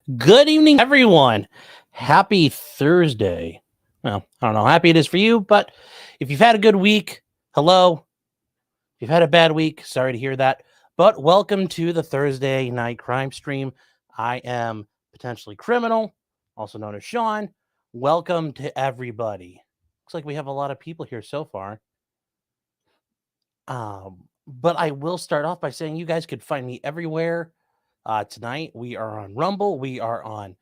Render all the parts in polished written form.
Good evening, everyone. Happy Thursday. Well, I don't know how happy it is for you, but if you've had a good week, hello. If you've had a bad week, sorry to hear that. But welcome to the Thursday night crime stream. I am potentially criminal, also known as Sean. Welcome to everybody. Looks like we have a lot of people here so far. But I will start off by saying you guys could find me everywhere. Tonight we are on Rumble, we are on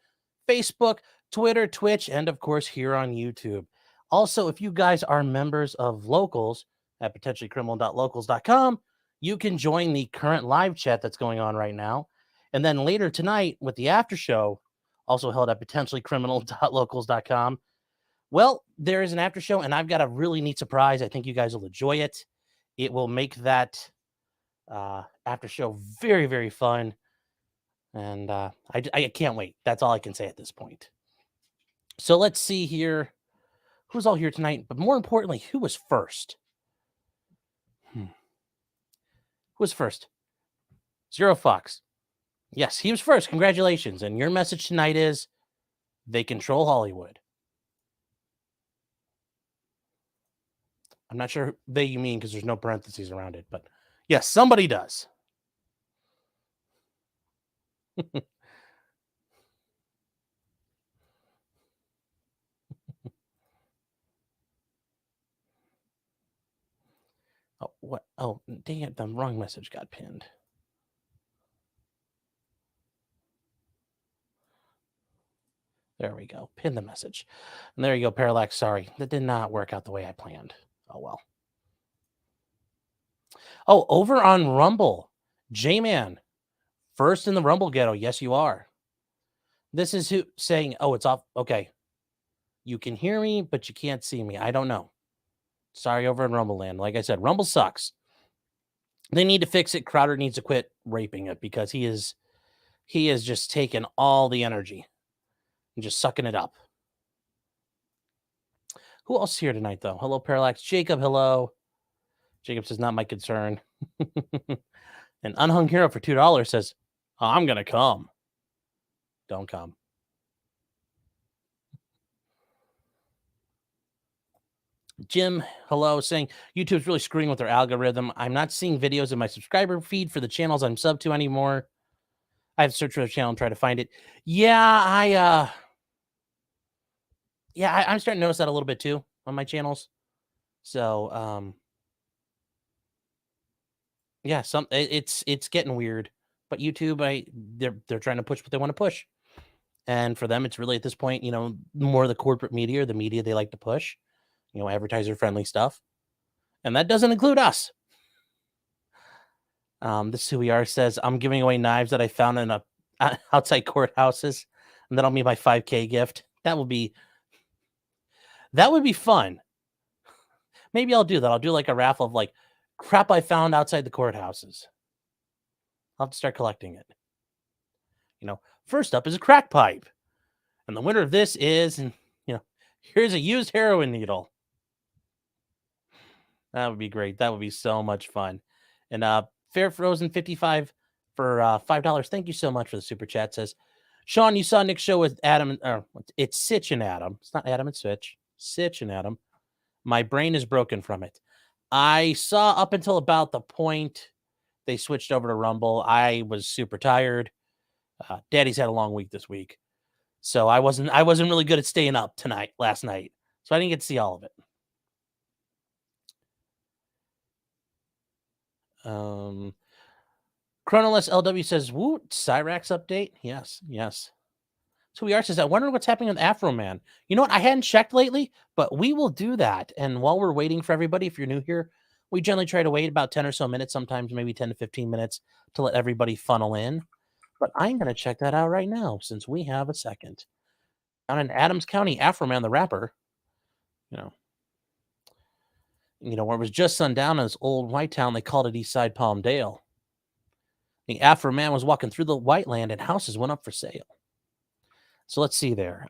Facebook, Twitter, Twitch, and of course here on YouTube. Also, if you guys are members of Locals at potentiallycriminal.locals.com, you can join the current live chat that's going on right now. And then later tonight with the after show, also held at potentiallycriminal.locals.com. Well, there is an after show, and I've got a really neat surprise. I think you guys will enjoy it. It will make that after show very, very fun. And I can't wait. That's all I can say at this point. So let's see here. Who's all here tonight? But more importantly, who was first? Who was first? Zero Fox. Yes, he was first. Congratulations. And your message tonight is they control Hollywood. I'm not sure they you mean because there's no parentheses around it. But yes, somebody does. Oh, what? Oh, dang it. The wrong message got pinned. There we go. Pin the message. And there you go, Parallax. Sorry. That did not work out the way I planned. Oh, well. Oh, over on Rumble. J-Man. First in the Rumble ghetto. Yes, you are. This is who saying, oh, it's off. Okay. You can hear me, but you can't see me. I don't know. Sorry, over in Rumble land. Like I said, Rumble sucks. They need to fix it. Crowder needs to quit raping it because he is just taking all the energy and just sucking it up. Who else is here tonight, though? Hello, Parallax. Jacob, hello. Jacob says, not my concern. An unhung hero for $2 says, oh, I'm going to come. Don't come. Jim, hello, saying YouTube's really screwing with their algorithm. I'm not seeing videos in my subscriber feed for the channels I'm sub to anymore. I have to search for the channel and try to find it. Yeah, I'm starting to notice that a little bit too on my channels. So, yeah, it's getting weird. But YouTube, they're trying to push what they want to push. And for them, it's really at this point, more the corporate media or the media they like to push, advertiser-friendly stuff. And that doesn't include us. This is who we are says, I'm giving away knives that I found in outside courthouses, and that'll be my 5K gift. That would be fun. Maybe I'll do that. I'll do like a raffle of like crap I found outside the courthouses. I'll have to start collecting it. First up is a crack pipe. And the winner of this is, here's a used heroin needle. That would be great. That would be so much fun. And Fair Frozen 55 for $5. Thank you so much for the super chat. Says, Sean, you saw Nick's show with Adam. It's Sitch and Adam. It's not Adam, it's Sitch. Sitch and Adam. My brain is broken from it. I saw up until about the point they switched over to Rumble. I was super tired. Daddy's had a long week this week. So I wasn't really good at staying up last night. So I didn't get to see all of it. Chronoless LW says, woo, Cyraxx update? Yes. So we are says, I wonder what's happening with Afro Man. You know what? I hadn't checked lately, but we will do that. And while we're waiting for everybody, if you're new here, we generally try to wait about 10 or so minutes, sometimes maybe 10 to 15 minutes to let everybody funnel in. But I'm going to check that out right now since we have a second. Down in Adams County, Afro Man, the rapper, where it was just sundown in this old white town, they called it Eastside Palmdale. The Afro Man was walking through the white land and houses went up for sale. So let's see there.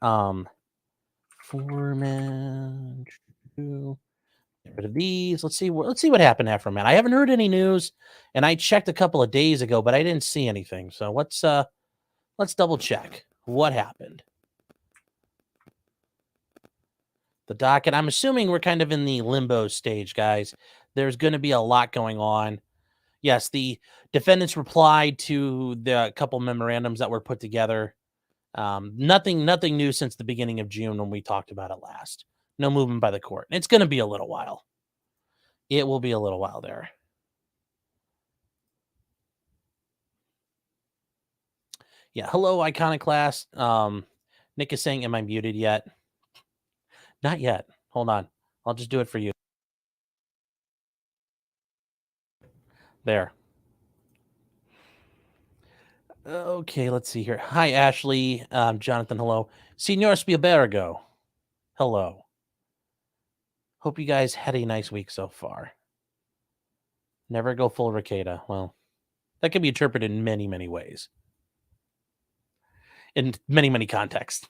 Foreman. Get rid of these. Let's see what happened, Afro Man. I haven't heard any news, and I checked a couple of days ago, but I didn't see anything. So let's double check. What happened? The docket. I'm assuming we're kind of in the limbo stage, guys. There's going to be a lot going on. Yes, the defendants replied to the couple memorandums that were put together. Nothing new since the beginning of June when we talked about it last. No movement by the court. It's going to be a little while. It will be a little while there. Yeah. Hello, Iconoclast. Nick is saying, am I muted yet? Not yet. Hold on. I'll just do it for you. There. Okay, let's see here. Hi, Ashley. Jonathan, hello. Senor Spielbergo, hello. Hope you guys had a nice week so far. Never go full Ricada. Well, that can be interpreted in many, many ways. In many, many contexts.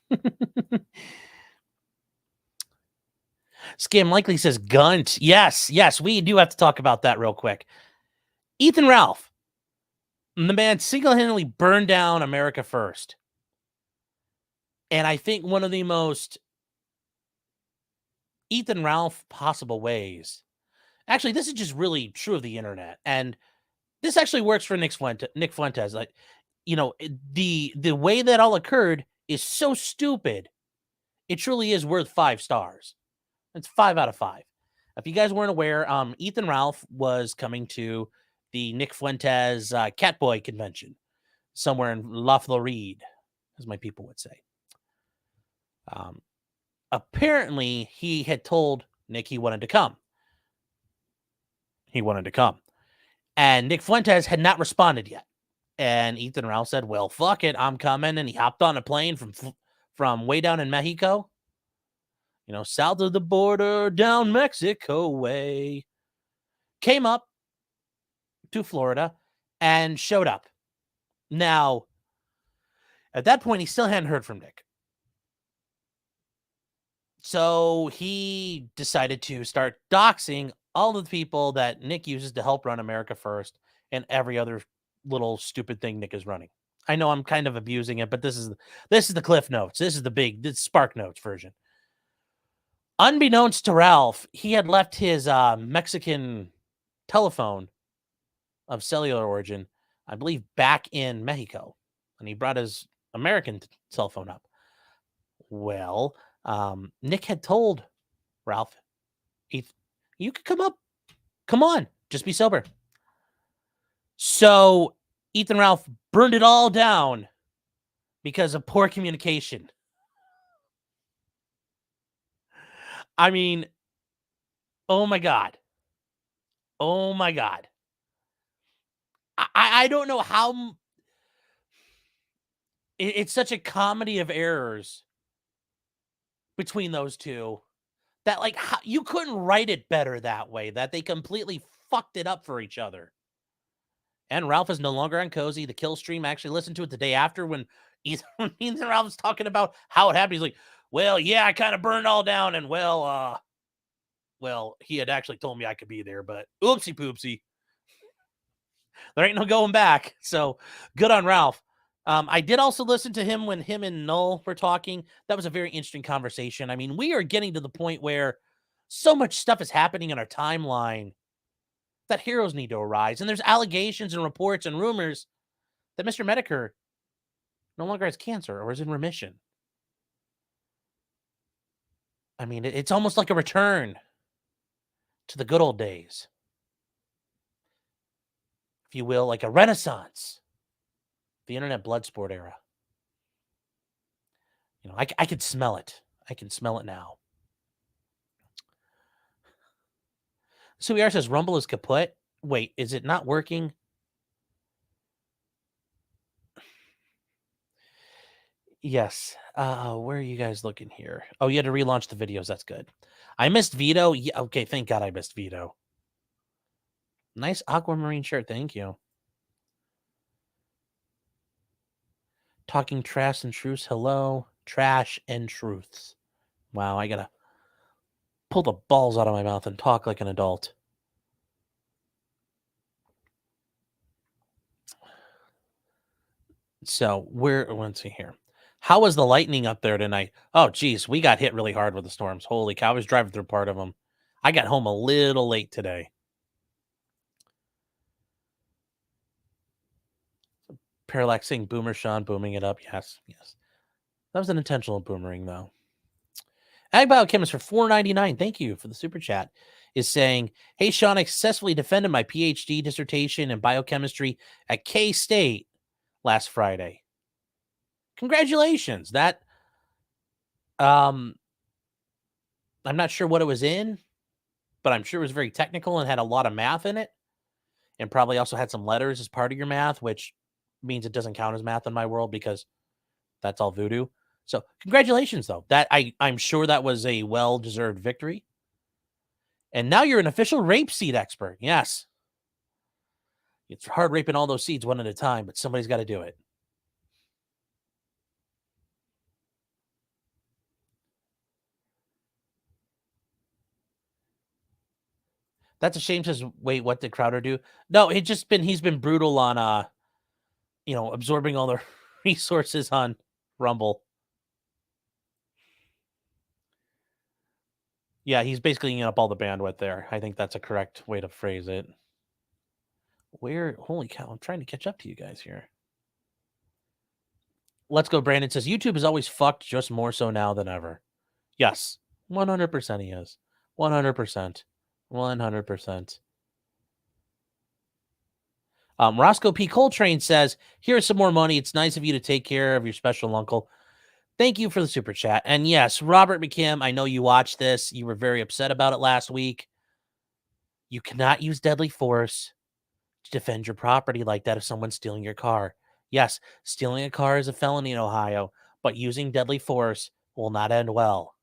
Scam Likely says Gunt. Yes, we do have to talk about that real quick. Ethan Ralph, the man single-handedly burned down America First. And I think one of the most Ethan Ralph possible ways. Actually, this is just really true of the internet. And this actually works for Nick Fuentes. Like, you know, the way that all occurred is so stupid. It truly is worth 5 stars. It's 5 out of 5. If you guys weren't aware, Ethan Ralph was coming to the Nick Fuentes Catboy convention somewhere in La Floride, as my people would say. Apparently, he had told Nick he wanted to come. And Nick Fuentes had not responded yet. And Ethan Ralph said, well, fuck it, I'm coming. And he hopped on a plane from way down in Mexico. You know, south of the border, down Mexico way. Came up to Florida and showed up. Now, at that point, he still hadn't heard from Nick. So he decided to start doxing all of the people that Nick uses to help run America First and every other little stupid thing Nick is running. I know I'm kind of abusing it, but this is the Cliff Notes. This is the Spark Notes version. Unbeknownst to Ralph, he had left his Mexican telephone of cellular origin, I believe, back in Mexico, and he brought his American cell phone up. Well, Nick had told Ralph, you could come up. Come on, just be sober. So Ethan Ralph burned it all down because of poor communication. I mean, oh my God. I don't know how it's such a comedy of errors between those two that, like, you couldn't write it better that way, that they completely fucked it up for each other. And Ralph is no longer on Cozy. The kill stream, actually listened to it the day after when Ethan Ralph was talking about how it happened. He's like, well, yeah, I kind of burned it all down. And well, he had actually told me I could be there, but oopsie poopsie. There ain't no going back. So good on Ralph. I did also listen to him when him and Null were talking. That was a very interesting conversation. I mean, we are getting to the point where so much stuff is happening in our timeline that heroes need to arise. And there's allegations and reports and rumors that Mr. Medicare no longer has cancer or is in remission. I mean, it's almost like a return to the good old days, if you will, like a renaissance, the internet blood sport era. You know, I could smell it. I can smell it now. So ER says Rumble is kaput. Wait, is it not working? Yes. Where are you guys looking here? Oh, you had to relaunch the videos. That's good. I missed Vito. Yeah, okay, thank God I missed Vito. Nice aquamarine shirt. Thank you. Talking trash and truths. Hello. Trash and truths. Wow, I gotta pull the balls out of my mouth and talk like an adult. So let's see here. How was the lightning up there tonight? Oh, geez, we got hit really hard with the storms. Holy cow, I was driving through part of them. I got home a little late today. Parallax saying Boomer Sean, booming it up. Yes, yes. That was an intentional boomering, though. Ag Biochemist for $4.99. Thank you for the super chat. Is saying, hey, Sean, I successfully defended my PhD dissertation in biochemistry at K-State last Friday. Congratulations. That, I'm not sure what it was in, but I'm sure it was very technical and had a lot of math in it, and probably also had some letters as part of your math, which means it doesn't count as math in my world because that's all voodoo. So congratulations, though. That I'm sure that was a well-deserved victory. And now you're an official rape seed expert. Yes. It's hard raping all those seeds one at a time, but somebody's got to do it. That's a shame. Says, wait, what did Crowder do? No, he's been brutal on absorbing all the resources on Rumble. Yeah, he's basically eating up all the bandwidth there. I think that's a correct way to phrase it. Holy cow, I'm trying to catch up to you guys here. Let's go. Brandon says, YouTube is always fucked, just more so now than ever. Yes, 100% he is. 100%. 100%. Roscoe P. Coltrane says, here's some more money. It's nice of you to take care of your special uncle. Thank you for the super chat. And yes, Robert McKim, I know you watched this. You were very upset about it last week. You cannot use deadly force to defend your property like that if someone's stealing your car. Yes, stealing a car is a felony in Ohio, but using deadly force will not end well.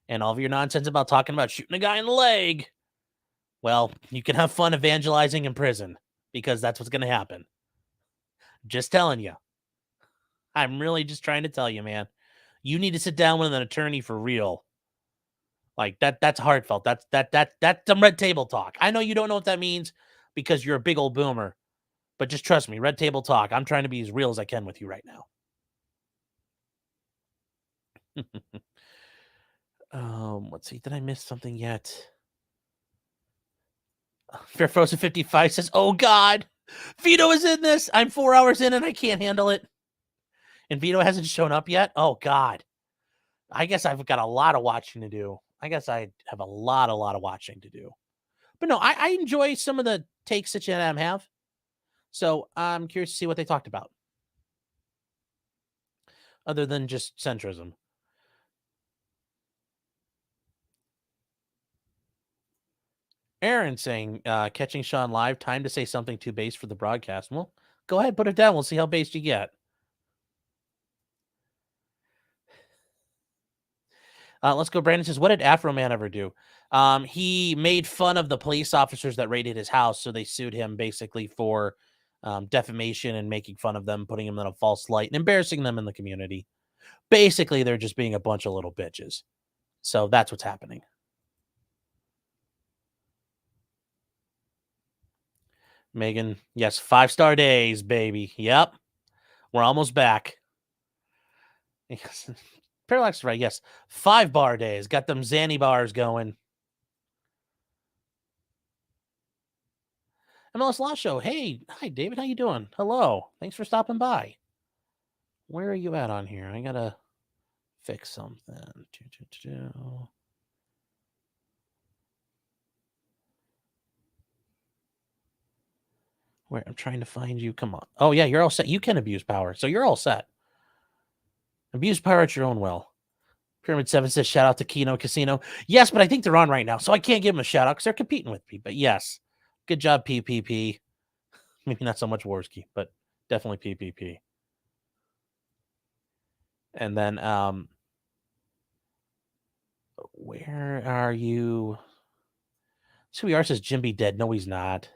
And all of your nonsense about talking about shooting a guy in the leg, well, you can have fun evangelizing in prison because that's what's going to happen. Just telling you. I'm really just trying to tell you, man. You need to sit down with an attorney for real. Like that's heartfelt. That's some red table talk. I know you don't know what that means because you're a big old boomer, but just trust me, red table talk. I'm trying to be as real as I can with you right now. Let's see. Did I miss something yet? Fair Frozen 55 says, oh God, Vito is in this. I'm 4 hours in and I can't handle it. And Vito hasn't shown up yet. Oh God. I guess I've got a lot of watching to do. I guess I have a lot of watching to do. But no, I enjoy some of the takes that you have. So I'm curious to see what they talked about. Other than just centrism. Aaron saying, catching Sean live, time to say something too base for the broadcast. Well, go ahead, put it down. We'll see how based you get. Let's go. Brandon says, what did Afro Man ever do? He made fun of the police officers that raided his house, so they sued him basically for defamation and making fun of them, putting them in a false light and embarrassing them in the community. Basically, they're just being a bunch of little bitches. So that's what's happening. Megan, yes, 5-star days, baby. Yep. We're almost back. Yes. Parallax is right. Yes. 5-bar days. Got them Zanny bars going. MLS Law Show. Hey. Hi, David. How you doing? Hello. Thanks for stopping by. Where are you at on here? I got to fix something. Where I'm trying to find you. Come on. Oh, yeah, you're all set. You can abuse power. So you're all set. Abuse power at your own will. Pyramid 7 says, shout out to Keno Casino. Yes, but I think they're on right now, so I can't give them a shout out because they're competing with me. But yes, good job, PPP. Maybe not so much Warski, but definitely PPP. And then, where are you? CBR says Jim be dead. No, he's not.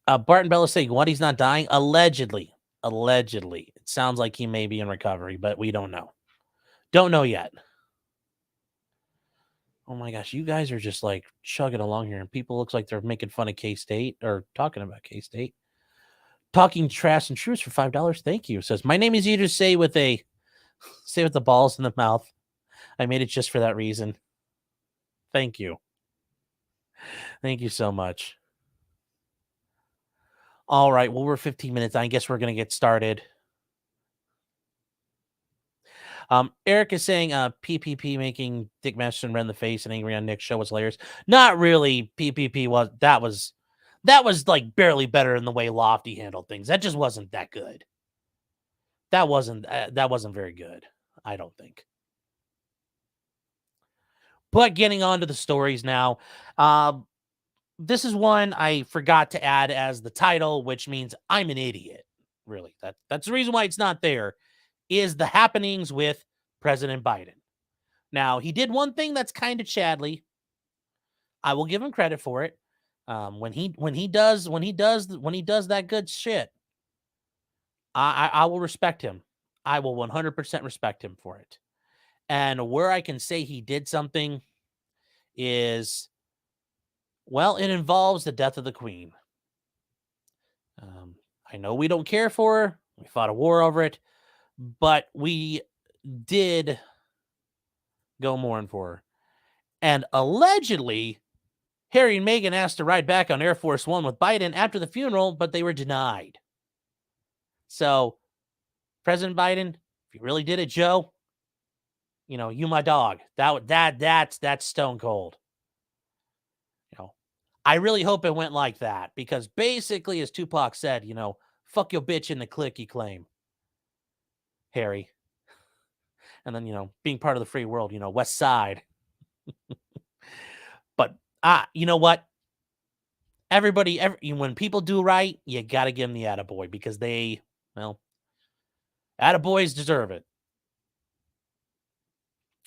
Barton Bella saying, what? He's not dying? Allegedly. It sounds like he may be in recovery, but we don't know. Don't know yet. Oh my gosh, you guys are just like chugging along here, and people looks like they're making fun of K-State or talking about K-State. Talking Trash and Truths for $5. Thank you. Says, my name is easier to say with the balls in the mouth. I made it just for that reason. Thank you. Thank you so much. All right. Well, we're 15 minutes. I guess we're going to get started. Eric is saying PPP making Dick Masterson run the face and angry on Nick's show was hilarious. Not really. PPP was like barely better in the way Lofty handled things. That just wasn't that good. That wasn't very good, I don't think. But getting on to the stories now. This is one I forgot to add as the title, which means I'm an idiot. Really. That's the reason why it's not there, is the happenings with President Biden. Now, he did one thing that's kind of Chadley. I will give him credit for it. When he does that good shit, I will respect him. I will 100% respect him for it. And where I can say he did something is, well, it involves the death of the Queen. I know we don't care for her. We fought a war over it, but we did go mourn for her. And allegedly, Harry and Meghan asked to ride back on Air Force One with Biden after the funeral, but they were denied. So, President Biden, if you really did it, Joe, you my dog. That's stone cold. I really hope it went like that, because basically, as Tupac said, fuck your bitch in the clique you claim, Harry. And then, being part of the free world, West Side. But, you know what? Everybody, when people do right, you got to give them the attaboy, because they, attaboys deserve it.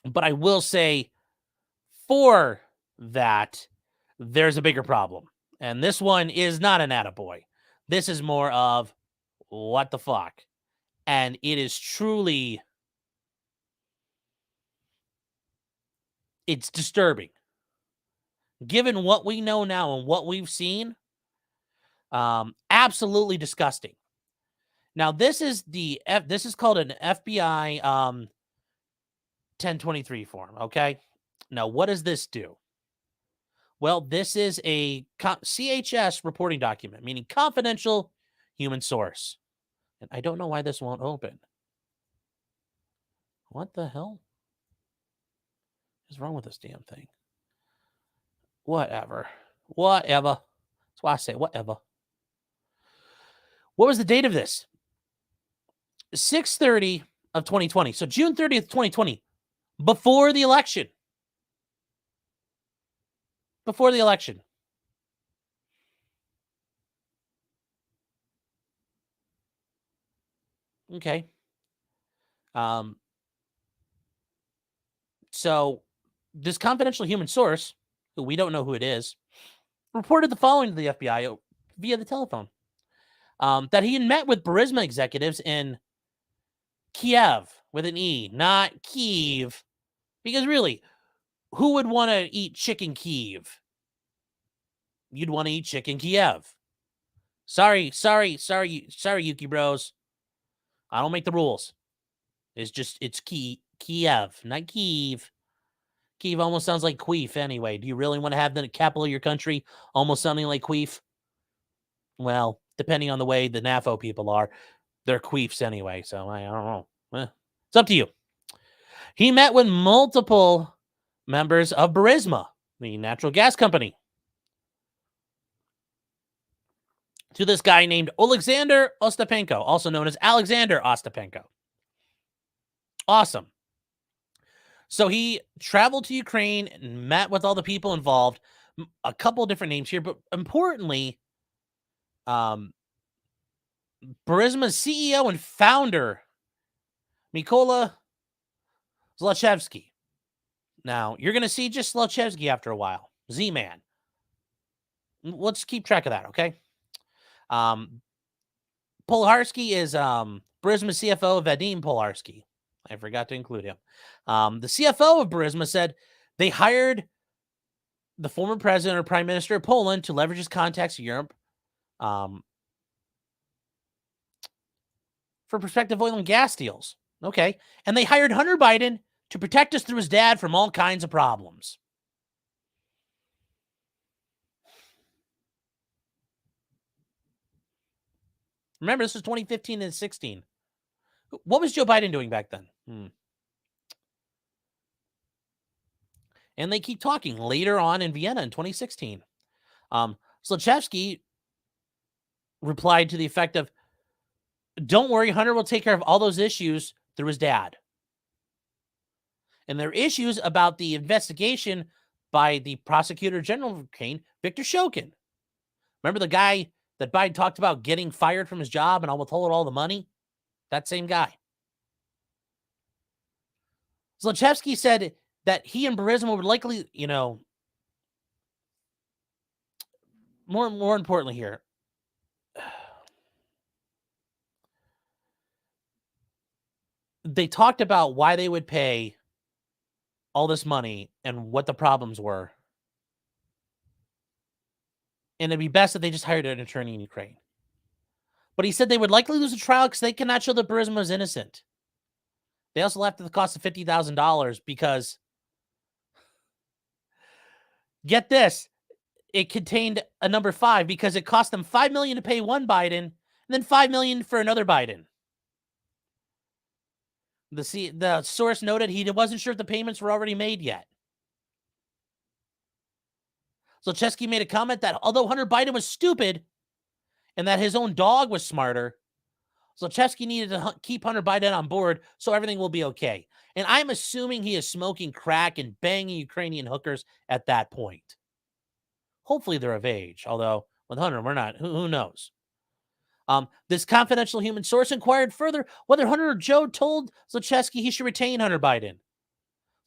But I will say, for that, there's a bigger problem. And this one is not an attaboy. This is more of, what the fuck? And it is truly, it's disturbing. Given what we know now and what we've seen, absolutely disgusting. Now, this is called an FBI 1023 form, okay? Now, what does this do? Well, this is a CHS reporting document, meaning confidential human source. And I don't know why this won't open. What the hell is wrong with this damn thing? Whatever. That's why I say whatever. What was the date of this? 6/30 of 2020. So June 30th, 2020, before the election. Before the election. Okay. So this confidential human source, who we don't know who it is, reported the following to the FBI via the telephone. That he had met with Burisma executives in Kiev with an E, not Kyiv. Because really, who would want to eat chicken Kyiv? You'd want to eat chicken Kiev. Sorry, Yuki Bros. I don't make the rules. It's Kiev, not Kyiv. Kyiv almost sounds like queef anyway. Do you really want to have the capital of your country almost sounding like queef? Well, depending on the way the NAFO people are, they're queefs anyway, so I don't know. It's up to you. He met with multiple members of Burisma, the natural gas company, to this guy named Alexander Ostapenko, also known as Alexander Ostapenko. Awesome. So he traveled to Ukraine and met with all the people involved. A couple of different names here, but importantly, Burisma's CEO and founder, Mykola Zlochevsky. Now, you're going to see just Zlochevsky after a while. Z-Man. Let's keep track of that, okay? Polarski is Burisma CFO Vadim Polarski. I forgot to include him. The CFO of Burisma said they hired the former president or prime minister of Poland to leverage his contacts in Europe. for prospective oil and gas deals. Okay. And they hired Hunter Biden to protect us through his dad from all kinds of problems. Remember, this was 2015 and 16. What was Joe Biden doing back then? And they keep talking later on in Vienna in 2016. Zlochevsky replied to the effect of, don't worry, Hunter will take care of all those issues through his dad. And there are issues about the investigation by the prosecutor general of Ukraine, Viktor Shokin. Remember the guy that Biden talked about getting fired from his job and I'll withhold all the money? That same guy. Zlochevsky said that he and Burisma would likely, more importantly here, they talked about why they would pay all this money and what the problems were. And it'd be best if they just hired an attorney in Ukraine. But he said they would likely lose a trial because they cannot show that Burisma is innocent. They also left at the cost of $50,000 because, get this, it contained a number 5 because it cost them $5 million to pay one Biden and then $5 million for another Biden. The source noted he wasn't sure if the payments were already made yet. Zlochevsky made a comment that although Hunter Biden was stupid and that his own dog was smarter, Zlochevsky needed to keep Hunter Biden on board so everything will be okay. And I'm assuming he is smoking crack and banging Ukrainian hookers at that point. Hopefully they're of age, although with Hunter, we're not. Who knows? This confidential human source inquired further whether Hunter or Joe told Zlochevsky he should retain Hunter Biden.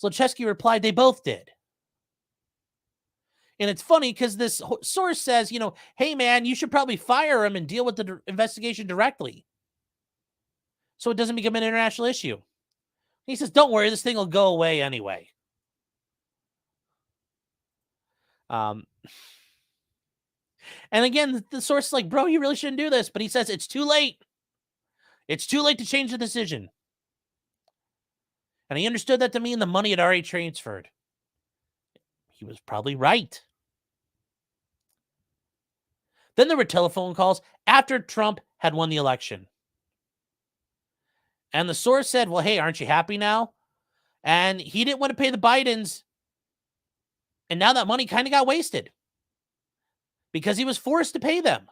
Zlochevsky replied they both did. And it's funny because this source says, hey, man, you should probably fire him and deal with the investigation directly so it doesn't become an international issue. He says, don't worry, this thing will go away anyway. And again, the source is like, bro, you really shouldn't do this. But he says it's too late. It's too late to change the decision. And he understood that to mean the money had already transferred. He was probably right. Then there were telephone calls after Trump had won the election. And the source said, well, hey, aren't you happy now? And he didn't want to pay the Bidens. And now that money kind of got wasted because he was forced to pay them.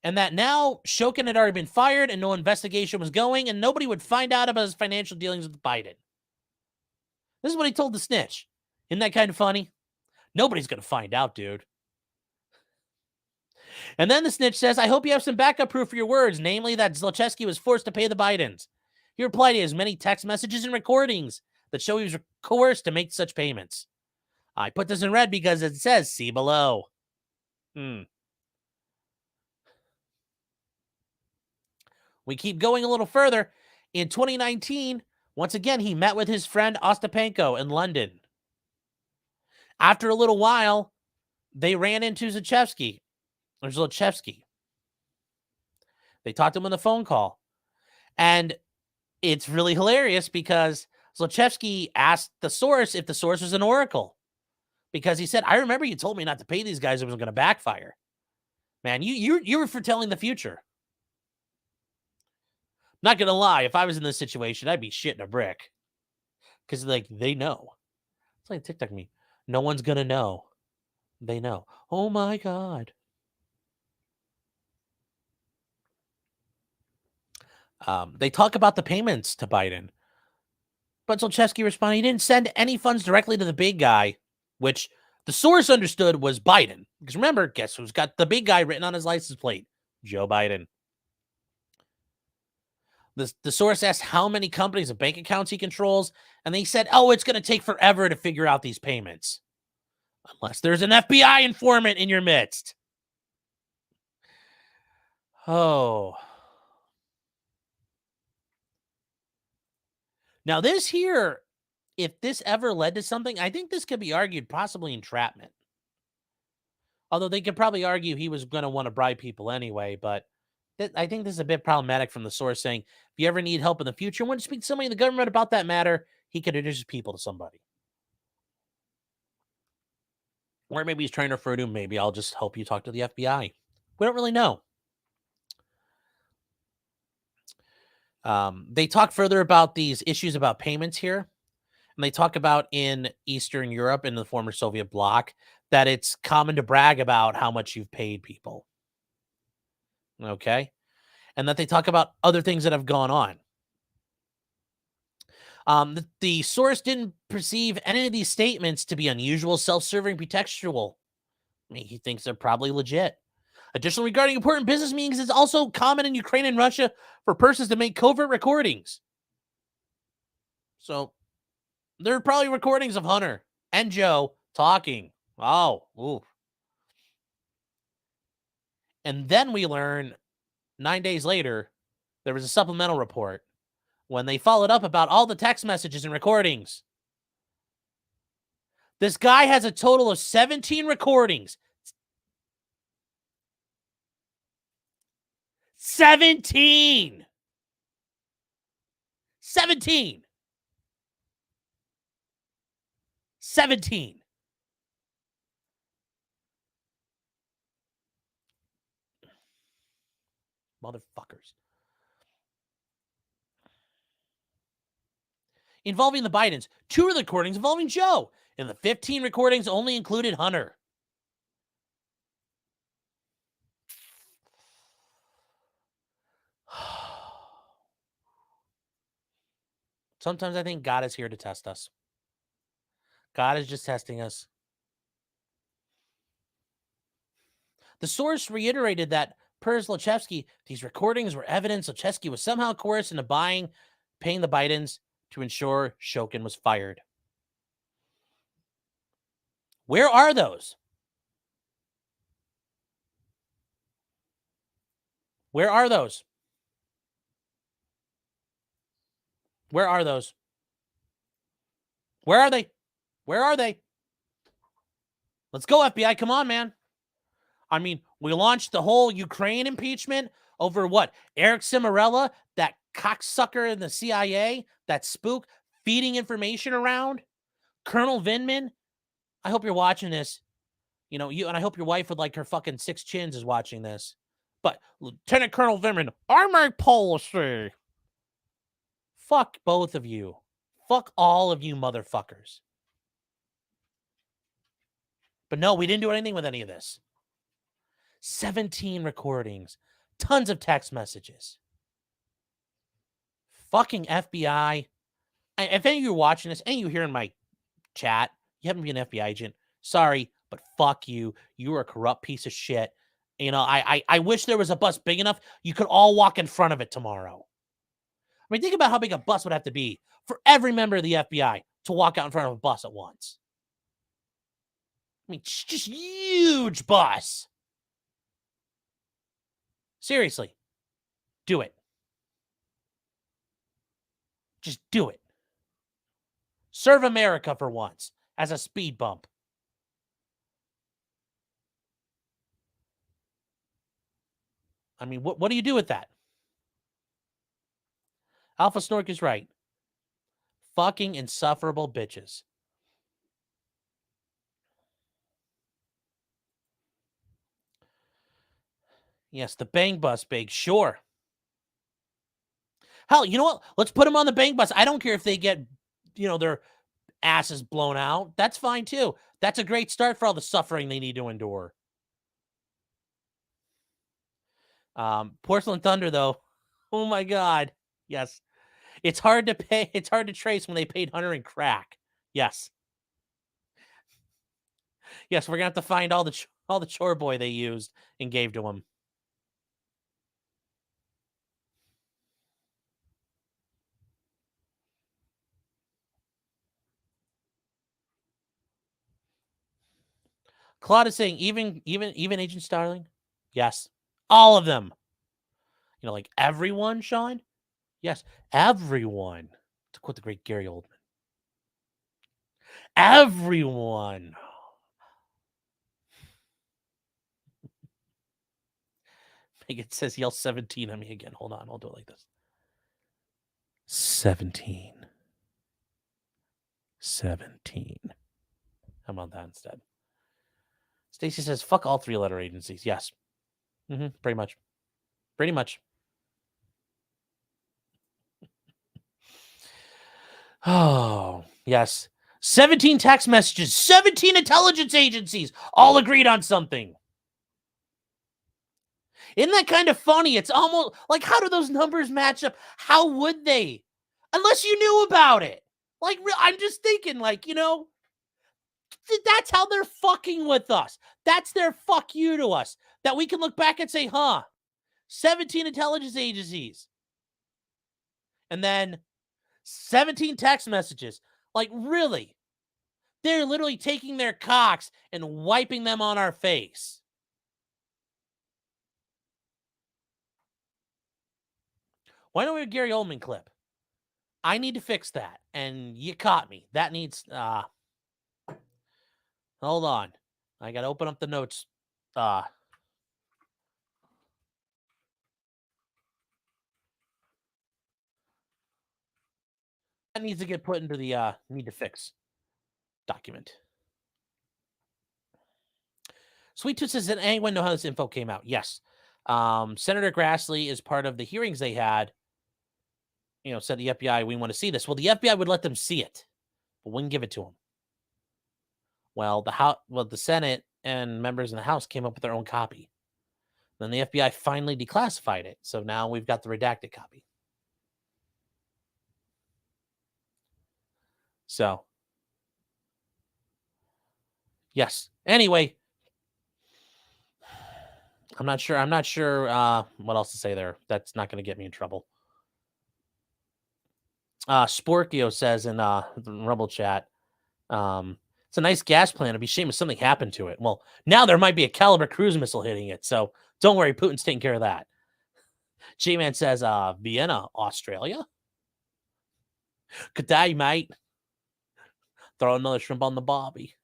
And that now Shokin had already been fired and no investigation was going and nobody would find out about his financial dealings with Biden. This is what he told the snitch. Isn't that kind of funny? Nobody's going to find out, dude. And then the snitch says, I hope you have some backup proof for your words, namely that Zlochevsky was forced to pay the Bidens. He replied to his many text messages and recordings that show he was coerced to make such payments. I put this in red because it says, see below. We keep going a little further. In 2019, once again, he met with his friend Ostapenko in London. After a little while, they ran into Zlochevsky. They talked to him on the phone call. And it's really hilarious because Zlochevsky asked the source if the source was an oracle. Because he said, I remember you told me not to pay these guys. It was going to backfire. Man, you were foretelling the future. Not going to lie. If I was in this situation, I'd be shitting a brick. Because, they know. It's like TikTok me. No one's going to know. They know. Oh, my God. They talk about the payments to Biden. But Zlochevsky responded, he didn't send any funds directly to the big guy, which the source understood was Biden. Because remember, guess who's got the big guy written on his license plate? Joe Biden. The source asked how many companies and bank accounts he controls, and they said, oh, it's going to take forever to figure out these payments. Unless there's an FBI informant in your midst. Oh. Now this here, if this ever led to something, I think this could be argued possibly entrapment. Although they could probably argue he was going to want to bribe people anyway, but I think this is a bit problematic from the source saying, if you ever need help in the future, want to speak to somebody in the government about that matter, he could introduce people to somebody. Or maybe he's trying to refer to, maybe I'll just help you talk to the FBI. We don't really know. They talk further about these issues about payments here. And they talk about in Eastern Europe, in the former Soviet bloc, that it's common to brag about how much you've paid people. Okay? And that they talk about other things that have gone on. The source didn't perceive any of these statements to be unusual, self-serving, pretextual. I mean, he thinks they're probably legit. Additionally, regarding important business meetings, it's also common in Ukraine and Russia for persons to make covert recordings. So there are probably recordings of Hunter and Joe talking. Oh, ooh. And then we learn 9 days later, there was a supplemental report when they followed up about all the text messages and recordings. This guy has a total of 17 recordings. 17! 17! 17! Motherfuckers. Involving the Bidens, 2 of the recordings involving Joe, and the 15 recordings only included Hunter. Sometimes I think God is here to test us. God is just testing us. The source reiterated that, per Zlochevsky, these recordings were evidence Zlochevsky was somehow coerced into paying the Bidens to ensure Shokin was fired. Where are those? Where are those? Where are those? Where are they? Where are they? Let's go, FBI. Come on, man. I mean, we launched the whole Ukraine impeachment over what? Eric Cimarella, that cocksucker in the CIA, that spook, feeding information around. Colonel Vindman, I hope you're watching this. You know, and I hope your wife with like her fucking 6 chins is watching this. But Lieutenant Colonel Vindman, I make policy. Fuck both of you. Fuck all of you motherfuckers. But no, we didn't do anything with any of this. 17 recordings, tons of text messages. Fucking FBI. If any of you are watching this, any of you here in my chat, you haven't been an FBI agent, sorry, but fuck you. You are a corrupt piece of shit. You know, I wish there was a bus big enough you could all walk in front of it tomorrow. I mean, think about how big a bus would have to be for every member of the FBI to walk out in front of a bus at once. I mean, just huge bus. Seriously, do it. Just do it. Serve America for once as a speed bump. I mean, what do you do with that? Alpha Snork is right. Fucking insufferable bitches. Yes, the bang bus big, sure. Hell, you know what? Let's put them on the bang bus. I don't care if they get, you know, their asses blown out. That's fine too. That's a great start for all the suffering they need to endure. Porcelain Thunder, though. Oh my God. Yes. It's hard to pay. It's hard to trace when they paid Hunter in crack. Yes. Yes, we're gonna have to find all the chore boy they used and gave to him. Claude is saying even Agent Starling. Yes, all of them. You know, like everyone, Sean. Yes, everyone. To quote the great Gary Oldman. Everyone. It says yell 17 at me again. Hold on, I'll do it like this. 17. 17. How about that instead? Stacy says, fuck all 3-letter agencies. Yes. Pretty much. Pretty much. Oh, yes. 17 text messages, 17 intelligence agencies all agreed on something. Isn't that kind of funny? It's almost like, how do those numbers match up? How would they? Unless you knew about it. Like, I'm just thinking, like, you know, that's how they're fucking with us. That's their fuck you to us. That we can look back and say, 17 intelligence agencies. And then 17 text messages. Like, really? They're literally taking their cocks and wiping them on our face. Why don't we have a Gary Oldman clip? I need to fix that. And you caught me. That needs... hold on. I got to open up the notes. That needs to get put into the need to fix document. Sweet Tooth says, did anyone know how this info came out? Yes. Senator Grassley is part of the hearings they had. You know, said the FBI, we want to see this. Well, the FBI would let them see it, but wouldn't give it to them. Well, the Senate and members in the House came up with their own copy. Then the FBI finally declassified it. So now we've got the redacted copy. So, yes. Anyway, I'm not sure what else to say there. That's not going to get me in trouble. Sporkio says in the Rumble chat, it's a nice gas plant. It'd be a shame if something happened to it. Well, now there might be a Caliber cruise missile hitting it, so don't worry, Putin's taking care of that. J-Man says, Vienna, Australia? Good day, mate. Throw another shrimp on the barbie.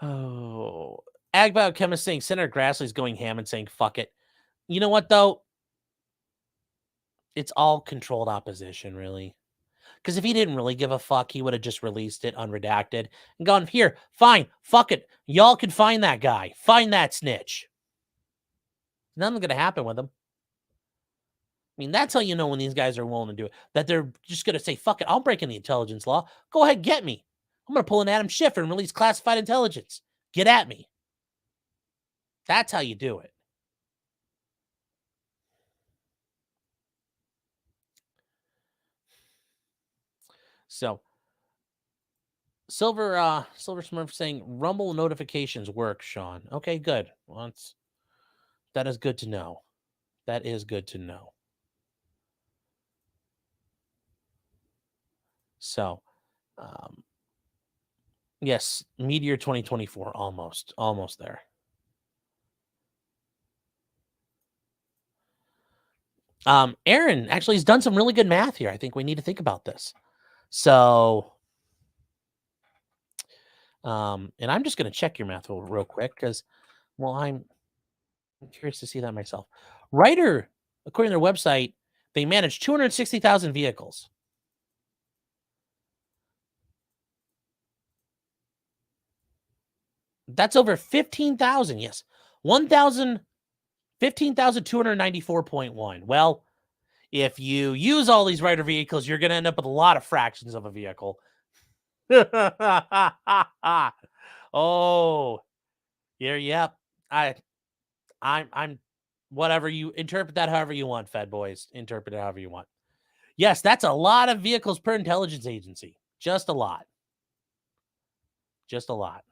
Oh. Agbao Chemist saying Senator Grassley's going ham and saying, fuck it. You know what, though? It's all controlled opposition, really. Because if he didn't really give a fuck, he would have just released it unredacted and gone, here, fine, fuck it. Y'all can find that guy. Find that snitch. Nothing's going to happen with him. I mean, that's how you know when these guys are willing to do it. That they're just going to say, fuck it, I'll break in the intelligence law. Go ahead, get me. I'm going to pull an Adam Schiffer and release classified intelligence. Get at me. That's how you do it. So, Silver Smurf saying Rumble notifications work, Sean. Okay, good. Well, that is good to know. That is good to know. So, yes, Meteor 2024, almost there. Aaron actually has done some really good math here. I think we need to think about this. So, and I'm just going to check your math real quick because, well, I'm curious to see that myself. Ryder, according to their website, they manage 260,000 vehicles. That's over 15,000. Yes. 15,294.1. Well, if you use all these Ryder vehicles, you're going to end up with a lot of fractions of a vehicle. Oh, yeah, yep. I'm whatever, you interpret that however you want, Fed boys. Interpret it however you want. Yes, that's a lot of vehicles per intelligence agency. Just a lot. Just a lot.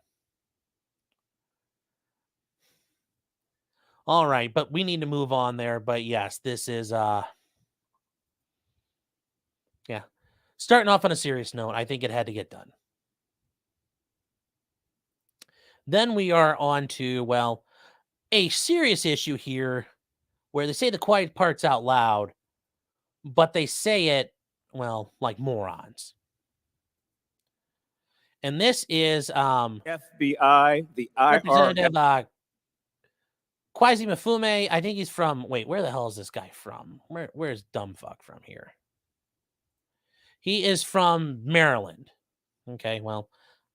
All right, but we need to move on there. But yes, this is yeah. Starting off on a serious note, I think it had to get done. Then we are on to, well, a serious issue here where they say the quiet parts out loud, but they say it, well, like morons. And this is FBI, the IRS. Representative Kwasi Mfume, I think he's from, wait, where the hell is this guy from? Where's Dumbfuck from here? He is from Maryland. Okay, well,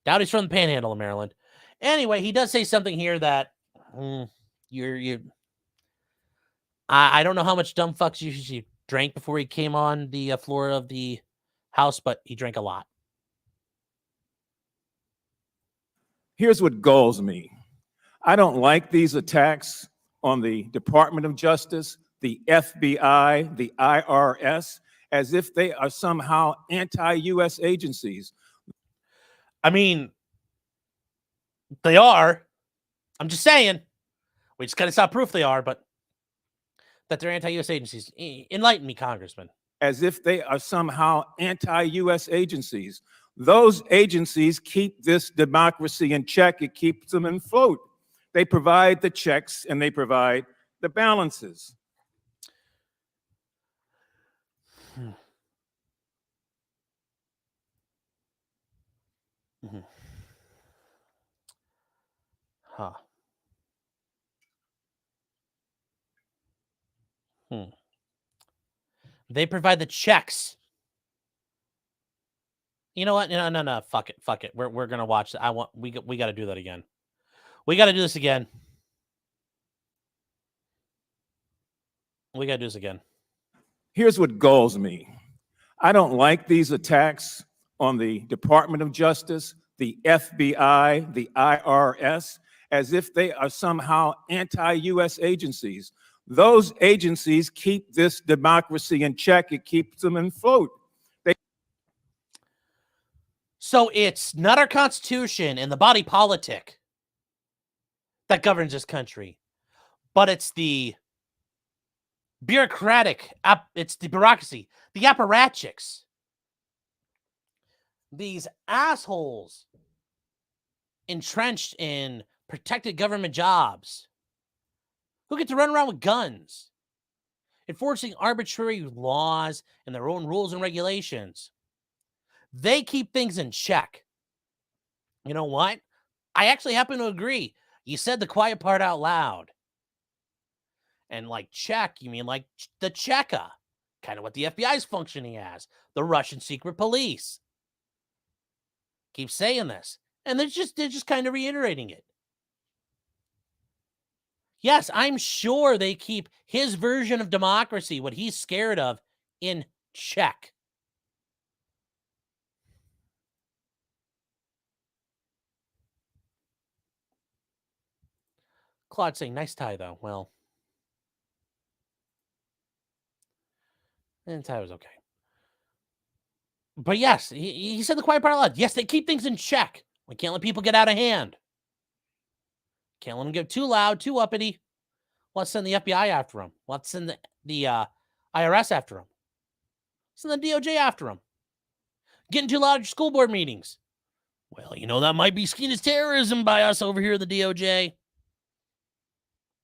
doubt he's from the Panhandle of Maryland. Anyway, he does say something here that I don't know how much Dumbfuck's usually drank before he came on the floor of the House, but he drank a lot. Here's what galls me. I don't like these attacks on the Department of Justice, the FBI, the IRS, as if they are somehow anti-U.S. agencies. I mean, they are. I'm just saying. We just kind of saw proof they are, but that they're anti-U.S. agencies. Enlighten me, Congressman. As if they are somehow anti-U.S. agencies. Those agencies keep this democracy in check. It keeps them afloat. They provide the checks and they provide the balances. Mm-hmm. Huh. They provide the checks. You know what? No. Fuck it. We're gonna watch. We got to do that again. We got to do this again. We got to do this again. Here's what galls me. I don't like these attacks on the Department of Justice, the FBI, the IRS, as if they are somehow anti-U.S. agencies. Those agencies keep this democracy in check. It keeps them afloat. So it's not our Constitution and the body politic that governs this country, but it's the bureaucratic, it's the bureaucracy, the apparatchiks, these assholes entrenched in protected government jobs who get to run around with guns, enforcing arbitrary laws and their own rules and regulations. They keep things in check. You know what? I actually happen to agree. You said the quiet part out loud. And like check, you mean like the Cheka. Kind of what the FBI is functioning as. The Russian secret police. Keep saying this. And they're just kind of reiterating it. Yes, I'm sure they keep his version of democracy, what he's scared of, in check. Claude saying, nice tie, though. Well, the tie was okay. But yes, he said the quiet part out loud. Yes, they keep things in check. We can't let people get out of hand. Can't let them get too loud, too uppity. Let's send the FBI after them. Let's send the IRS after them. Send the DOJ after them. Getting too loud at your school board meetings. Well, you know, that might be seen as terrorism by us over here at the DOJ.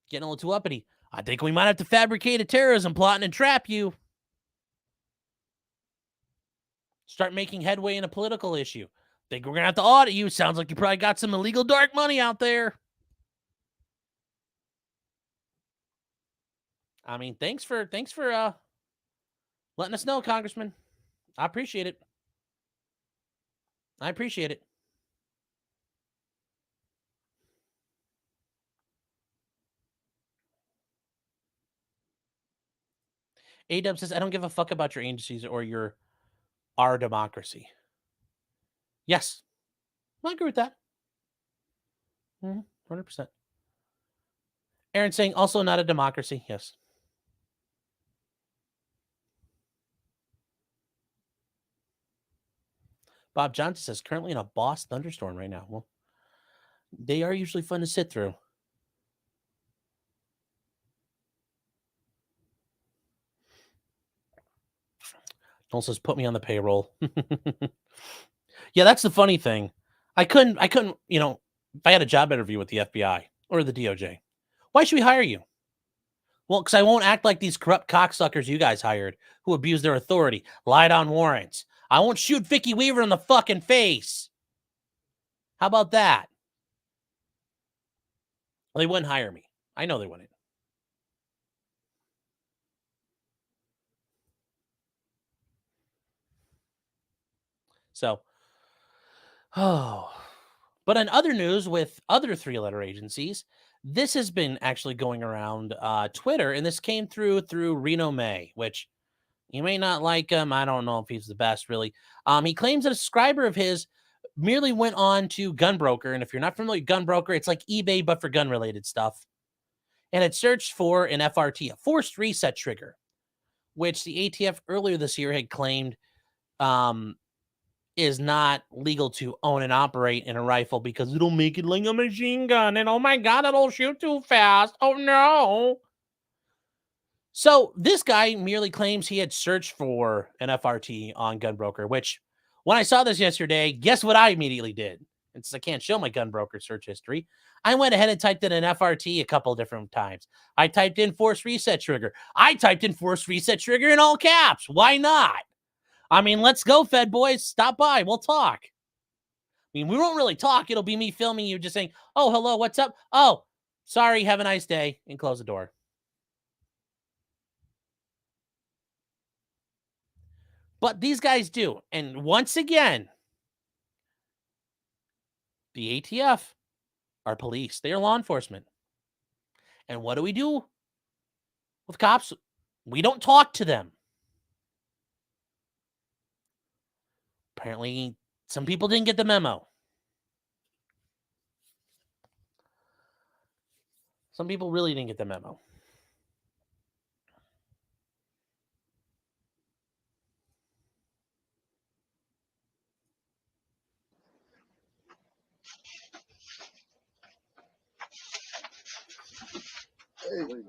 Getting a little too uppity. I think we might have to fabricate a terrorism plot and entrap you. Start making headway in a political issue. Think we're going to have to audit you. Sounds like you probably got some illegal dark money out there. I mean, thanks for letting us know, Congressman. I appreciate it. I appreciate it. A-Dub says, I don't give a fuck about your agencies or our democracy. Yes. I agree with that. 100%. Aaron saying, also not a democracy. Yes. Bob Johnson says, currently in a boss thunderstorm right now. Well, they are usually fun to sit through. Noel says, put me on the payroll. Yeah, that's the funny thing. I couldn't, you know, if I had a job interview with the FBI or the DOJ, why should we hire you? Well, because I won't act like these corrupt cocksuckers you guys hired who abuse their authority, lied on warrants. I won't shoot Vicky Weaver in the fucking face. How about that? Well, they wouldn't hire me. I know they wouldn't. So, but in other news with other three-letter agencies, this has been actually going around Twitter, and this came through Reno May, which you may not like him. I don't know if he's the best, really. He claims that a subscriber of his merely went on to Gunbroker, and if you're not familiar with Gunbroker, it's like eBay but for gun-related stuff, and it searched for an FRT, a forced reset trigger, which the ATF earlier this year had claimed is not legal to own and operate in a rifle because it'll make it like a machine gun, and oh my god, it'll shoot too fast. Oh no. So this guy merely claims he had searched for an FRT on Gunbroker, which when I saw this yesterday, guess what I immediately did? And since I can't show my Gunbroker search history, I went ahead and typed in an FRT a couple different times. I typed in force reset trigger. I typed in force reset trigger in all caps. Why not? I mean, let's go, Fed boys. Stop by. We'll talk. I mean, we won't really talk. It'll be me filming you just saying, oh, hello, what's up? Oh, sorry, have a nice day, and close the door. But these guys do. And once again, the ATF are police. They are law enforcement. And what do we do with cops? We don't talk to them. Apparently, some people didn't get the memo. Some people really didn't get the memo.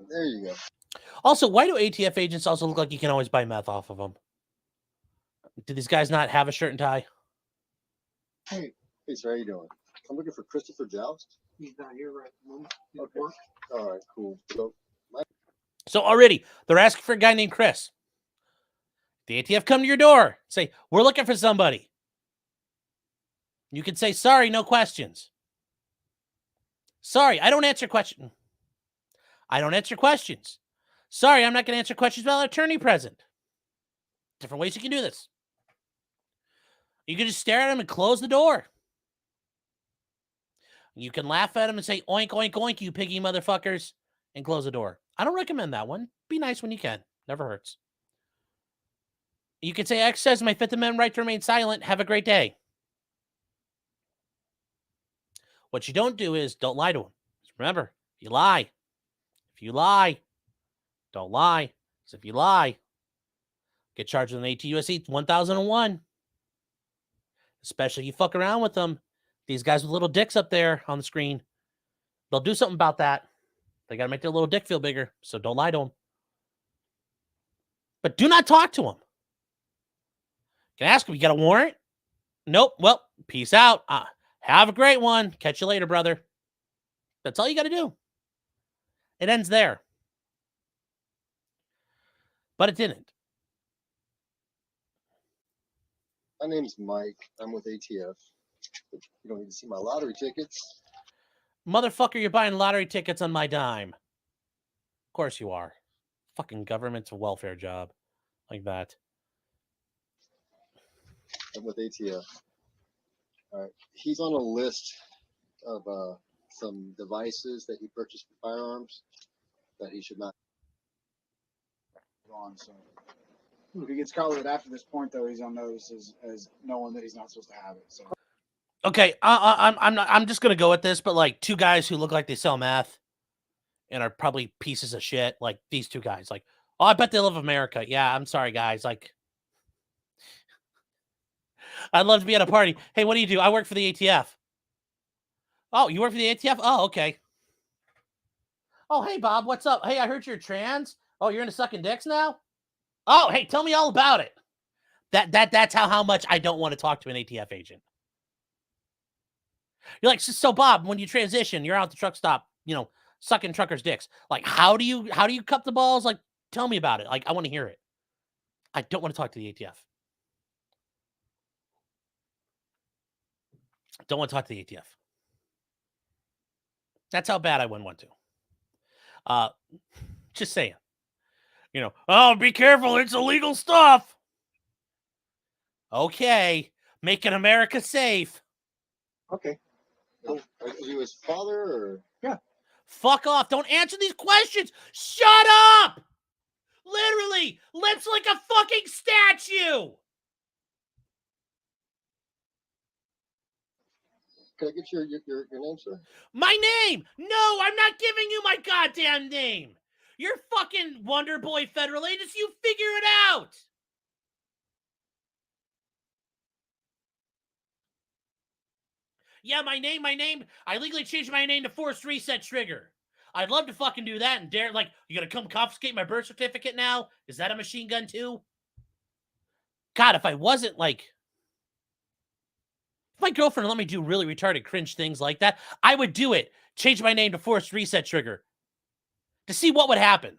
There you go. Also, why do ATF agents also look like you can always buy meth off of them? Do these guys not have a shirt and tie? Hey, sir, how you doing? I'm looking for Christopher Joust. He's not here right at the moment. He's Okay. at work. All right, cool. So already, they're asking for a guy named Chris. The ATF come to your door, say, we're looking for somebody. You can say, sorry, no questions. Sorry, I don't answer questions. I don't answer questions. Sorry, I'm not going to answer questions without an attorney present. Different ways you can do this. You can just stare at him and close the door. You can laugh at him and say, oink, oink, oink, you piggy motherfuckers, and close the door. I don't recommend that one. Be nice when you can. Never hurts. You can say, exercise my Fifth Amendment right to remain silent. Have a great day. What you don't do is don't lie to him. Just remember, if you lie, don't lie. Because if you lie, get charged with an ATUSC 1001. Especially if you fuck around with them. These guys with little dicks up there on the screen, they'll do something about that. They got to make their little dick feel bigger. So don't lie to them. But do not talk to them. Can I ask him, you got a warrant? Nope. Well, peace out. Have a great one. Catch you later, brother. That's all you got to do. It ends there. But it didn't. My name's Mike. I'm with ATF. But you don't need to see my lottery tickets. Motherfucker, you're buying lottery tickets on my dime. Of course you are. Fucking government's a welfare job. Like that. I'm with ATF. All right. He's on a list of some devices that he purchased for firearms that he should not On, so if he gets caught with it after this point, though, he's on notice as knowing that he's not supposed to have it. So Okay, I'm just gonna go with this, but like two guys who look like they sell meth and are probably pieces of shit, like these two guys, like, oh, I bet they love America. Yeah, I'm sorry, guys. Like, I'd love to be at a party. Hey, what do you do? I work for the ATF. Oh, you work for the ATF? Oh, okay. Oh, hey, Bob, what's up? Hey, I heard you're trans. Oh, you're into sucking dicks now? Oh, hey, tell me all about it. That's how much I don't want to talk to an ATF agent. You're like, so Bob, when you transition, you're out at the truck stop, sucking truckers' dicks. Like, how do you cup the balls? Like, tell me about it. Like, I want to hear it. I don't want to talk to the ATF. Don't want to talk to the ATF. That's how bad I wouldn't want to. Just saying. You know, oh, be careful, it's illegal stuff. Okay, making America safe. Okay. Are you his father or? Fuck off. Don't answer these questions. Shut up. Literally, lips like a fucking statue. Can I get your name, sir? My name. No, I'm not giving you my goddamn name. You're fucking Wonder Boy federal agents. You figure it out. Yeah, my name. I legally changed my name to Forced Reset Trigger. I'd love to fucking do that and dare, like, you gonna come confiscate my birth certificate now? Is that a machine gun too? God, if I wasn't like, if my girlfriend let me do really retarded cringe things like that, I would do it. Change my name to Forced Reset Trigger to see what would happen.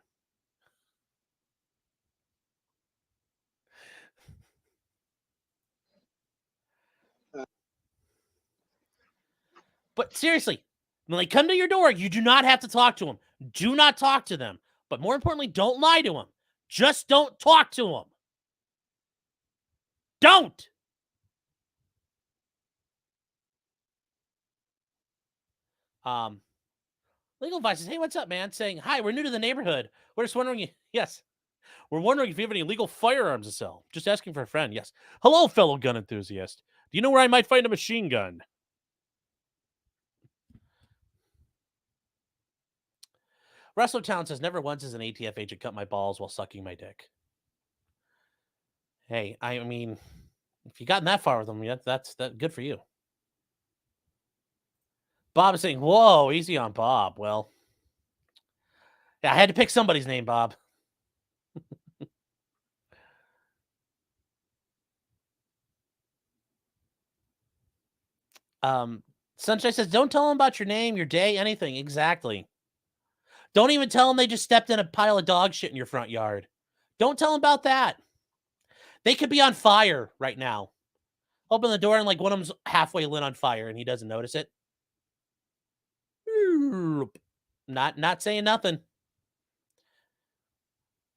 But seriously, when they come to your door, you do not have to talk to them. Do not talk to them. But more importantly, don't lie to them. Just don't talk to them. Don't. Legal advice says, hey, what's up, man? Saying, hi, we're new to the neighborhood. We're just wondering, yes. We're wondering if you have any illegal firearms to sell. Just asking for a friend, yes. Hello, fellow gun enthusiast. Do you know where I might find a machine gun? Russell Town says, never once has an ATF agent cut my balls while sucking my dick. Hey, I mean, if you gotten that far with them, that's good for you. Bob is saying, whoa, easy on Bob. Well, yeah, I had to pick somebody's name, Bob. Sunshine says, don't tell them about your name, your day, anything. Exactly. Don't even tell them they just stepped in a pile of dog shit in your front yard. Don't tell them about that. They could be on fire right now. Open the door and like one of them's halfway lit on fire and he doesn't notice it. Not saying nothing.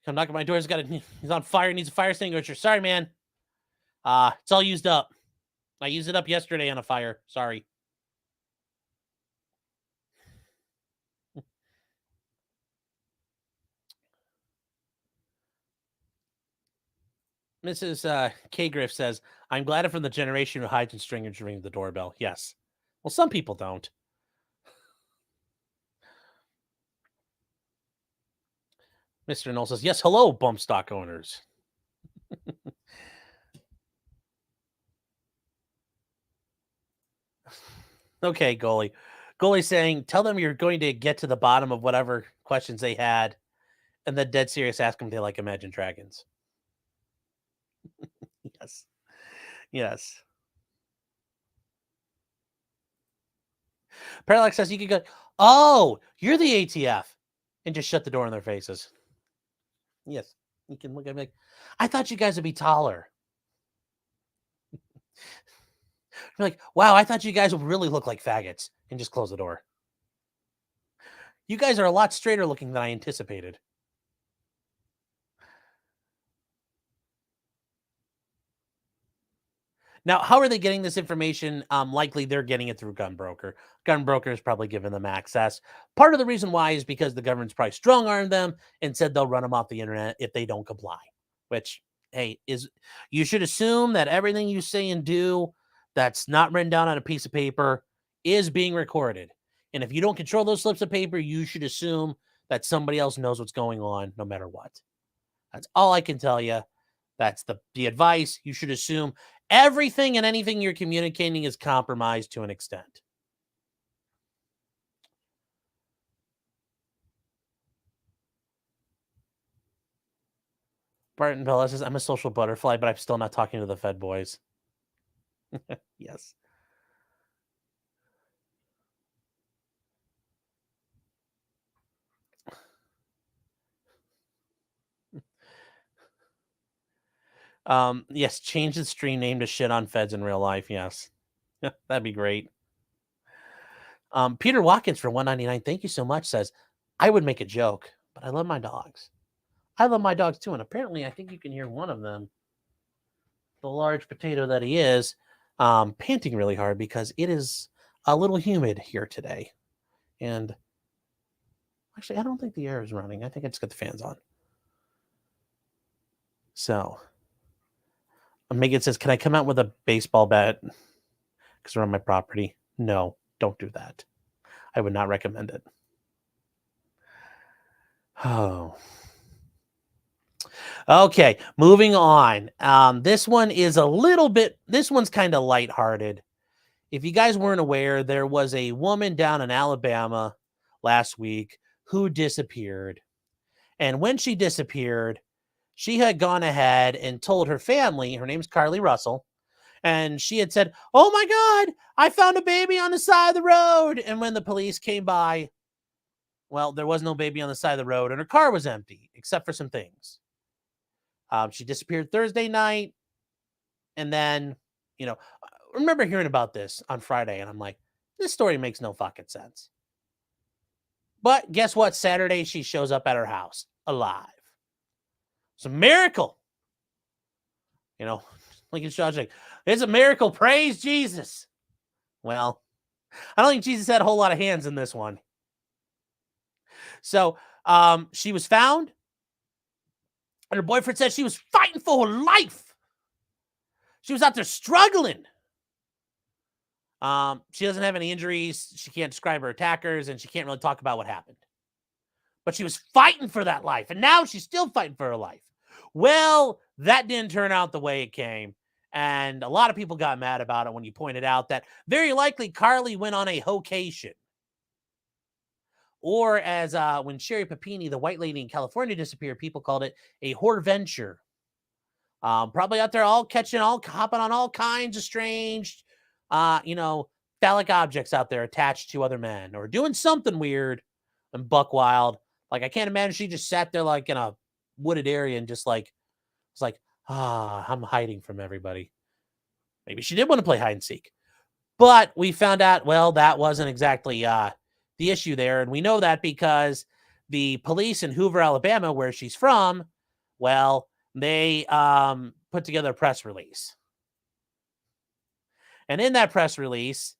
Come knock at my door. He's on fire. Needs a fire extinguisher. Sorry, man. It's all used up. I used it up yesterday on a fire. Sorry. Mrs. K. Griff says, I'm glad I'm from the generation who hides and stringers ring the doorbell. Yes. Well, some people don't. Mr. Knoll says, yes, hello, bump stock owners. Okay, goalie. Goalie saying, tell them you're going to get to the bottom of whatever questions they had, and then dead serious ask them if they like Imagine Dragons. Yes. Yes. Parallax says you could go, oh, you're the ATF, and just shut the door in their faces. Yes. You can look at me like, I thought you guys would be taller. You're like, wow, I thought you guys would really look like faggots, and just close the door. You guys are a lot straighter looking than I anticipated. Now, how are they getting this information? Likely they're getting it through Gunbroker. Gunbroker is probably giving them access. Part of the reason why is because the government's probably strong-armed them and said they'll run them off the internet if they don't comply. Which, hey, you should assume that everything you say and do that's not written down on a piece of paper is being recorded. And if you don't control those slips of paper, you should assume that somebody else knows what's going on no matter what. That's all I can tell you. That's the advice. You should assume everything and anything you're communicating is compromised to an extent. Barton Bella says, I'm a social butterfly, but I'm still not talking to the Fed boys. Yes. Yes, change the stream name to shit on feds in real life. Yes. That'd be great. Peter Watkins for $1.99. Thank you so much. Says, I would make a joke, but I love my dogs. I love my dogs too. And apparently, I think you can hear one of them, the large potato that he is, panting really hard because it is a little humid here today. And actually, I don't think the air is running. I think I just got the fans on. So, Megan says, can I come out with a baseball bat? Because we're on my property. No, don't do that. I would not recommend it. Oh. Okay, moving on. This one is this one's kind of lighthearted. If you guys weren't aware, there was a woman down in Alabama last week who disappeared. And when she disappeared, she had gone ahead and told her family, her name's Carlee Russell, and she had said, oh my God, I found a baby on the side of the road. And when the police came by, well, there was no baby on the side of the road and her car was empty, except for some things. She disappeared Thursday night. And then, I remember hearing about this on Friday and I'm like, this story makes no fucking sense. But guess what? Saturday, she shows up at her house alive. It's a miracle. Lincoln Shaw's like, it's a miracle. Praise Jesus. Well, I don't think Jesus had a whole lot of hands in this one. So she was found. And her boyfriend said she was fighting for her life. She was out there struggling. She doesn't have any injuries. She can't describe her attackers, and she can't really talk about what happened. But she was fighting for that life, and now she's still fighting for her life. Well, that didn't turn out the way it came, and a lot of people got mad about it when you pointed out that very likely Carlee went on a hocation. Or as when Sherry Papini, the white lady in California, disappeared, people called it a whoreventure. Probably out there hopping on all kinds of strange, phallic objects out there attached to other men or doing something weird and buck wild. Like, I can't imagine she just sat there like in a wooded area and just like, it's like, I'm hiding from everybody. Maybe she did want to play hide and seek. But we found out, well, that wasn't exactly the issue there. And we know that because the police in Hoover, Alabama, where she's from, well, they put together a press release. And in that press release,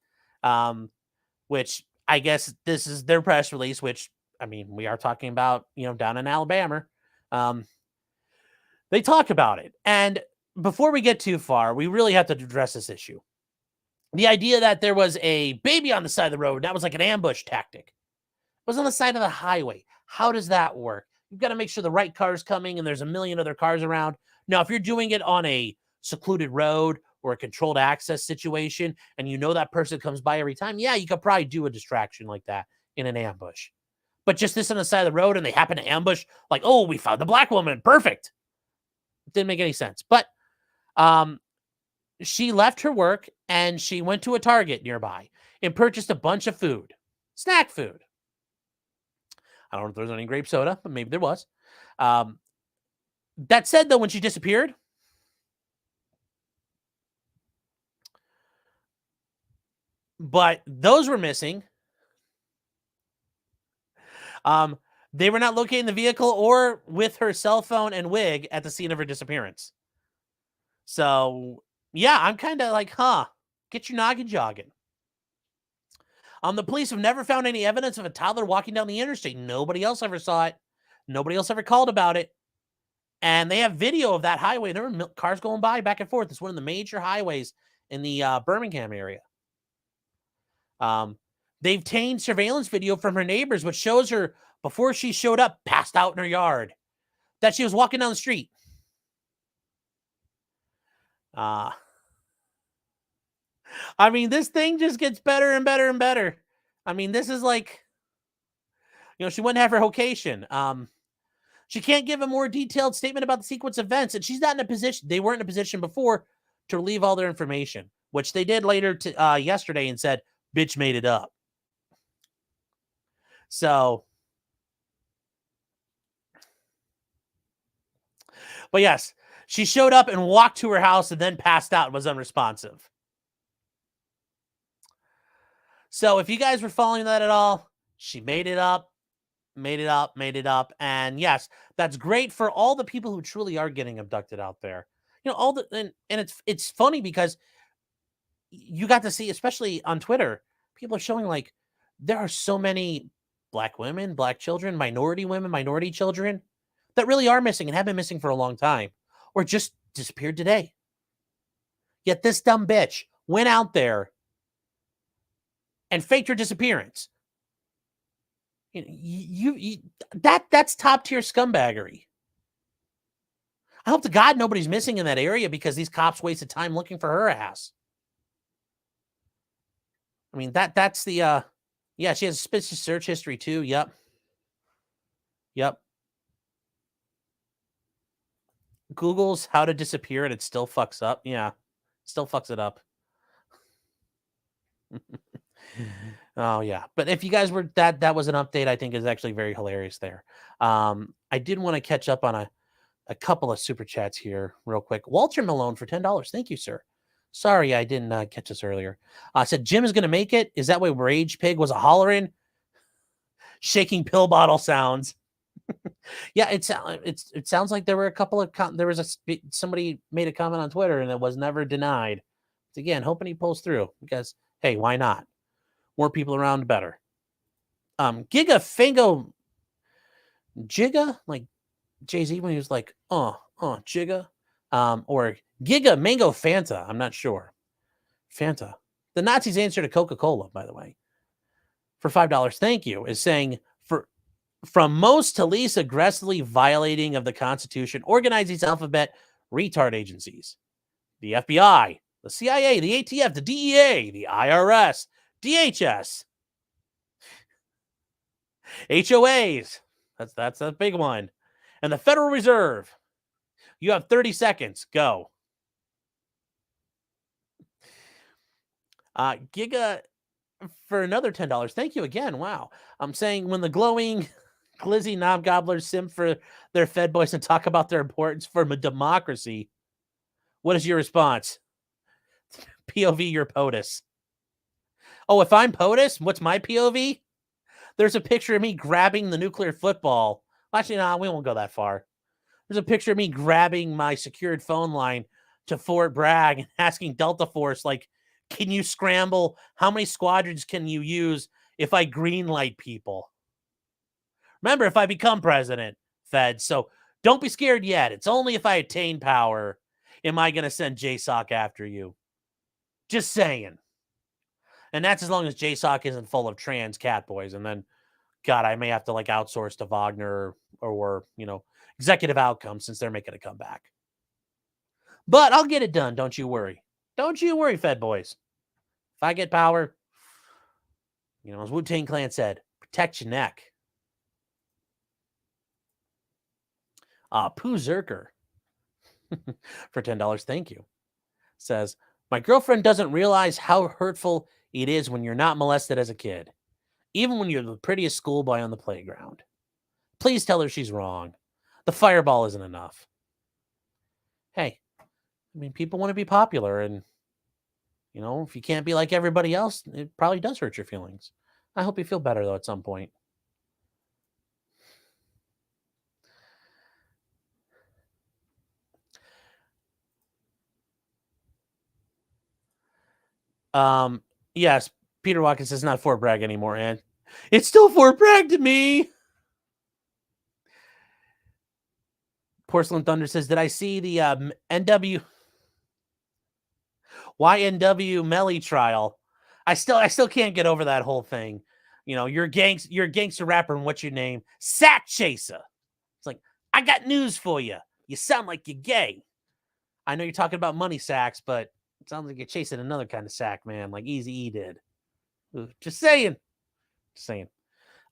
which I guess this is their press release, which, I mean, we are talking about, down in Alabama. They talk about it. And before we get too far, we really have to address this issue. The idea that there was a baby on the side of the road, that was like an ambush tactic. It was on the side of the highway. How does that work? You've got to make sure the right car's coming and there's a million other cars around. Now, if you're doing it on a secluded road or a controlled access situation and that person comes by every time, yeah, you could probably do a distraction like that in an ambush. But just this on the side of the road and they happen to ambush, like, oh, we found the black woman. Perfect. It didn't make any sense. But she left her work and she went to a Target nearby and purchased a bunch of food, snack food. I don't know if there's any grape soda, but maybe there was. That said, though, when she disappeared, but those were missing. They were not located in the vehicle or with her cell phone and wig at the scene of her disappearance. So, yeah, I'm kind of like, get your noggin jogging. The police have never found any evidence of a toddler walking down the interstate. Nobody else ever saw it. Nobody else ever called about it. And they have video of that highway. There were cars going by back and forth. It's one of the major highways in the Birmingham area. They've obtained surveillance video from her neighbors, which shows her before she showed up, passed out in her yard, that she was walking down the street. I mean, this thing just gets better and better and better. I mean, this is like, she wouldn't have her location. She can't give a more detailed statement about the sequence of events, and she's not in a position, they weren't in a position before to leave all their information, which they did later yesterday and said, bitch made it up. So, but yes, she showed up and walked to her house and then passed out and was unresponsive. So if you guys were following that at all, she made it up. Made it up. And yes, that's great for all the people who truly are getting abducted out there. You know, all the and it's funny because you got to see, especially on Twitter, people are showing like there are so many black women, black children, minority women, minority children that really are missing and have been missing for a long time or just disappeared today. Yet this dumb bitch went out there and faked her disappearance. That's top tier scumbaggery. I hope to God nobody's missing in that area because these cops wasted time looking for her ass. I mean, that's the yeah, she has a suspicious search history too. Yep. Google's how to disappear and it still fucks up. Yeah. Still fucks it up. Oh yeah. But if you guys were that was an update I think is actually very hilarious there. I did want to catch up on a couple of super chats here real quick. Walter Malone for $10. Thank you, sir. Sorry, I didn't catch this earlier. Said Jim is going to make it. Is that why Rage Pig was a hollering? Shaking pill bottle sounds. Yeah, it sounds like there were a couple of somebody made a comment on Twitter and it was never denied. Again, hoping he pulls through because hey, why not? More people around, better. Giga, like Jay-Z when he was like, Jigga, or Giga Mango Fanta. I'm not sure. Fanta. The Nazis' answer to Coca-Cola, by the way, for $5. Thank you, is saying from most to least aggressively violating of the Constitution, organize these alphabet retard agencies. The FBI, the CIA, the ATF, the DEA, the IRS, DHS, HOAs. That's a big one. And the Federal Reserve. You have 30 seconds. Go. Giga for another $10. Thank you again. Wow. I'm saying when the glowing glizzy knob gobblers simp for their Fed boys and talk about their importance for democracy, what is your response? POV, you're POTUS. Oh, if I'm POTUS, what's my POV? There's a picture of me grabbing the nuclear football. Actually, no, we won't go that far. There's a picture of me grabbing my secured phone line to Fort Bragg and asking Delta Force, like, can you scramble? How many squadrons can you use if I greenlight people? Remember, if I become president, Fed, so don't be scared yet. It's only if I attain power am I going to send JSOC after you. Just saying. And that's as long as JSOC isn't full of trans cat boys. And then, God, I may have to like outsource to Wagner or Executive Outcomes since they're making a comeback. But I'll get it done. Don't you worry. Don't you worry, Fed boys. If I get power, as Wu-Tang Clan said, protect your neck. Pooh Zerker for $10. Thank you. Says, my girlfriend doesn't realize how hurtful it is when you're not molested as a kid, even when you're the prettiest schoolboy on the playground. Please tell her she's wrong. The fireball isn't enough. Hey, people want to be popular, and if you can't be like everybody else, it probably does hurt your feelings. I hope you feel better though at some point. Yes, Peter Watkins says not Fort Bragg anymore, and it's still Fort Bragg to me. Porcelain Thunder says, did I see the YNW Melly trial? I still can't get over that whole thing. You're a gangster rapper, and what's your name? Sack Chaser. It's like, I got news for you. You sound like you're gay. I know you're talking about money sacks, but it sounds like you're chasing another kind of sack, man, like Eazy-E did. Just saying. Did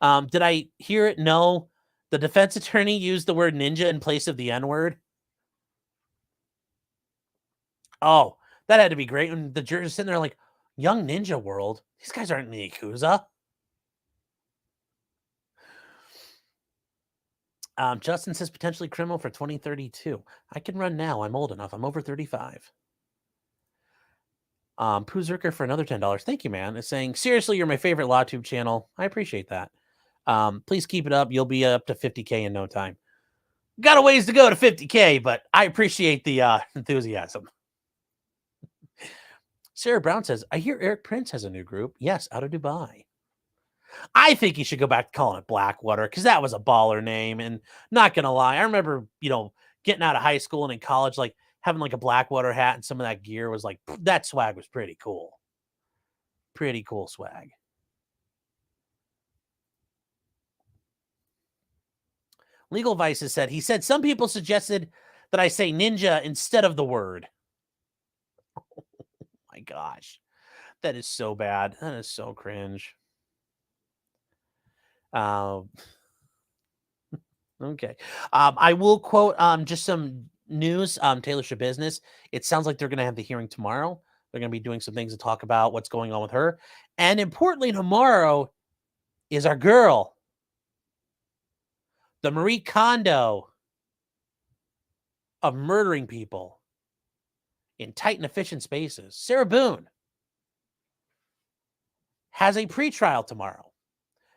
I hear it? No. The defense attorney used the word ninja in place of the N-word. Oh, that had to be great. And the jurors sitting there like, Young Ninja World? These guys aren't in the Yakuza. Justin says potentially criminal for 2032. I can run now. I'm old enough. I'm over 35. Pooh Zerker for another $10. Thank you, man. It's saying, seriously, you're my favorite LawTube channel. I appreciate that. Please keep it up. You'll be up to 50K in no time. Got a ways to go to 50K, but I appreciate the enthusiasm. Sarah Brown says, I hear Eric Prince has a new group. Yes, out of Dubai. I think he should go back to calling it Blackwater because that was a baller name. And not going to lie, I remember, getting out of high school and in college, like having like a Blackwater hat and some of that gear was like, that swag was pretty cool. Pretty cool swag. Legal Vices said, he said, some people suggested that I say ninja instead of the word. Oh my gosh. That is so bad. That is so cringe. Okay. I will quote just some news. Taylor Business. It sounds like they're going to have the hearing tomorrow. They're going to be doing some things to talk about what's going on with her. And importantly, tomorrow is our girl, the Marie Kondo of murdering people in tight and efficient spaces. Sarah Boone has a pretrial tomorrow.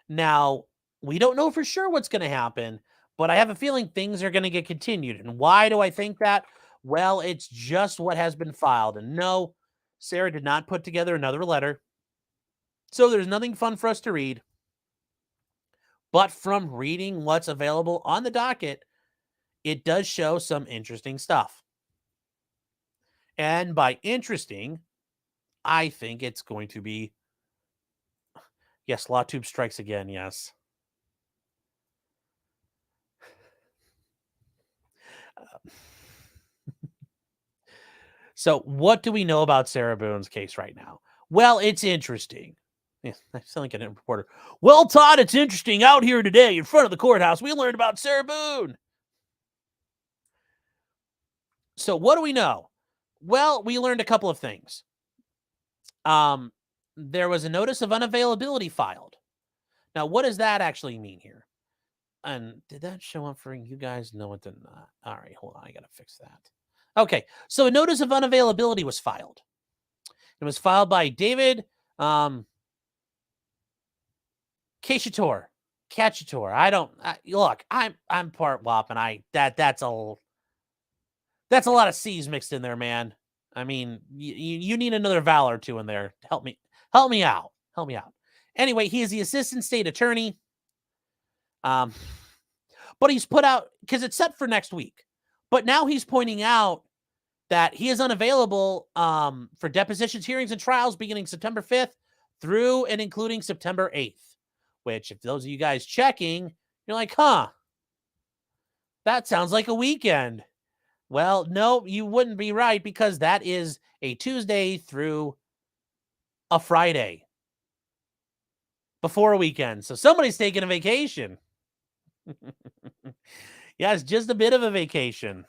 Now, we don't know for sure what's going to happen, but I have a feeling things are going to get continued. And why do I think that? Well, it's just what has been filed. And no, Sarah did not put together another letter. So there's nothing fun for us to read. But from reading what's available on the docket, it does show some interesting stuff. And by interesting, I think it's going to be, yes, LawTube strikes again, yes. So what do we know about Sarah Boone's case right now? Well, it's interesting. Yeah, I sound like a reporter. Well, Todd, it's interesting. Out here today in front of the courthouse, we learned about Sarah Boone. So what do we know? Well, we learned a couple of things. There was a notice of unavailability filed. Now, what does that actually mean here? And did that show up for you guys? No, it did not. All right, hold on. I got to fix that. Okay, so a notice of unavailability was filed. It was filed by David Cachator. Look, I'm part WAP, and that's a lot of C's mixed in there, man. I mean, you need another vowel or two in there. Help me out. Anyway, he is the assistant state attorney. But he's put out, because it's set for next week. But now he's pointing out that he is unavailable for depositions, hearings, and trials beginning September 5th through and including September 8th. Which, if those of you guys checking, you're like, that sounds like a weekend. Well, no, you wouldn't be right, because that is a Tuesday through a Friday before a weekend. So somebody's taking a vacation. Yes, just a bit of a vacation.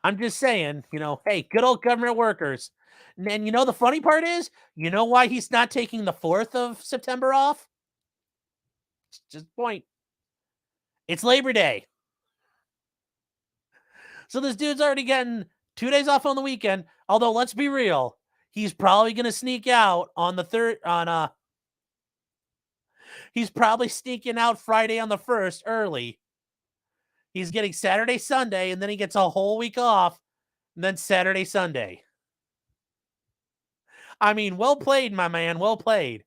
I'm just saying, hey, good old government workers. And the funny part is, you know why he's not taking the 4th of September off? Just a point. It's Labor Day. So this dude's already getting 2 days off on the weekend. Although, let's be real, he's probably going to sneak out on the 3rd, he's probably sneaking out Friday on the 1st early. He's getting Saturday, Sunday, and then he gets a whole week off, and then Saturday, Sunday. I mean, well played, my man, well played.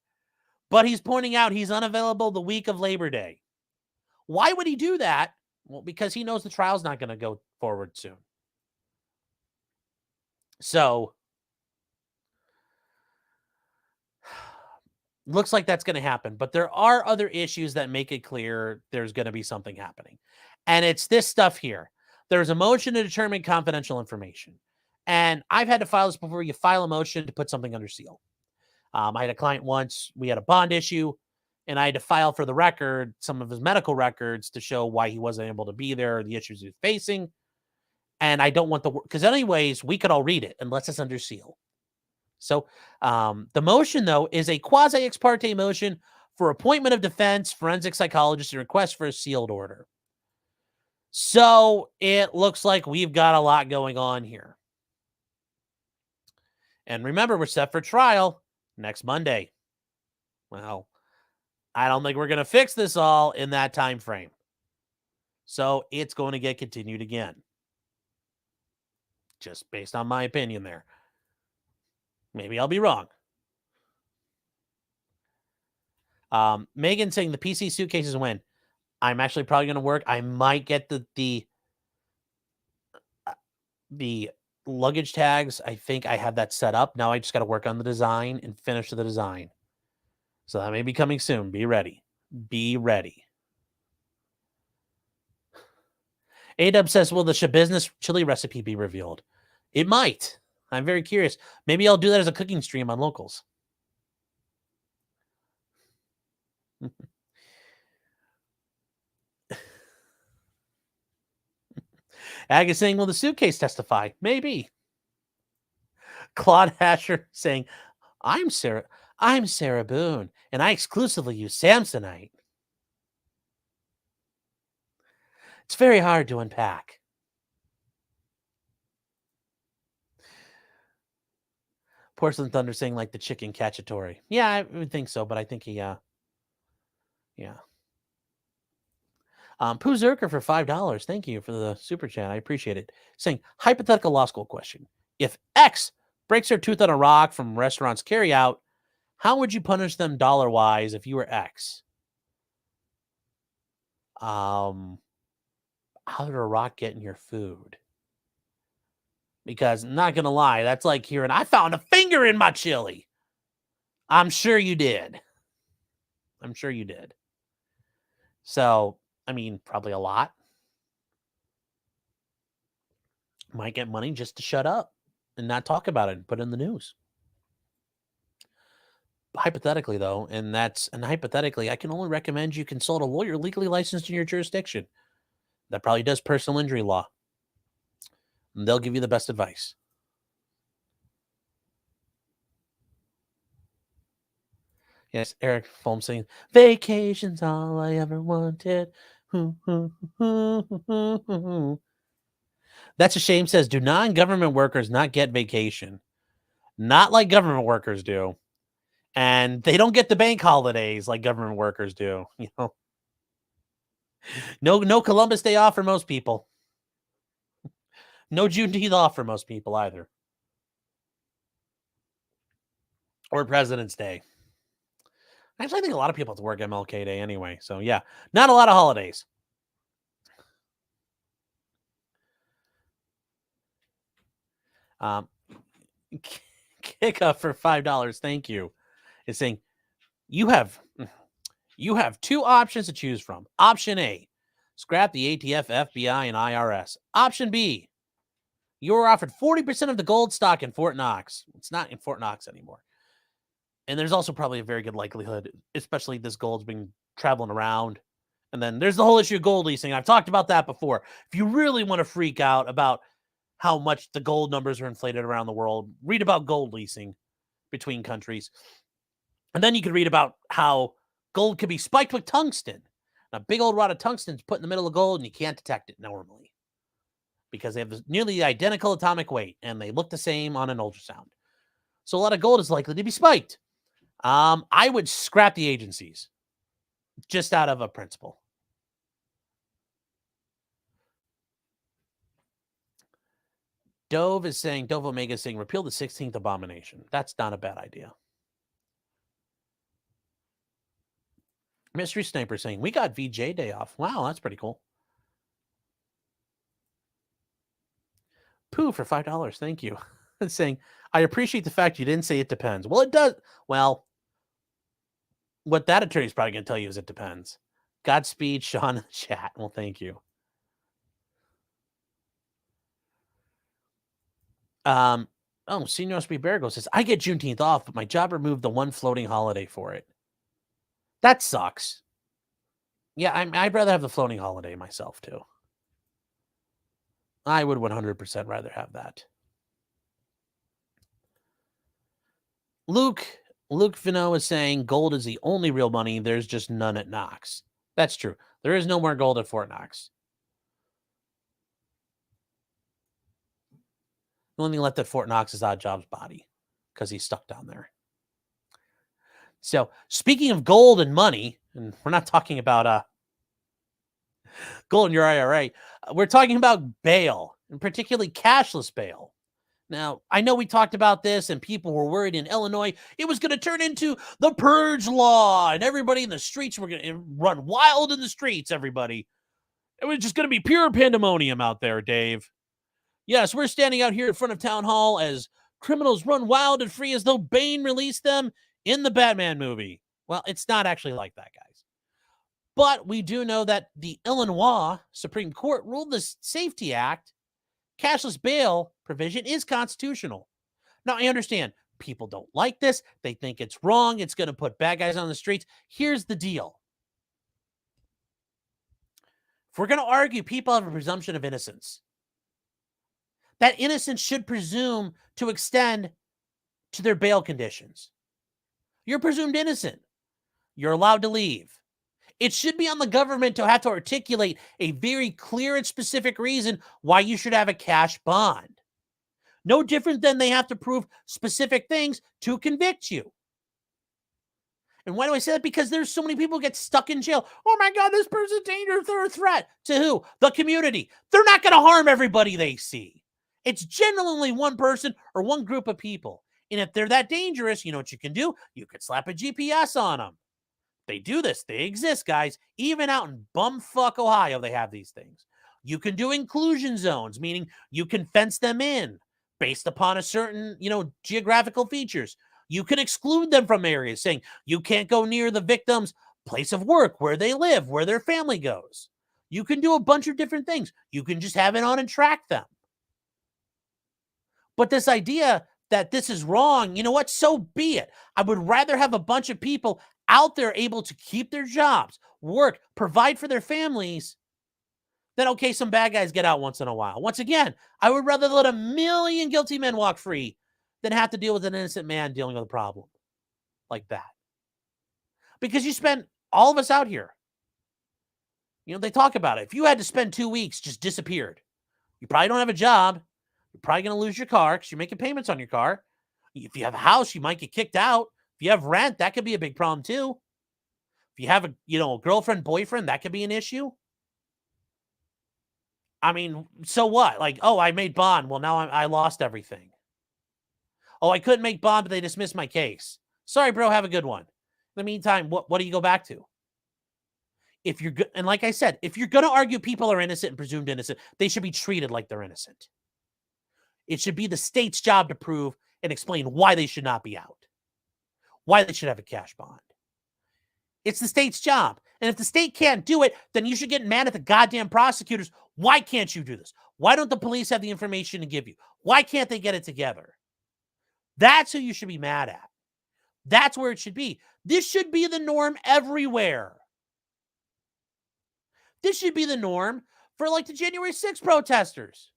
But he's pointing out he's unavailable the week of Labor Day. Why would he do that? Well, because he knows the trial's not going to go forward soon. So, looks like that's going to happen. But there are other issues that make it clear there's going to be something happening. And it's this stuff here. There's a motion to determine confidential information. And I've had to file this before. You file a motion to put something under seal. I had a client once. We had a bond issue, and I had to file for the record some of his medical records to show why he wasn't able to be there, the issues he was facing. And I don't want because anyways, we could all read it unless it's under seal. So the motion, though, is a quasi ex parte motion for appointment of defense, forensic psychologist, and request for a sealed order. So it looks like we've got a lot going on here. And remember, we're set for trial next Monday. Well, I don't think we're going to fix this all in that time frame. So it's going to get continued again. Just based on my opinion there. Maybe I'll be wrong. Megan saying the PC suitcases win. I'm actually probably going to work. I might get the luggage tags. I think I have that set up. Now I just got to work on the design and finish the design. So that may be coming soon. Be ready. Be ready. A-Dub says, will the Shabusiness chili recipe be revealed? It might. I'm very curious. Maybe I'll do that as a cooking stream on Locals. Ag is saying, will the suitcase testify? Maybe. Claude Hasher saying, I'm Sarah Boone, and I exclusively use Samsonite. It's very hard to unpack. Porcelain Thunder saying like the chicken cacciatore. Yeah, I would think so, but I think he, yeah. Pooh Zerker for $5. Thank you for the super chat. I appreciate it. Saying, hypothetical law school question. If X breaks their tooth on a rock from restaurants carry out, how would you punish them dollar-wise if you were X? How did a rock get in your food? Because I'm not going to lie, that's like hearing, I found a finger in my chili. I'm sure you did. I'm sure you did. So, I mean, probably a lot. Might get money just to shut up and not talk about it and put it in the news. Hypothetically, though, and hypothetically, I can only recommend you consult a lawyer legally licensed in your jurisdiction. That probably does personal injury law. And they'll give you the best advice. Yes, Eric Foam saying, vacation's all I ever wanted. That's a shame says, do non-government workers not get vacation? Not like government workers do. And they don't get the bank holidays like government workers do. You know, no Columbus Day off for most people. No Juneteenth off for most people either. Or President's Day. Actually, I think a lot of people have to work MLK Day anyway. So, yeah, not a lot of holidays. Kick up for $5. Thank you. It's saying you have two options to choose from. Option A, scrap the ATF, FBI, and IRS. Option B, you are offered 40% of the gold stock in Fort Knox. It's not in Fort Knox anymore. And there's also probably a very good likelihood, especially this gold's been traveling around. And then there's the whole issue of gold leasing. I've talked about that before. If you really want to freak out about how much the gold numbers are inflated around the world, read about gold leasing between countries. And then you could read about how gold can be spiked with tungsten. A big old rod of tungsten is put in the middle of gold and you can't detect it normally because they have nearly identical atomic weight and they look the same on an ultrasound. So a lot of gold is likely to be spiked. I would scrap the agencies just out of a principle. Dove Omega is saying, repeal the 16th abomination. That's not a bad idea. Mystery Sniper saying, we got VJ Day off. Wow, that's pretty cool. Pooh for $5. Thank you. Saying, I appreciate the fact you didn't say it depends. Well, it does. Well, what that attorney is probably going to tell you is it depends. Godspeed, Sean in the chat. Well, thank you. Senior SB Bergo says, I get Juneteenth off, but my job removed the one floating holiday for it. That sucks. Yeah, I'd rather have the floating holiday myself, too. I would 100% rather have that. Luke Vino is saying gold is the only real money. There's just none at Knox. That's true. There is no more gold at Fort Knox. The only thing left at Fort Knox is Odd Job's body because he's stuck down there. So speaking of gold and money, and we're not talking about gold in your IRA, we're talking about bail, and particularly cashless bail. Now, I know we talked about this and people were worried in Illinois it was going to turn into the purge law and everybody in the streets were going to run wild in the streets, everybody. It was just going to be pure pandemonium out there, Dave. Yes, we're standing out here in front of Town Hall as criminals run wild and free as though Bane released them in the Batman movie. Well, it's not actually like that, guys. But we do know that the Illinois Supreme Court ruled the Safety Act cashless bail provision is constitutional. Now, I understand people don't like this. They think it's wrong. It's going to put bad guys on the streets. Here's the deal. If we're going to argue people have a presumption of innocence, that innocence should presume to extend to their bail conditions. You're presumed innocent. You're allowed to leave. It should be on the government to have to articulate a very clear and specific reason why you should have a cash bond. No different than they have to prove specific things to convict you. And why do I say that? Because there's so many people get stuck in jail. Oh my God, this person's dangerous. They're a threat. To who? The community. They're not going to harm everybody they see. It's generally one person or one group of people. And if they're that dangerous, you know what you can do? You could slap a GPS on them. They do this. They exist, guys. Even out in bumfuck Ohio, they have these things. You can do inclusion zones, meaning you can fence them in based upon a certain, geographical features. You can exclude them from areas, saying you can't go near the victim's place of work, where they live, where their family goes. You can do a bunch of different things. You can just have it on and track them. But this idea that this is wrong, you know what? So be it. I would rather have a bunch of people out there able to keep their jobs, work, provide for their families, then okay, some bad guys get out once in a while. Once again, I would rather let 1 million guilty men walk free than have to deal with an innocent man dealing with a problem like that. Because you spend, all of us out here, they talk about it. If you had to spend 2 weeks just disappeared, you probably don't have a job. You're probably going to lose your car because you're making payments on your car. If you have a house, you might get kicked out. If you have rent, that could be a big problem too. If you have a girlfriend, boyfriend, that could be an issue. I mean, so what? Like, oh, I made bond. Well, now I lost everything. Oh, I couldn't make bond, but they dismissed my case. Sorry, bro. Have a good one. In the meantime, what do you go back to? If you're good, and like I said, if you're going to argue people are innocent and presumed innocent, they should be treated like they're innocent. It should be the state's job to prove and explain why they should not be out, why they should have a cash bond. It's the state's job. And if the state can't do it, then you should get mad at the goddamn prosecutors. Why can't you do this? Why don't the police have the information to give you? Why can't they get it together? That's who you should be mad at. That's where it should be. This should be the norm everywhere. This should be the norm for like the January 6th protesters.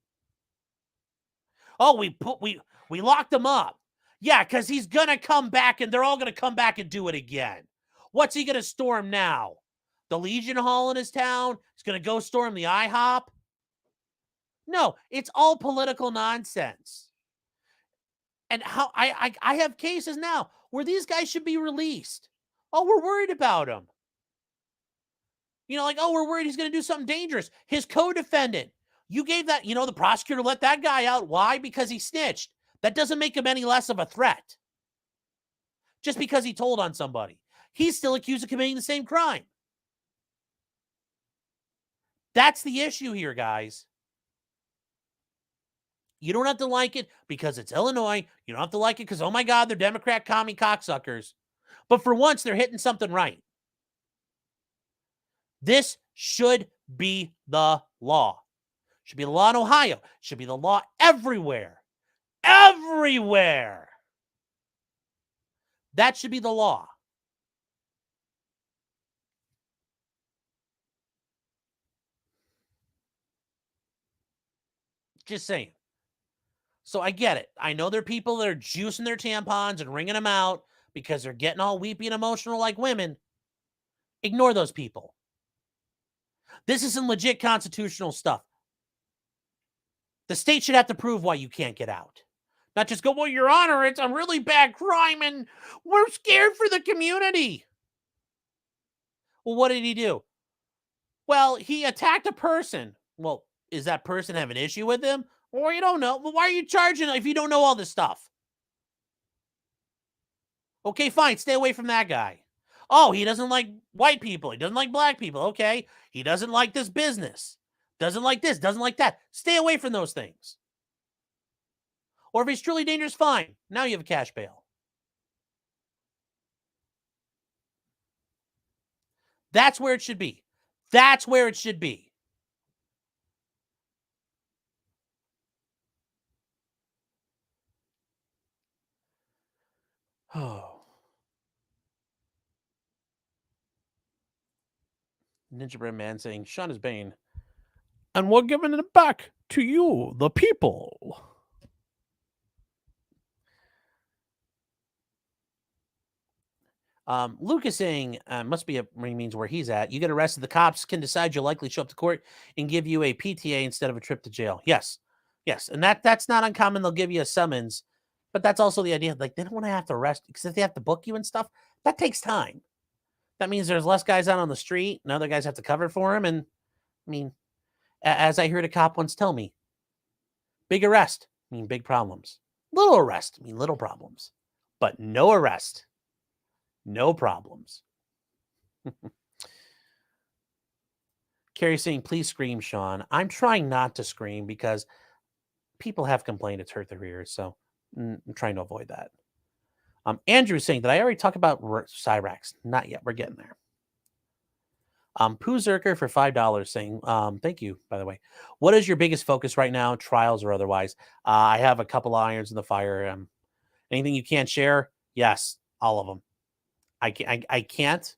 Oh, we locked him up. Yeah, because he's going to come back and they're all going to come back and do it again. What's he going to storm now? The Legion Hall in his town? He's going to go storm the IHOP? No, it's all political nonsense. And how I have cases now where these guys should be released. Oh, we're worried about him. Like, oh, we're worried he's going to do something dangerous. His co-defendant. You gave that, the prosecutor let that guy out. Why? Because he snitched. That doesn't make him any less of a threat. Just because he told on somebody. He's still accused of committing the same crime. That's the issue here, guys. You don't have to like it because it's Illinois. You don't have to like it because, oh my God, they're Democrat commie cocksuckers. But for once, they're hitting something right. This should be the law. Should be the law in Ohio. Should be the law everywhere. Everywhere. That should be the law. Just saying. So I get it. I know there are people that are juicing their tampons and wringing them out because they're getting all weepy and emotional like women. Ignore those people. This is some legit constitutional stuff. The state should have to prove why you can't get out. Not just go, well, Your Honor, it's a really bad crime and we're scared for the community. Well, what did he do? Well, he attacked a person. Well, is that person have an issue with him? Or you don't know. Well, why are you charging if you don't know all this stuff? Okay, fine. Stay away from that guy. Oh, he doesn't like white people. He doesn't like black people. Okay. He doesn't like this business. Doesn't like this. Doesn't like that. Stay away from those things. Or if he's truly dangerous, fine. Now you have a cash bail. That's where it should be. That's where it should be. Oh. Ninja Bread Man saying, Sean is Bane. And we're giving it back to you, the people. Lucas saying, must be a means where he's at. You get arrested, the cops can decide you'll likely show up to court and give you a PTA instead of a trip to jail. Yes. Yes. And that's not uncommon. They'll give you a summons, but that's also the idea. Like, they don't want to have to arrest because if they have to book you and stuff, that takes time. That means there's less guys out on the street and other guys have to cover for him. And I mean, as I heard a cop once tell me, big arrest mean big problems. Little arrest mean little problems, but no arrest. No problems. Carrie saying, please scream, Sean. I'm trying not to scream because people have complained it's hurt their ears. So I'm trying to avoid that. Andrew saying, did I already talk about Cyraxx? Not yet. We're getting there. Pooh Zerker for $5 saying, thank you, by the way. What is your biggest focus right now, trials or otherwise? I have a couple irons in the fire. Anything you can't share? Yes, all of them. I can't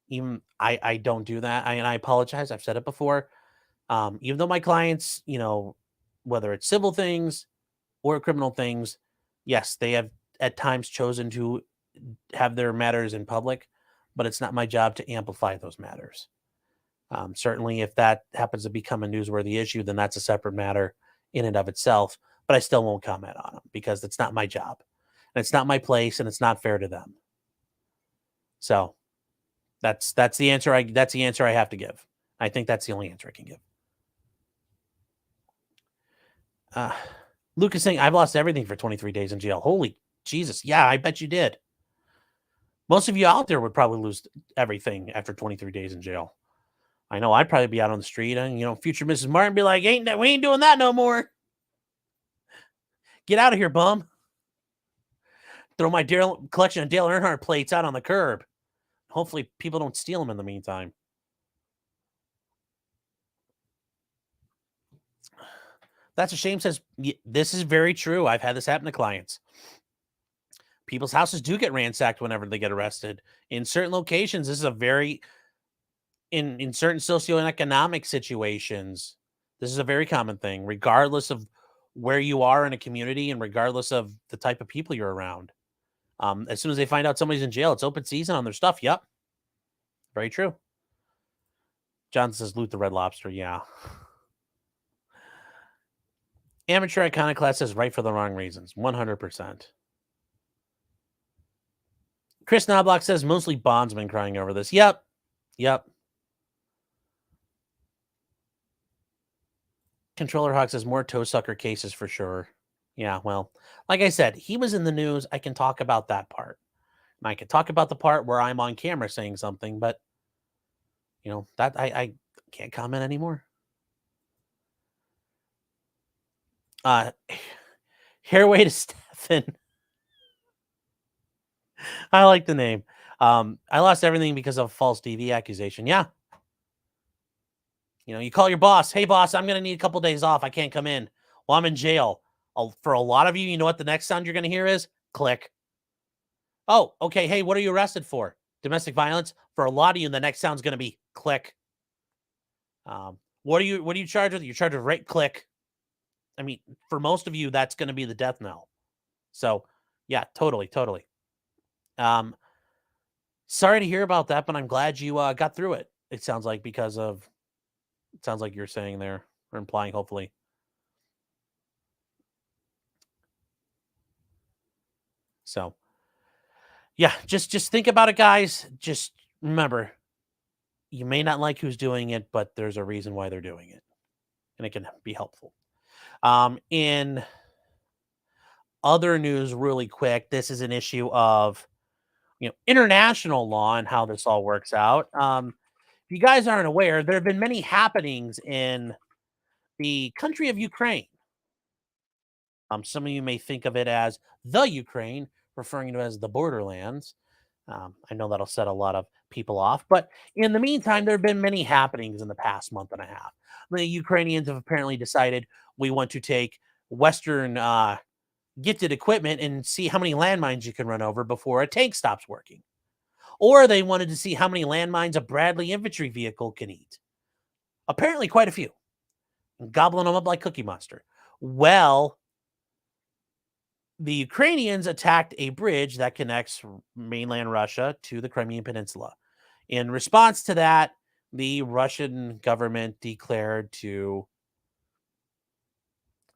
even, I don't do that. And I apologize. I've said it before. Even though my clients, whether it's civil things or criminal things, yes, they have at times chosen to have their matters in public, but it's not my job to amplify those matters. Certainly if that happens to become a newsworthy issue, then that's a separate matter in and of itself, but I still won't comment on them because it's not my job and it's not my place and it's not fair to them. So that's the answer I have to give. I think that's the only answer I can give. Lucas saying, I've lost everything for 23 days in jail. Holy Jesus. Yeah, I bet you did. Most of you out there would probably lose everything after 23 days in jail. I know I'd probably be out on the street and, future Mrs. Martin be like, we ain't doing that no more. Get out of here, bum. Throw my collection of Dale Earnhardt plates out on the curb. Hopefully people don't steal them in the meantime. That's a shame says, this is very true. I've had this happen to clients. People's houses do get ransacked whenever they get arrested. In certain locations, this is a very, in certain socioeconomic situations, this is a very common thing, regardless of where you are in a community and regardless of the type of people you're around. As soon as they find out somebody's in jail, it's open season on their stuff. Yep. Very true. John says, loot the Red Lobster. Yeah. Amateur Iconoclast says, right for the wrong reasons. 100%. Chris Knobloch says, mostly bondsmen crying over this. Yep. Controller Hawk says, more toe sucker cases for sure. Yeah, well, like I said, he was in the news. I can talk about that part. And I can talk about the part where I'm on camera saying something, but, that I can't comment anymore. Hairway to Stephen. I like the name. I lost everything because of a false DV accusation. Yeah. You call your boss. Hey, boss, I'm going to need a couple days off. I can't come in. Well, I'm in jail. For a lot of you, you know what the next sound you're going to hear is? Click. Oh, okay. Hey, what are you arrested for? Domestic violence. For a lot of you, the next sound's going to be click. What are you charged with? You're charged with rape. Click. I mean, for most of you, that's going to be the death knell. So, yeah, totally. Sorry to hear about that, but I'm glad you got through it. It sounds like you're saying there or implying, hopefully. So, yeah, just think about it, guys. Just remember, you may not like who's doing it, but there's a reason why they're doing it, and it can be helpful. In other news, really quick, this is an issue of international law and how this all works out. If you guys aren't aware, there have been many happenings in the country of Ukraine. Some of you may think of it as the Ukraine, referring to it as the borderlands. I know that'll set a lot of people off, but in the meantime, there have been many happenings in the past month and a half. The Ukrainians have apparently decided we want to take Western gifted equipment and see how many landmines you can run over before a tank stops working. Or they wanted to see how many landmines a Bradley infantry vehicle can eat. Apparently quite a few. Gobbling them up like Cookie Monster. Well, the Ukrainians attacked a bridge that connects mainland Russia to the Crimean Peninsula. In response to that, the Russian government declared to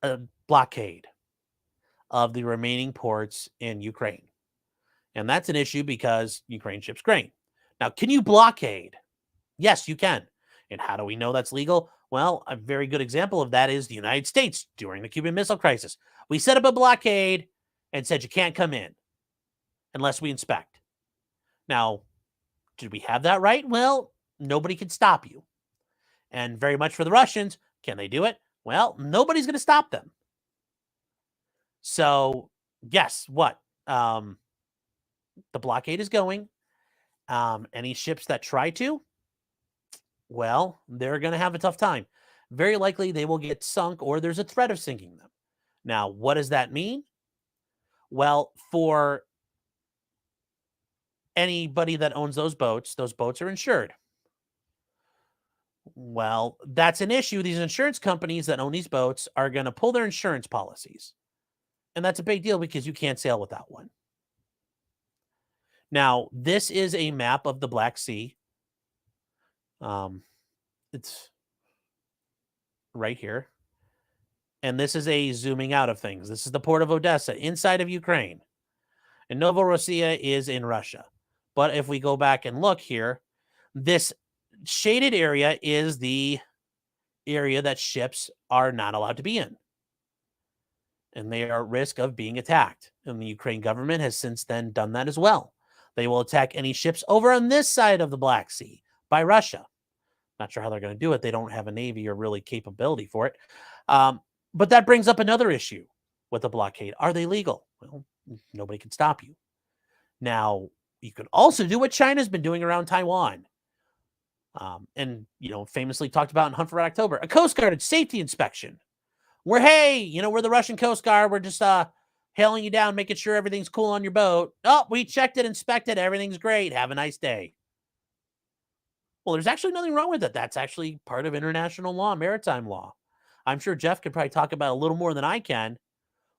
a blockade of the remaining ports in Ukraine. And that's an issue because Ukraine ships grain. Now, can you blockade? Yes, you can. And how do we know that's legal? Well, a very good example of that is the United States during the Cuban Missile Crisis. We set up a blockade and said you can't come in unless we inspect. Now, did we have that right? Well, nobody can stop you. And very much for the Russians, can they do it? Well, nobody's going to stop them. So, guess what? The blockade is going. Any ships that try to, well, they're going to have a tough time. Very likely they will get sunk or there's a threat of sinking them. Now, what does that mean? Well, for anybody that owns those boats are insured. Well, that's an issue. These insurance companies that own these boats are going to pull their insurance policies. And that's a big deal because you can't sail without one. Now, this is a map of the Black Sea. It's right here. And this is a zooming out of things. This is the port of Odessa inside of Ukraine. And Novorossiya is in Russia. But if we go back and look here, this shaded area is the area that ships are not allowed to be in. And they are at risk of being attacked. And the Ukraine government has since then done that as well. They will attack any ships over on this side of the Black Sea by Russia. Not sure how they're going to do it. They don't have a navy or really capability for it. But that brings up another issue with the blockade. Are they legal? Well, nobody can stop you. Now, you could also do what China's been doing around Taiwan. And, famously talked about in Hunt for Red October, a Coast Guard safety inspection. Where, hey, we're the Russian Coast Guard. We're just hailing you down, making sure everything's cool on your boat. Oh, we checked it, inspected. Everything's great. Have a nice day. Well, there's actually nothing wrong with it. That's actually part of international law, maritime law. I'm sure Jeff could probably talk about it a little more than I can,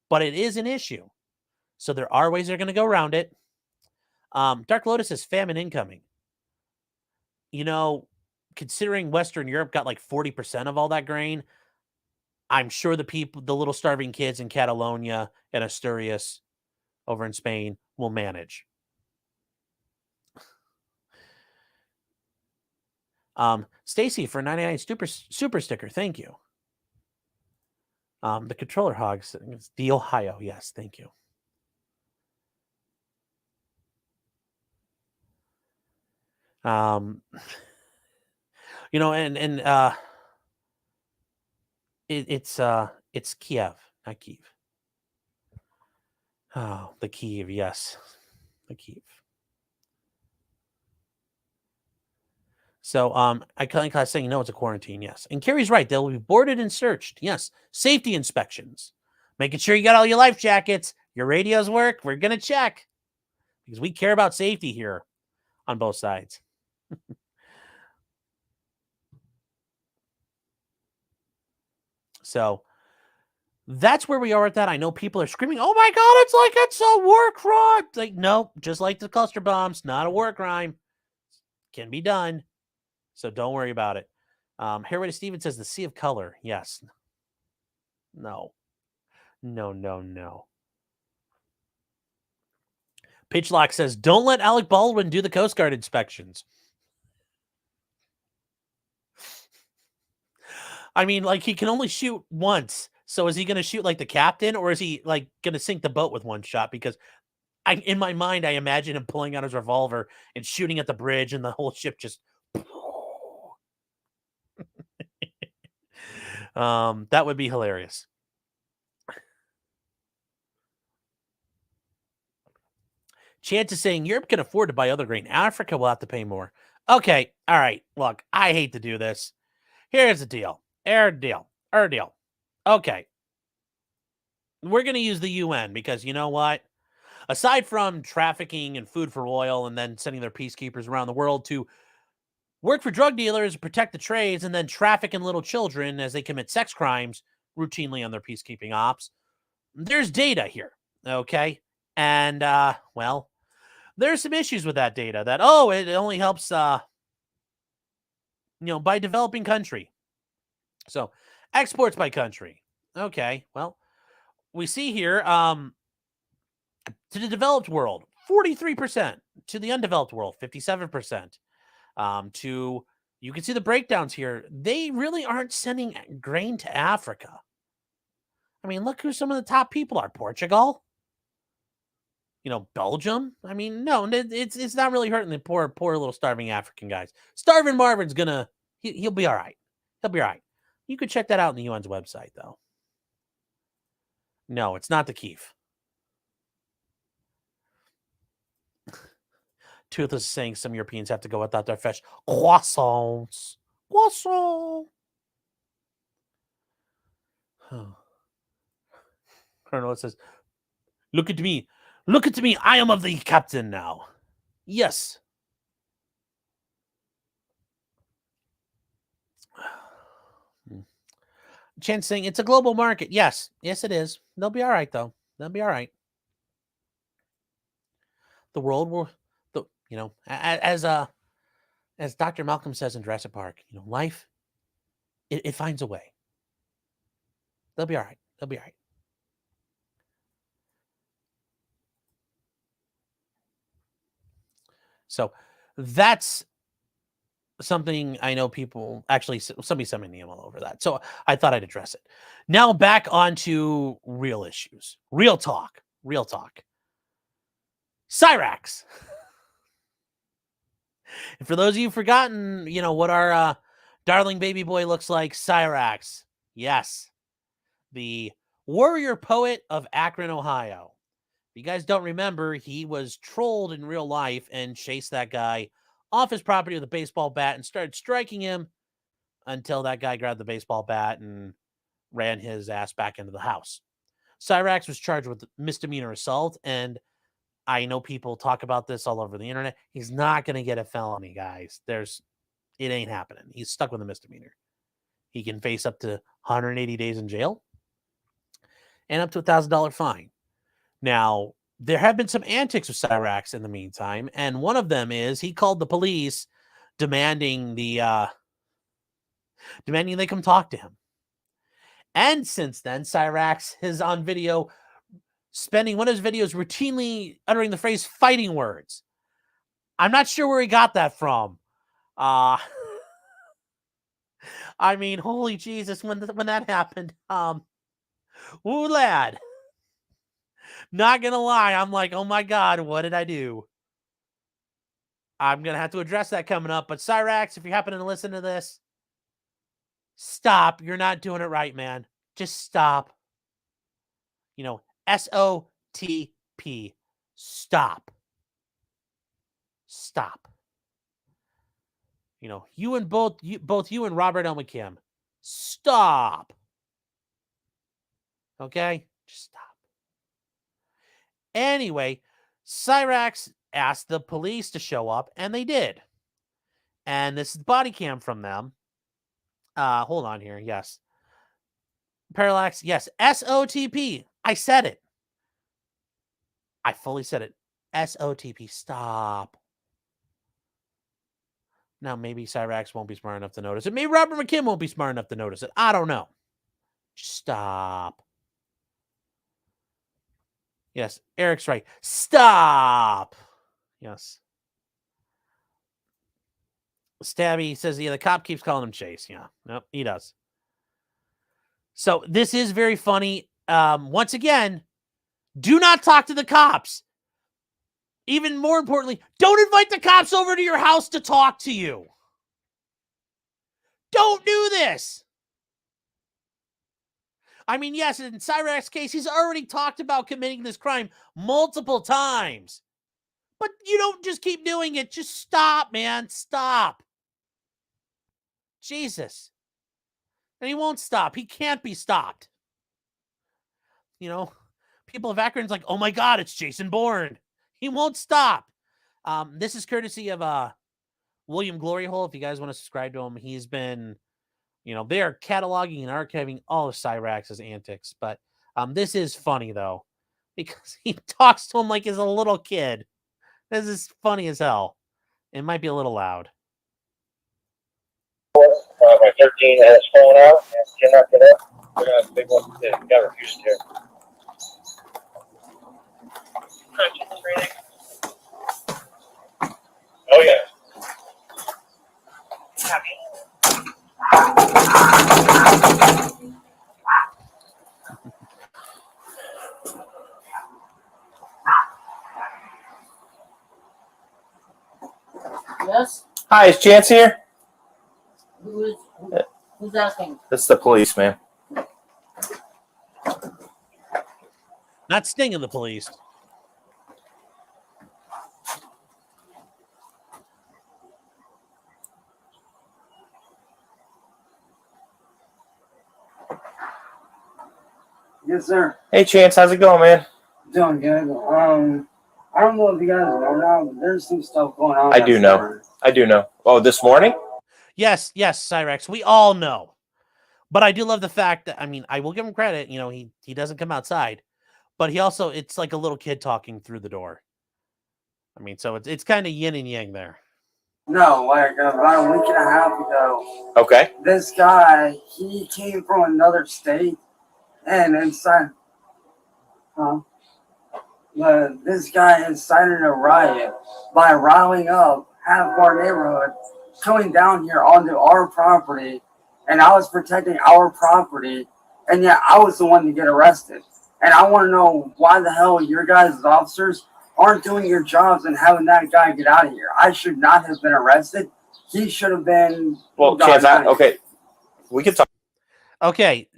but it is an issue. So there are ways they're going to go around it. Dark Lotus says famine incoming. Considering Western Europe got like 40% of all that grain, I'm sure the little starving kids in Catalonia and Asturias over in Spain will manage. Stacy for 99 super sticker. Thank you. The controller hogs, it's the Ohio. Yes, thank you. It's Kiev, not Kyiv. Oh, the Kyiv, yes. The Kyiv. So I kind of saying no, it's a quarantine, yes. And Carrie's right, they'll be boarded and searched. Yes. Safety inspections. Making sure you got all your life jackets, your radios work. We're gonna check. Because we care about safety here on both sides. So that's where we are at that. I know people are screaming, oh my God, it's a war crime. It's like, no, just like the cluster bombs, not a war crime. Can be done. So don't worry about it. Harry Steven says the Sea of Color. Yes. No. No. Pitchlock says, don't let Alec Baldwin do the Coast Guard inspections. I mean, like, he can only shoot once. So is he going to shoot like the captain, or is he like going to sink the boat with one shot? Because in my mind, I imagine him pulling out his revolver and shooting at the bridge, and the whole ship just. That would be hilarious. Chance is saying Europe can afford to buy other grain. Africa will have to pay more. Okay, all right. Look, I hate to do this. Here's the deal. Deal. Okay. We're going to use the UN because you know what? Aside from trafficking and food for oil and then sending their peacekeepers around the world to work for drug dealers, protect the trades, and then traffic in little children as they commit sex crimes routinely on their peacekeeping ops, there's data here, okay? And, well, there's some issues with that data that, it only helps, by developing country. So, exports by country. Okay, well, we see here, to the developed world, 43%. To the undeveloped world, 57%. You can see the breakdowns here. They really aren't sending grain to Africa. I mean, look who some of the top people are. Portugal. Belgium. I mean, no, it's not really hurting the poor little starving African guys. Starving Marvin's he'll be all right. He'll be all right. You could check that out on the UN's website, though. No, it's not the Keef. Toothless is saying some Europeans have to go without their fresh croissants. Croissant. Colonel says, look at me. Look at me. I am of the captain now. Yes. Chen's saying it's a global market. Yes. Yes, it is. They'll be all right, though. They'll be all right. The world will, as Dr. Malcolm says in Jurassic Park, life, it finds a way. They'll be all right. They'll be all right. So that's something I know people actually, somebody sent me an email over that. So I thought I'd address it. Now back onto real issues. Real talk. Cyraxx. And for those of you who've forgotten, what our darling baby boy looks like, Cyraxx. Yes. The warrior poet of Akron, Ohio. If you guys don't remember, he was trolled in real life and chased that guy off his property with a baseball bat and started striking him until that guy grabbed the baseball bat and ran his ass back into the house. Cyraxx was charged with misdemeanor assault, and I know people talk about this all over the internet. He's not going to get a felony, guys. It ain't happening. He's stuck with a misdemeanor. He can face up to 180 days in jail and up to $1,000 fine. Now, there have been some antics with Cyraxx in the meantime, and one of them is he called the police demanding they come talk to him. And since then, Cyraxx is on video spending one of his videos routinely uttering the phrase fighting words. I'm not sure where he got that from. I mean, holy Jesus, when that happened, ooh, lad. Not gonna lie, I'm like, oh my God, what did I do? I'm gonna have to address that coming up. But Cyraxx, if you happen to listen to this, stop. You're not doing it right, man. Just stop. SOTP. Stop. Stop. You and both you and Robert L. McKim. Stop. Okay? Just stop. Anyway, Cyraxx asked the police to show up, and they did. And this is body cam from them. Hold on here. Yes. Parallax. Yes. SOTP. I said it. I fully said it. SOTP. Stop. Now, maybe Cyraxx won't be smart enough to notice it. Maybe Robert McKim won't be smart enough to notice it. I don't know. Just stop. Yes, Eric's right. Stop. Yes. Stabby says, yeah, the cop keeps calling him Chase. Yeah, nope, he does. So this is very funny. Once again, do not talk to the cops. Even more importantly, don't invite the cops over to your house to talk to you. Don't do this. I mean, yes, in Cyraxx's case, he's already talked about committing this crime multiple times. But you don't just keep doing it. Just stop, man. Stop. Jesus. And he won't stop. He can't be stopped. You know, people of Akron's like, oh my God, it's Jason Bourne. He won't stop. This is courtesy of William Gloryhole. If you guys want to subscribe to him, he's been, you know, they are cataloging and archiving all of Cyraxx's antics. But this is funny, though, because he talks to him like he's a little kid. This is funny as hell. It might be a little loud. My 13 has fallen out and cannot get up. We got a big one that got refused here. Oh, yeah. Yes? Hi, is Chance here? Who's asking? That's the police, man. Not stinging the police. Yes, sir. Hey, Chance, how's it going, man? Doing good. I don't know if you guys know now, but there's some stuff going on. I do know. I do know. Oh, this morning? Yes, Cyraxx. We all know. But I do love the fact that, I mean, I will give him credit. You know, he doesn't come outside. But he also, it's like a little kid talking through the door. I mean, so it's kind of yin and yang there. No, like about a week and a half ago. Okay. This guy, he came from another state, and inside, but this guy incited a riot by riling up half of our neighborhood, coming down here onto our property, and I was protecting our property, and yet I was the one to get arrested. And I want to know why the hell your guys' officers aren't doing your jobs and having that guy get out of here. I should not have been arrested. He should have been. Well, Chance, okay. We can talk. Okay.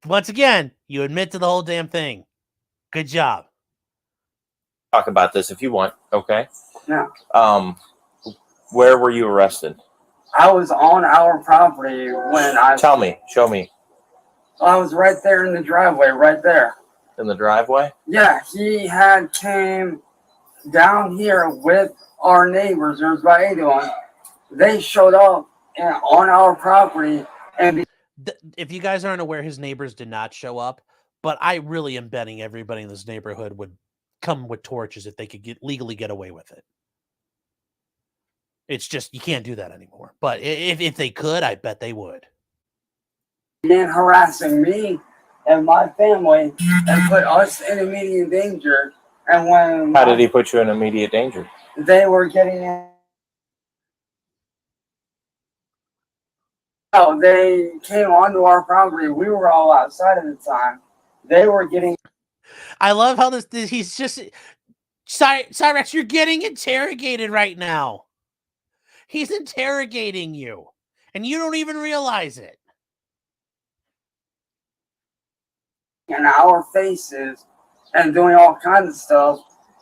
Once again, you admit to the whole damn thing. Good job. Talk about this if you want, okay? Yeah. Where were you arrested? I was on our property when I... Tell me. Show me. I was right there in the driveway, right there. In the driveway? Yeah, he had came down here with our neighbors. There was about 8 of them. They showed up on our property. And if you guys aren't aware, his neighbors did not show up. But I really am betting everybody in this neighborhood would come with torches if they could legally get away with it. It's just, you can't do that anymore. But if they could, I bet they would. began harassing me and my family and put us in immediate danger. And when... How did he put you in immediate danger? They were getting in... Oh, they came onto our property. We were all outside at the time. They were getting... I love how he's just... Cyraxx, you're getting interrogated right now. He's interrogating you, and you don't even realize it. In our faces and doing all kinds of stuff.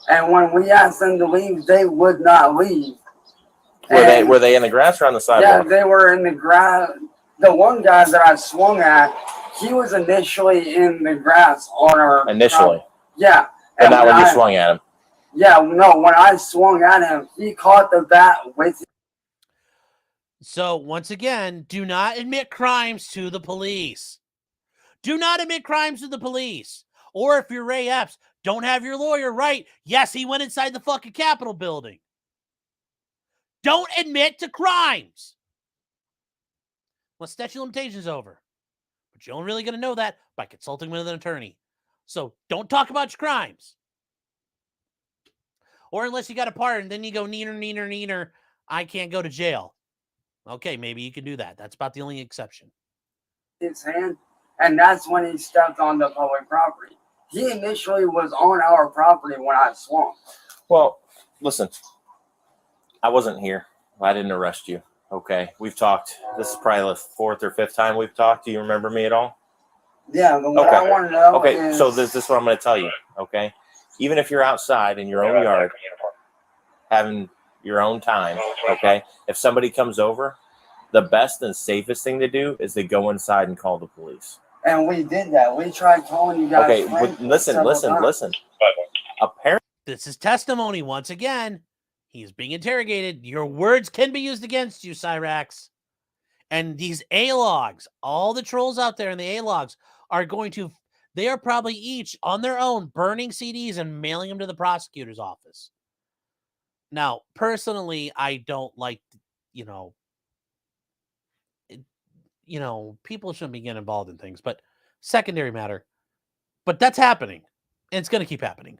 And when we asked them to leave, they would not leave. Were they in the grass or on the sidewalk? Yeah, they were in the grass. The one guy that I swung at, he was initially in the grass on our... Initially? Yeah. But not when you swung at him? Yeah, no, when I swung at him, he caught the bat with... So, once again, do not admit crimes to the police. Do not admit crimes to the police. Or if you're Ray Epps, don't have your lawyer write, yes, he went inside the fucking Capitol building. Don't admit to crimes. Well, statute of limitations over. but you're only really going to know that by consulting with an attorney. So don't talk about your crimes. Or unless you got a pardon, then you go neener, I can't go to jail. Okay, maybe you can do that. That's about the only exception. His hand, and that's when he stepped on the public property. He initially was on our property when I swung. Well, listen, I wasn't here. I didn't arrest you. Okay, we've talked. This is probably the 4th or 5th time we've talked. Do you remember me at all? Yeah, but what I want to know is... So this is what I'm going to tell you, okay? Even if you're outside in your own yard, having your own time, okay? If somebody comes over, the best and safest thing to do is to go inside and call the police. And we did that. We tried calling you guys. Okay, but listen. Apparently, this is testimony once again. He's being interrogated. Your words can be used against you, Cyraxx. And these A-logs, all the trolls out there in the A-logs are going to, they are probably each on their own burning CDs and mailing them to the prosecutor's office. Now, personally, I don't like, people shouldn't be getting involved in things, but secondary matter. But that's happening, and it's going to keep happening.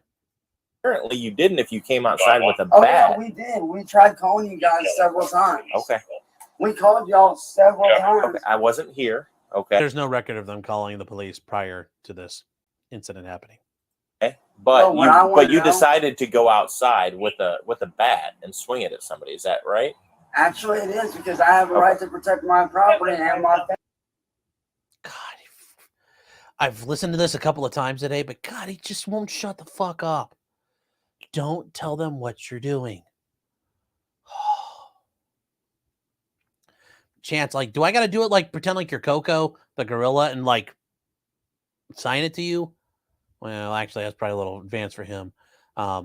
apparently you didn't if you came outside with a bat. Oh, yeah, we did. We tried calling you guys several times. Okay. We called y'all several times. Okay. I wasn't here. Okay. There's no record of them calling the police prior to this incident happening. Okay. But you decided to go outside with a bat and swing it at somebody. Is that right? Actually, it is because I have a right to protect my property and my family. God, I've listened to this a couple of times today, but God, he just won't shut the fuck up. Don't tell them what you're doing. Chance, like, do I got to do it like pretend like you're Coco, the gorilla, and like sign it to you? Well, actually, that's probably a little advanced for him. I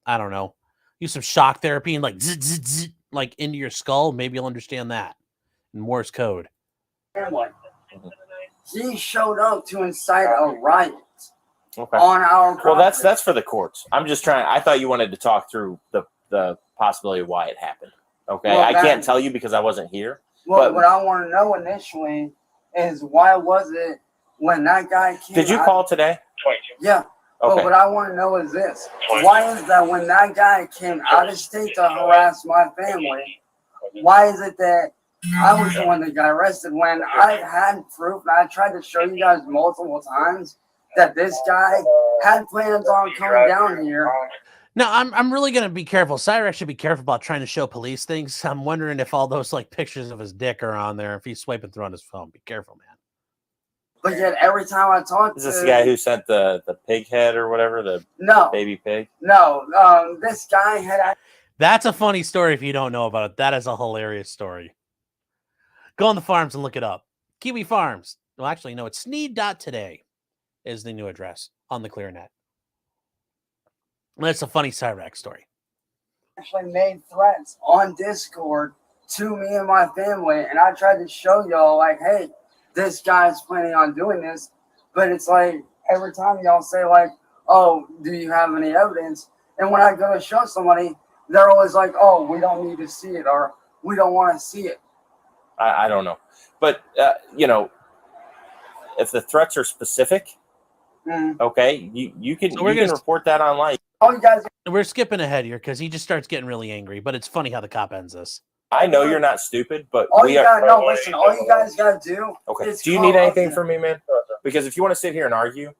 don't know. Use some shock therapy and like zzz, zzz, zzz, like into your skull. Maybe you'll understand that in Morse code. He showed up to incite a riot Okay. on our property. Well, that's for the courts. I'm just trying. I thought you wanted to talk through the possibility of why it happened. Okay, Well, I can't tell you because I wasn't here. Well, but what I want to know initially is why was it when that guy came? Did you call today? Yeah. Okay. But what I want to know is this: why is that when that guy came out of state to harass my family? Why is it that I was the one that got arrested when I had proof and I tried to show you guys multiple times that this guy had plans on coming down here? No, I'm really gonna be careful. Cyraxxx should be careful about trying to show police things. I'm wondering if all those like pictures of his dick are on there. If he's swiping through on his phone, be careful, man. But yet every time I talk Is this the guy who sent the pig head or whatever, the baby pig? No, this guy had. That's a funny story if you don't know about it. That is a hilarious story. Go on the farms and look it up. Kiwi Farms. Well, actually, no, it's Sneed.today is the new address on the ClearNet. That's a funny Cyraxxx story. Actually made threats on Discord to me and my family, and I tried to show y'all like, hey, this guy's planning on doing this, but it's like every time y'all say like, oh, do you have any evidence? And when I go to show somebody, they're always like, oh, we don't need to see it, or we don't want to see it. I don't know, but if the threats are specific, okay, you can report that online. Oh, you guys, we're skipping ahead here because he just starts getting really angry. But it's funny how the cop ends this. I know you're not stupid, but all you guys gotta do. Okay. Do you need anything from me, man? Because if you want to sit here and argue,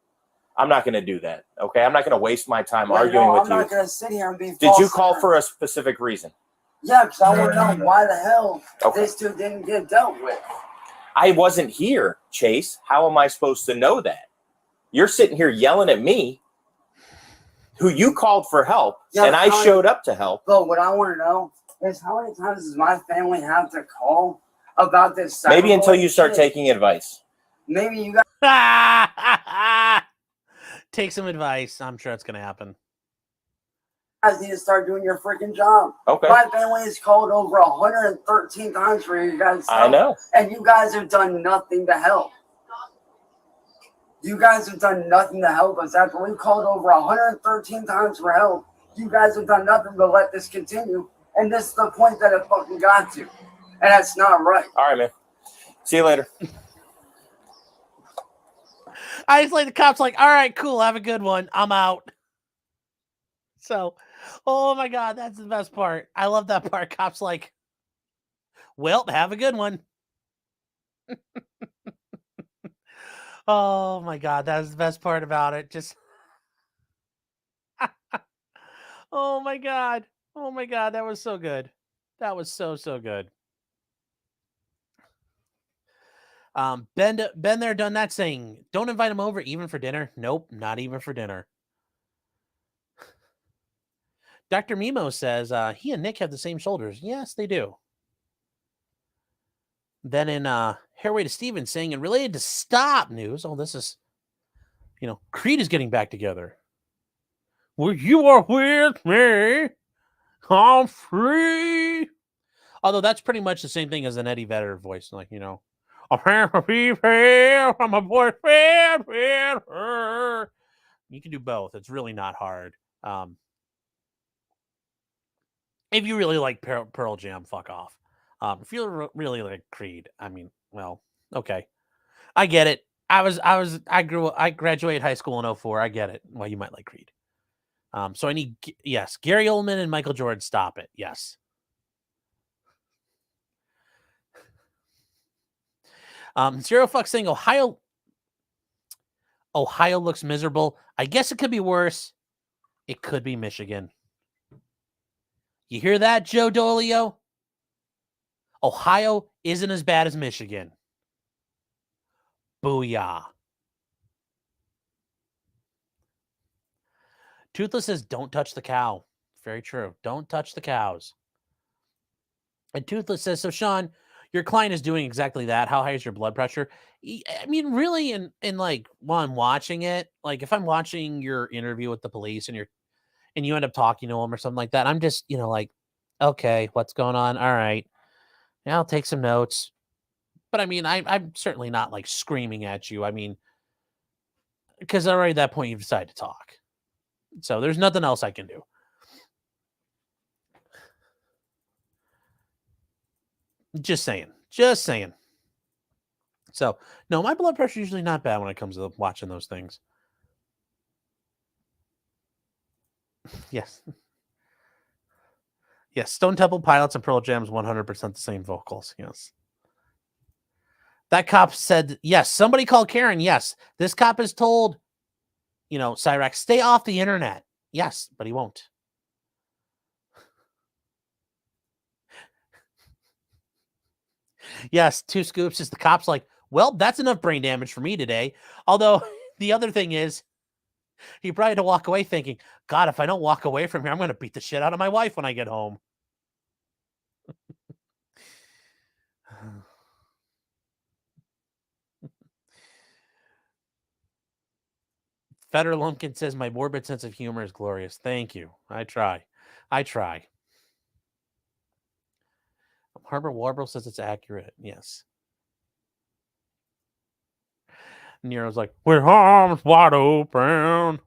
I'm not going to do that. Okay, I'm not going to waste my time arguing with you. I'm not going to sit here and be. Did you call for a specific reason? Yeah, because I want to know why the hell this dude didn't get dealt with. I wasn't here, Chase. How am I supposed to know that? You're sitting here yelling at me, who you called for help, and I showed up to help. But what I want to know is how many times does my family have to call about this? Maybe until you start taking advice. Maybe you guys take some advice. I'm sure it's going to happen. You guys need to start doing your freaking job. Okay. My family has called over 113 times for you guys. I know. And you guys have done nothing to help. You guys have done nothing to help us. After we called over 113 times for help, you guys have done nothing but let this continue. And this is the point that it fucking got to. And that's not right. All right, man. See you later. I just like the cops like, all right, cool, have a good one. I'm out. So, oh my God, that's the best part. I love that part. Cops like, well, have a good one. Oh my God, that is the best part about it. Just, oh my God. Oh my God, that was so good. That was so good. Been there, done that, saying, don't invite him over even for dinner. Nope, not even for dinner. Dr. Mimo says, he and Nick have the same shoulders. Yes, they do. Then in Hairway to Steven saying, and related to Stop news, oh, this is, Creed is getting back together. Well, you are with me, I'm free. Although that's pretty much the same thing as an Eddie Vedder voice. Like, I'm a boyfriend. You can do both. It's really not hard. If you really like Pearl Jam, fuck off. If you really like Creed, I mean, well, okay. I get it. I graduated high school in 2004. I get it. Well, you might like Creed. So I need, yes, Gary Oldman and Michael Jordan, stop it. Yes. Zero Fuck saying Ohio looks miserable. I guess it could be worse. It could be Michigan. You hear that, Joe Dolio? Ohio isn't as bad as Michigan. Booyah. Toothless says, don't touch the cow. Very true. Don't touch the cows. And Toothless says, so Sean, your client is doing exactly that. How high is your blood pressure? I mean, really, in like while I'm watching it, like if I'm watching your interview with the police and you end up talking to them or something like that, I'm just, like, okay, what's going on? All right. Yeah, I'll take some notes. But I mean, I'm certainly not like screaming at you. I mean, because already at that point you've decided to talk. So there's nothing else I can do. Just saying. So, no, my blood pressure is usually not bad when it comes to watching those things. Yes. Yes, Stone Temple Pilots and Pearl Jam's 100% the same vocals. Yes. That cop said, yes, somebody called Karen. Yes, this cop is told, Cyraxx, stay off the internet. Yes, but he won't. Yes, 2 scoops is the cop's like, well, that's enough brain damage for me today. Although the other thing is, he probably had to walk away thinking, God, if I don't walk away from here, I'm going to beat the shit out of my wife when I get home. Feder Lumpkin says, my morbid sense of humor is glorious. Thank you. I try. Herbert Warble says it's accurate. Yes. Nero's like, with arms wide open.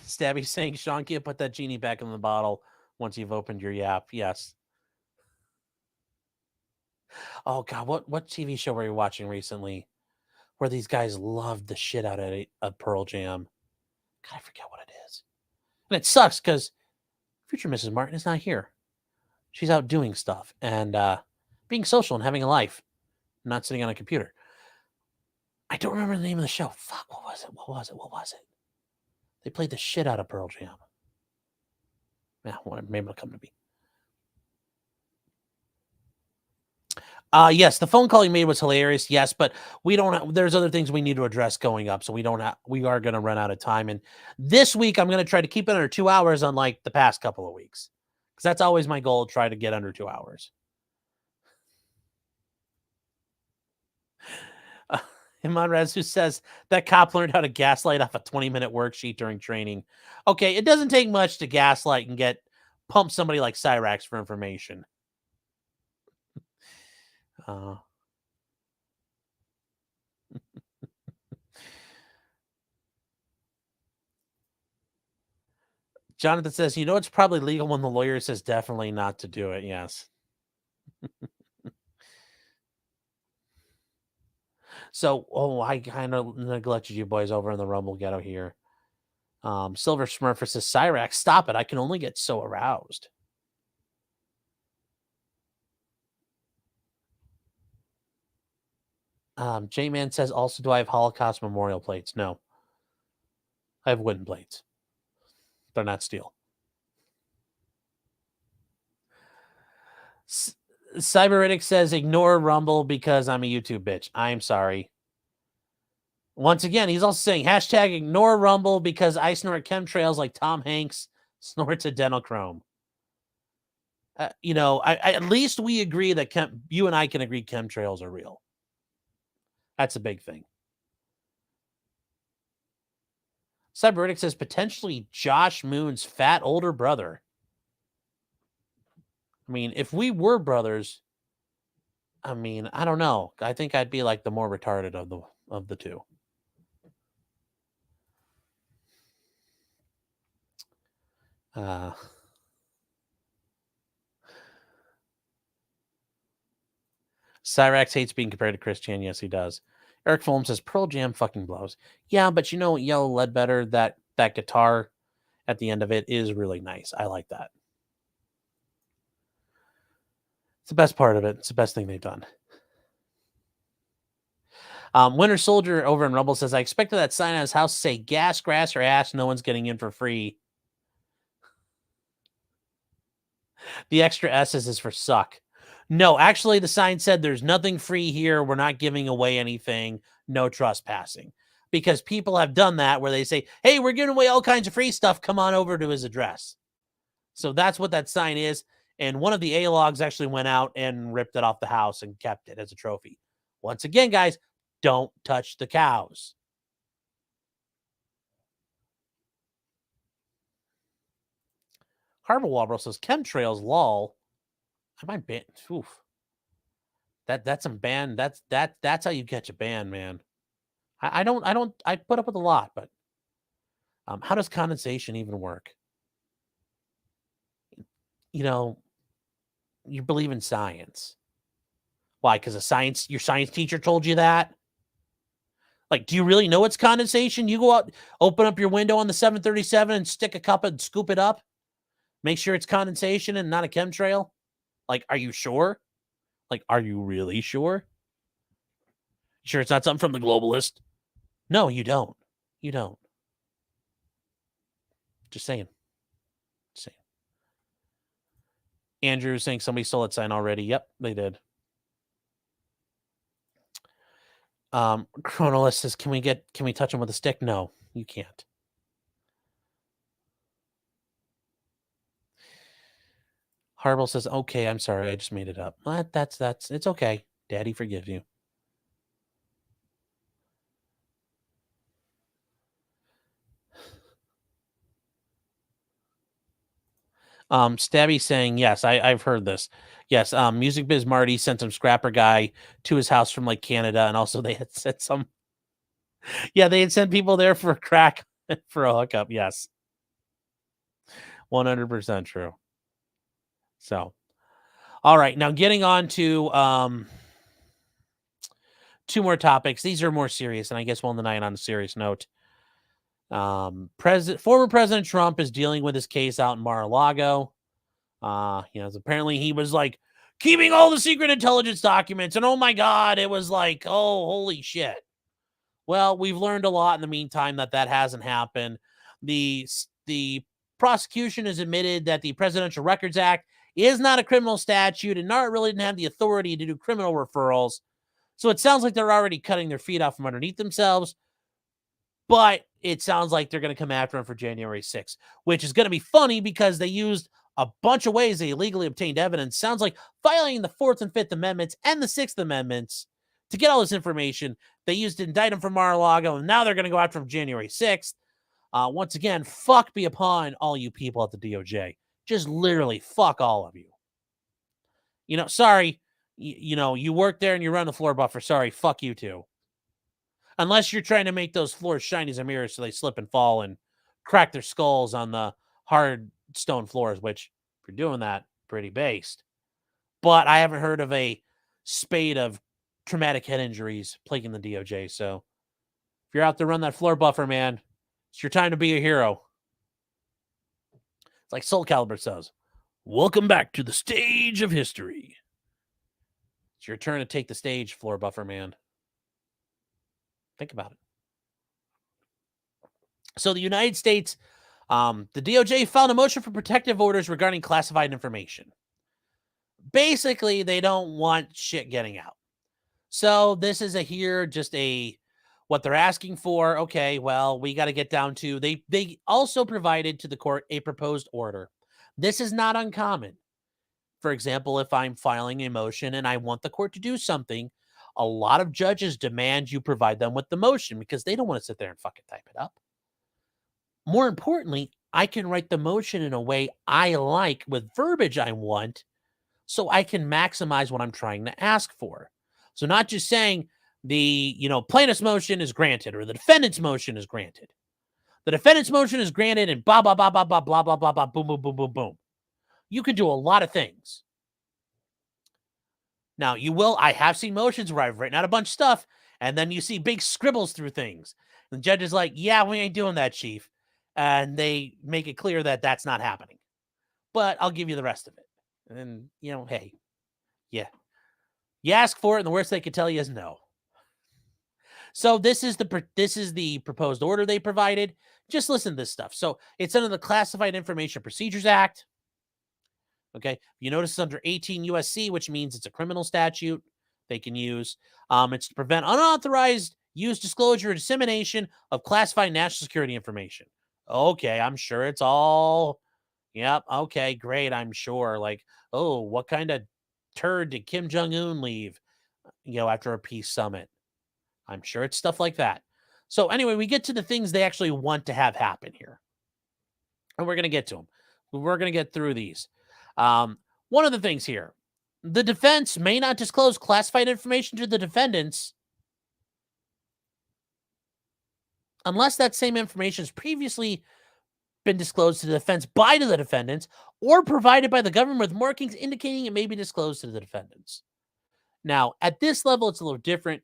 Stabby saying, Sean can't put that genie back in the bottle once you've opened your yap. Yes. Oh, God, what TV show were you watching recently where these guys loved the shit out of Pearl Jam? God, I forget what it is. And it sucks because future Mrs. Martin is not here. She's out doing stuff and being social and having a life, not sitting on a computer. I don't remember the name of the show. Fuck, what was it? They played the shit out of Pearl Jam. Yeah, maybe it'll come to me. Yes, the phone call you made was hilarious. Yes, but there's other things we need to address going up. So we are going to run out of time. And this week I'm going to try to keep it under 2 hours, unlike the past couple of weeks, because that's always my goal, try to get under 2 hours. Iman Rezu says that cop learned how to gaslight off a 20-minute worksheet during training. Okay, it doesn't take much to gaslight and pump somebody like Cyraxx for information. Jonathan says, it's probably legal when the lawyer says definitely not to do it. Yes. So, I kind of neglected you boys over in the Rumble ghetto here. Silver Smurfer says, Cyraxx, stop it. I can only get so aroused. J-Man says, also, do I have Holocaust memorial plates? No. I have wooden plates. They're not steel. Cyberitic says, ignore Rumble because I'm a YouTube bitch. I'm sorry. Once again, he's also saying, hashtag ignore Rumble because I snort chemtrails like Tom Hanks snorts adrenochrome. At least we agree that you and I can agree chemtrails are real. That's a big thing. Cyberitic says, potentially Josh Moon's fat older brother. I mean, if we were brothers, I mean, I don't know. I think I'd be like the more retarded of the two. Cyraxx hates being compared to Chris Chan. Yes, he does. Eric Fulham says Pearl Jam fucking blows. Yeah, but you know, Yellow Ledbetter, that guitar at the end of it is really nice. I like that. It's the best part of it. It's the best thing they've done. Winter Soldier over in Rumble says, I expected that sign on his house to say gas, grass, or ass. No one's getting in for free. The extra S's is for suck. No, actually, the sign said there's nothing free here. We're not giving away anything. No trespassing. Because people have done that where they say, hey, we're giving away all kinds of free stuff. Come on over to his address. So that's what that sign is. And one of the A-logs actually went out and ripped it off the house and kept it as a trophy. Once again, guys, don't touch the cows. Harbor Walbro says, chemtrails, lol. I might ban. Oof. That's some ban. That's how you catch a ban, man. I put up with a lot, but how does condensation even work? You know, you believe in science. Why? Because your science teacher told you that? Like, do you really know it's condensation? You go out, open up your window on the 737 and stick a cup and scoop it up. Make sure it's condensation and not a chemtrail. Like, are you sure? Like, are you really sure? Sure it's not something from the globalist? No, you don't. You don't. Just saying. Andrew saying somebody stole that sign already. Yep, they did. Chronolist says, can we touch him with a stick? No, you can't. Harble says, okay, I'm sorry, I just made it up. It's okay. Daddy forgives you. Stabby saying, yes, I've heard this. Yes, Music Biz Marty sent some scrapper guy to his house from like Canada, and also they had sent some. Yeah, they had sent people there for a crack for a hookup. Yes, 100% true. So, all right, now getting on to two more topics. These are more serious, and I guess we'll end the night on a serious note. Former President Trump is dealing with his case out in Mar-a-Lago. Apparently he was like keeping all the secret intelligence documents, and oh my God, it was like, oh, holy shit. Well, we've learned a lot in the meantime that hasn't happened. The prosecution has admitted that the Presidential Records Act is not a criminal statute, and NARA really didn't have the authority to do criminal referrals. So it sounds like they're already cutting their feet out from underneath themselves. But it sounds like they're going to come after him for January 6th, which is going to be funny because they used a bunch of ways they illegally obtained evidence. Sounds like violating the 4th and 5th Amendments and the 6th Amendments to get all this information. They used to indict him for Mar-a-Lago, and now they're going to go after him January 6th. Once again, fuck be upon all you people at the DOJ. Just literally fuck all of you. Sorry, you work there and you run the floor buffer. Sorry, fuck you too. Unless you're trying to make those floors shiny as a mirror so they slip and fall and crack their skulls on the hard stone floors, which, if you're doing that, pretty based. but I haven't heard of a spate of traumatic head injuries plaguing the DOJ. So if you're out there run that floor buffer, man, it's your time to be a hero. It's like Soul Calibur says, welcome back to the stage of history. It's your turn to take the stage, floor buffer, man. Think about it. So the United States, the DOJ filed a motion for protective orders regarding classified information. Basically, they don't want shit getting out. So this is what they're asking for. Okay, well, we got to get down to, they also provided to the court a proposed order. This is not uncommon. For example, if I'm filing a motion and I want the court to do something, a lot of judges demand you provide them with the motion because they don't want to sit there and fucking type it up. More importantly, I can write the motion in a way I like with verbiage I want so I can maximize what I'm trying to ask for. So not just saying the, plaintiff's motion is granted or the defendant's motion is granted. The defendant's motion is granted and blah, blah, blah, blah, blah, blah, blah, blah, blah, boom, boom, boom, boom, boom. You can do a lot of things. Now, I have seen motions where I've written out a bunch of stuff and then you see big scribbles through things. And the judge is like, yeah, we ain't doing that, chief. And they make it clear that that's not happening. But I'll give you the rest of it. And then, hey, yeah. You ask for it, and the worst they could tell you is no. So this is the proposed order they provided. Just listen to this stuff. So it's under the Classified Information Procedures Act. Okay. You notice it's under 18 USC, which means it's a criminal statute they can use. It's to prevent unauthorized use, disclosure, or dissemination of classified national security information. Okay, I'm sure it's all, yep, okay, great, I'm sure. Like, oh, what kind of turd did Kim Jong-un leave, after a peace summit? I'm sure it's stuff like that. So anyway, we get to the things they actually want to have happen here. And we're going to get to them. We're going to get through these. One of the things here, the defense may not disclose classified information to the defendants unless that same information has previously been disclosed to the defense by the defendants or provided by the government with markings indicating it may be disclosed to the defendants. Now, at this level, it's a little different.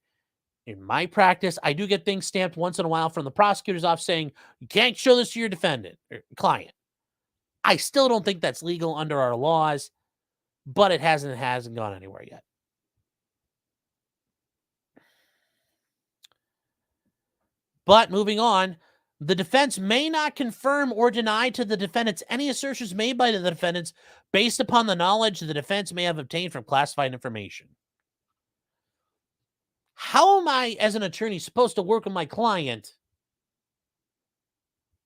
In my practice, I do get things stamped once in a while from the prosecutor's office saying, you can't show this to your defendant or client. I still don't think that's legal under our laws, but it hasn't gone anywhere yet. But moving on, the defense may not confirm or deny to the defendants any assertions made by the defendants based upon the knowledge the defense may have obtained from classified information. How am I, as an attorney, supposed to work with my client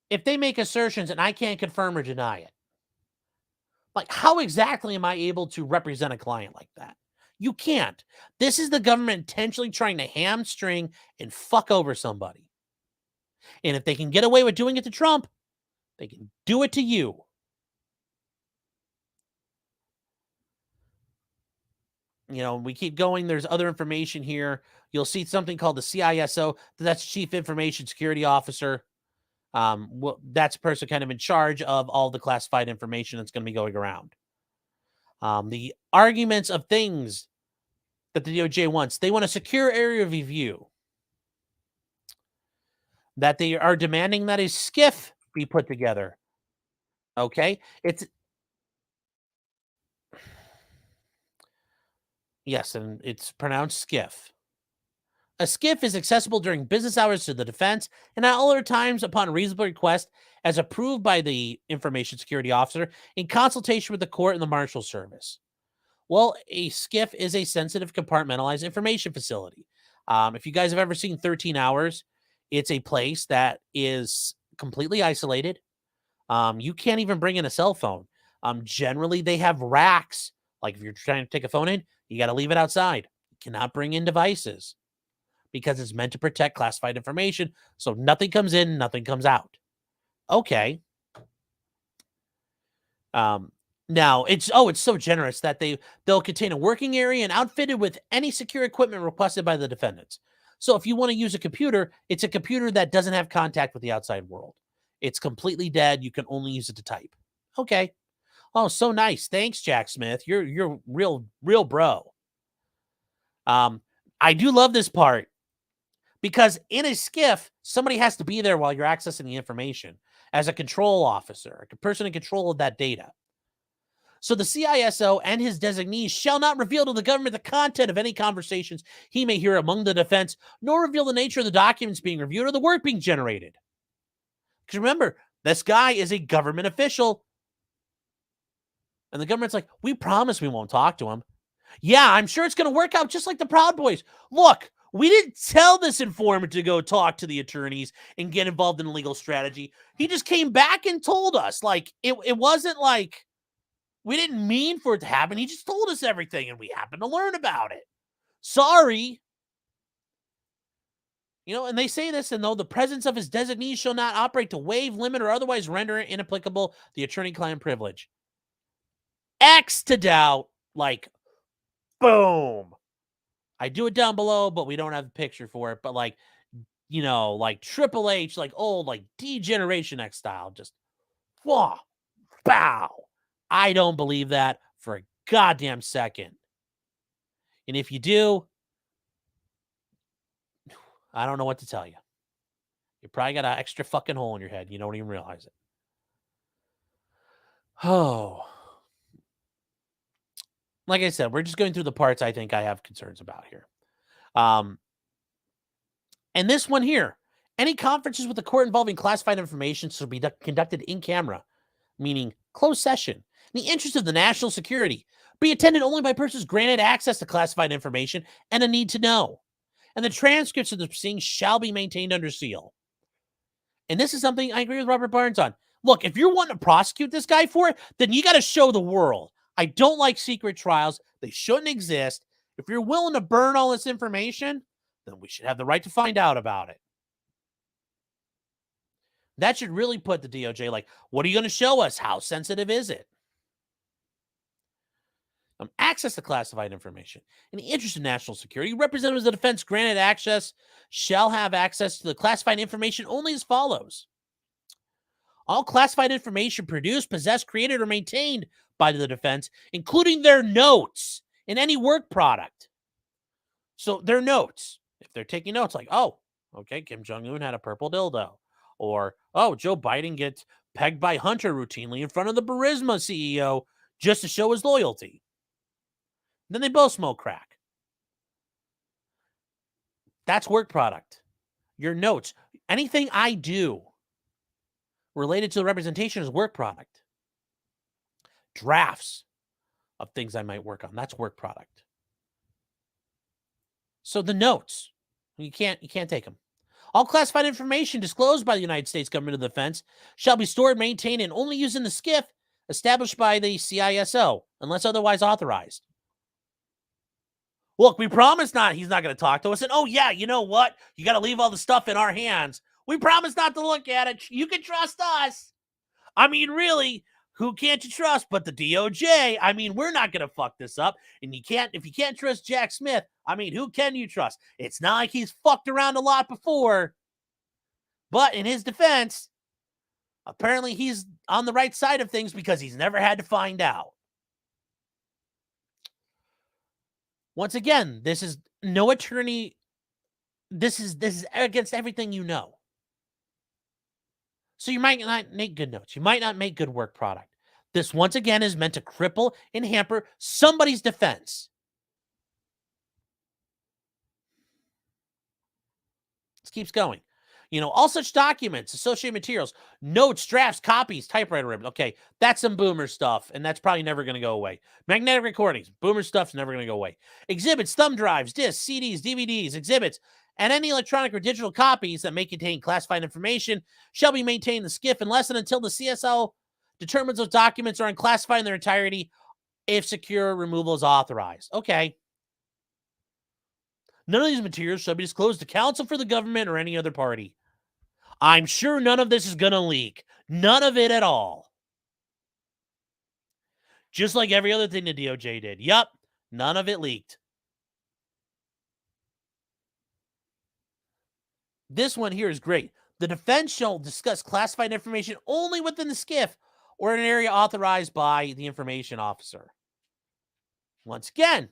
if they make assertions and I can't confirm or deny it? Like, how exactly am I able to represent a client like that? You can't. This is the government intentionally trying to hamstring and fuck over somebody. And if they can get away with doing it to Trump, they can do it to you. We keep going. There's other information here. You'll see something called the CISO. That's Chief Information Security Officer. That's a person kind of in charge of all the classified information that's going to be going around. The arguments of things that the DOJ wants. They want a secure area of review. That they are demanding that a SCIF be put together. Okay? Yes, and it's pronounced SCIF. A SCIF is accessible during business hours to the defense and at all other times upon reasonable request as approved by the information security officer in consultation with the court and the marshal service. Well, a SCIF is a sensitive compartmentalized information facility. If you guys have ever seen 13 Hours, it's a place that is completely isolated. You can't even bring in a cell phone. Generally, they have racks. Like if you're trying to take a phone in, you got to leave it outside. You cannot bring in devices because it's meant to protect classified information. So nothing comes in, nothing comes out. Okay. Now it's so generous that they'll contain a working area and outfitted with any secure equipment requested by the defendants. So if you want to use a computer, it's a computer that doesn't have contact with the outside world. It's completely dead. You can only use it to type. Okay. Oh, so nice. Thanks, Jack Smith. You're real bro. I do love this part because in a skiff, somebody has to be there while you're accessing the information as a control officer, a person in control of that data. So the CISO and his designees shall not reveal to the government the content of any conversations he may hear among the defense, nor reveal the nature of the documents being reviewed or the work being generated. Because remember, this guy is a government official. And the government's like, we promise we won't talk to him. Yeah, I'm sure it's going to work out just like the Proud Boys. Look, we didn't tell this informant to go talk to the attorneys and get involved in legal strategy. He just came back and told us. Like, it wasn't like we didn't mean for it to happen. He just told us everything, and we happened to learn about it. Sorry. You know, and they say this, and though the presence of his designees shall not operate to waive, limit, or otherwise render inapplicable the attorney-client privilege. X to doubt, like, boom. I do it down below, but we don't have the picture for it. But like, you know, like Triple H, like old, like D-Generation X style, just whoa, bow. I don't believe that for a goddamn second. And if you do, I don't know what to tell you. You probably got an extra fucking hole in your head. You don't even realize it. Oh. Like I said, we're just going through the parts I think I have concerns about here. And this one here, any conferences with the court involving classified information should be conducted in camera, meaning closed session, in the interest of the national security, be attended only by persons granted access to classified information and a need to know. And the transcripts of the proceedings shall be maintained under seal. And this is something I agree with Robert Barnes on. Look, if you're wanting to prosecute this guy for it, then you got to show the world. I don't like secret trials. They shouldn't exist. If you're willing to burn all this information, then we should have the right to find out about it. That should really put the DOJ like, what are you going to show us? How sensitive is it? Access to classified information. In the interest of national security, representatives of the defense granted access shall have access to the classified information only as follows. All classified information produced, possessed, created, or maintained by the defense, including their notes in any work product. So their notes, if they're taking notes like, oh, okay, Kim Jong-un had a purple dildo. Or, oh, Joe Biden gets pegged by Hunter routinely in front of the Burisma CEO just to show his loyalty. Then they both smoke crack. That's work product. Your notes, anything I do related to the representation is work product. Drafts of things I might work on, that's work product. So the notes, you can't take them. All classified information disclosed by the United States Government of Defense shall be stored, maintained, and only used in the SCIF established by the CISO, unless otherwise authorized. Look, we promise he's not going to talk to us. And oh, yeah, you know what? You got to leave all the stuff in our hands. We promise not to look at it. You can trust us. I mean, really, who can't you trust but the DOJ? I mean, we're not going to fuck this up. And if you can't trust Jack Smith, I mean, who can you trust? It's not like he's fucked around a lot before. But in his defense, apparently he's on the right side of things because he's never had to find out. Once again, this is no attorney. This is against everything you know. So you might not make good notes. You might not make good work product. This, once again, is meant to cripple and hamper somebody's defense. This keeps going. You know, all such documents, associated materials, notes, drafts, copies, typewriter ribbon. Okay, that's some boomer stuff, and that's probably never going to go away. Magnetic recordings, boomer stuff's never going to go away. Exhibits, thumb drives, discs, CDs, DVDs, exhibits, and any electronic or digital copies that may contain classified information shall be maintained in the SCIF unless and until the CSL determines those documents are unclassified in their entirety if secure removal is authorized. Okay. None of these materials shall be disclosed to counsel for the government or any other party. I'm sure none of this is going to leak. None of it at all. Just like every other thing the DOJ did. Yup, none of it leaked. This one here is great. The defense shall discuss classified information only within the SCIF or in an area authorized by the information officer. Once again,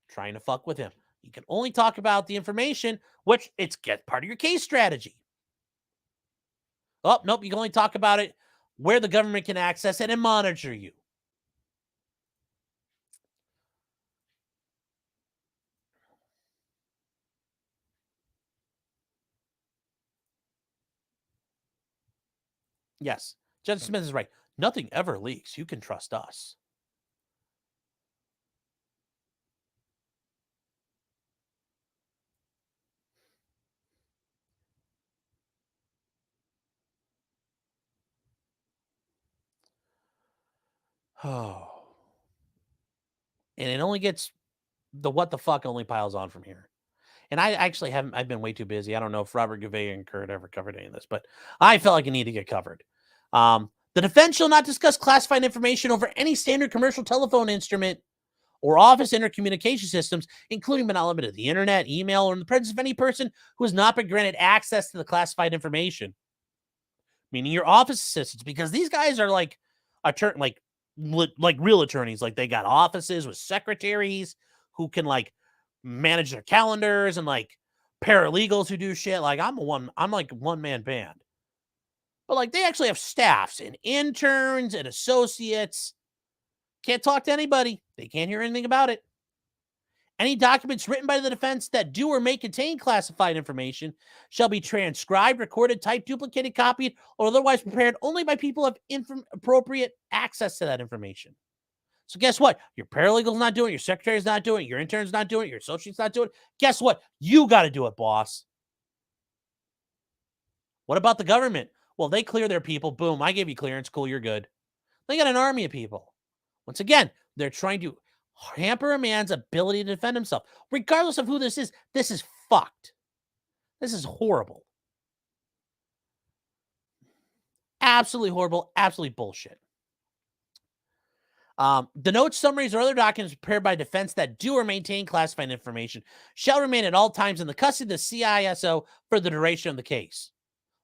trying to fuck with him. You can only talk about the information, which it's get part of your case strategy. Oh, nope, you can only talk about it where the government can access it and monitor you. Yes, Judge Smith is right. Nothing ever leaks. You can trust us. Oh. And it only gets, the what the fuck only piles on from here. And I actually haven't, I've been way too busy. I don't know if Robert Gouveia and Kurt ever covered any of this, but I felt like it needed to get covered. The defense shall not discuss classified information over any standard commercial telephone instrument or office intercommunication systems, including but not limited to the internet, email, or in the presence of any person who has not been granted access to the classified information. Meaning your office assistants, because these guys are like real attorneys. Like they got offices with secretaries who can like manage their calendars and like paralegals who do shit. Like I'm like one-man band. But like they actually have staffs and interns and associates. Can't talk to anybody. They can't hear anything about it. Any documents written by the defense that do or may contain classified information shall be transcribed, recorded, typed, duplicated, copied, or otherwise prepared only by people who have appropriate access to that information. So guess what? Your paralegal's not doing it. Your secretary's not doing it. Your intern's not doing it. Your associate's not doing it. Guess what? You got to do it, boss. What about the government? Well, they clear their people. Boom, I gave you clearance. Cool, you're good. They got an army of people. Once again, they're trying to hamper a man's ability to defend himself. Regardless of who this is fucked. This is horrible. Absolutely horrible. Absolutely bullshit. The notes, summaries, or other documents prepared by defense that do or maintain classified information shall remain at all times in the custody of the CISO for the duration of the case.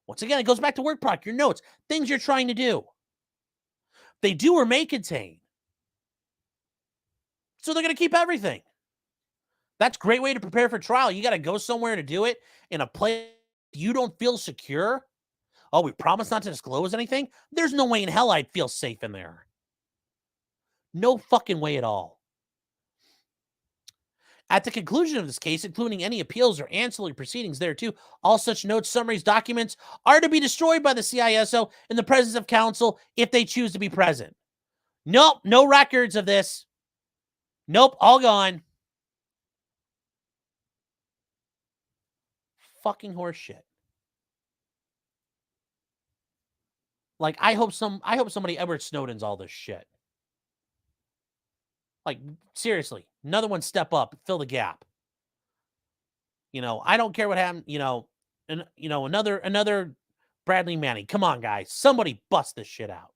Once again, it goes back to work product, your notes, things you're trying to do. They do or may contain. So they're going to keep everything. That's a great way to prepare for trial. You got to go somewhere to do it in a place you don't feel secure. Oh, we promise not to disclose anything? There's no way in hell I'd feel safe in there. No fucking way at all. At the conclusion of this case, including any appeals or ancillary proceedings thereto, all such notes, summaries, documents are to be destroyed by the CISO in the presence of counsel if they choose to be present. Nope, no records of this. Nope, all gone. Fucking horse shit. Like, I hope somebody Edward Snowden's all this shit. Like, seriously, another one step up, fill the gap. You know, I don't care what happened, another Bradley Manning. Come on, guys. Somebody bust this shit out.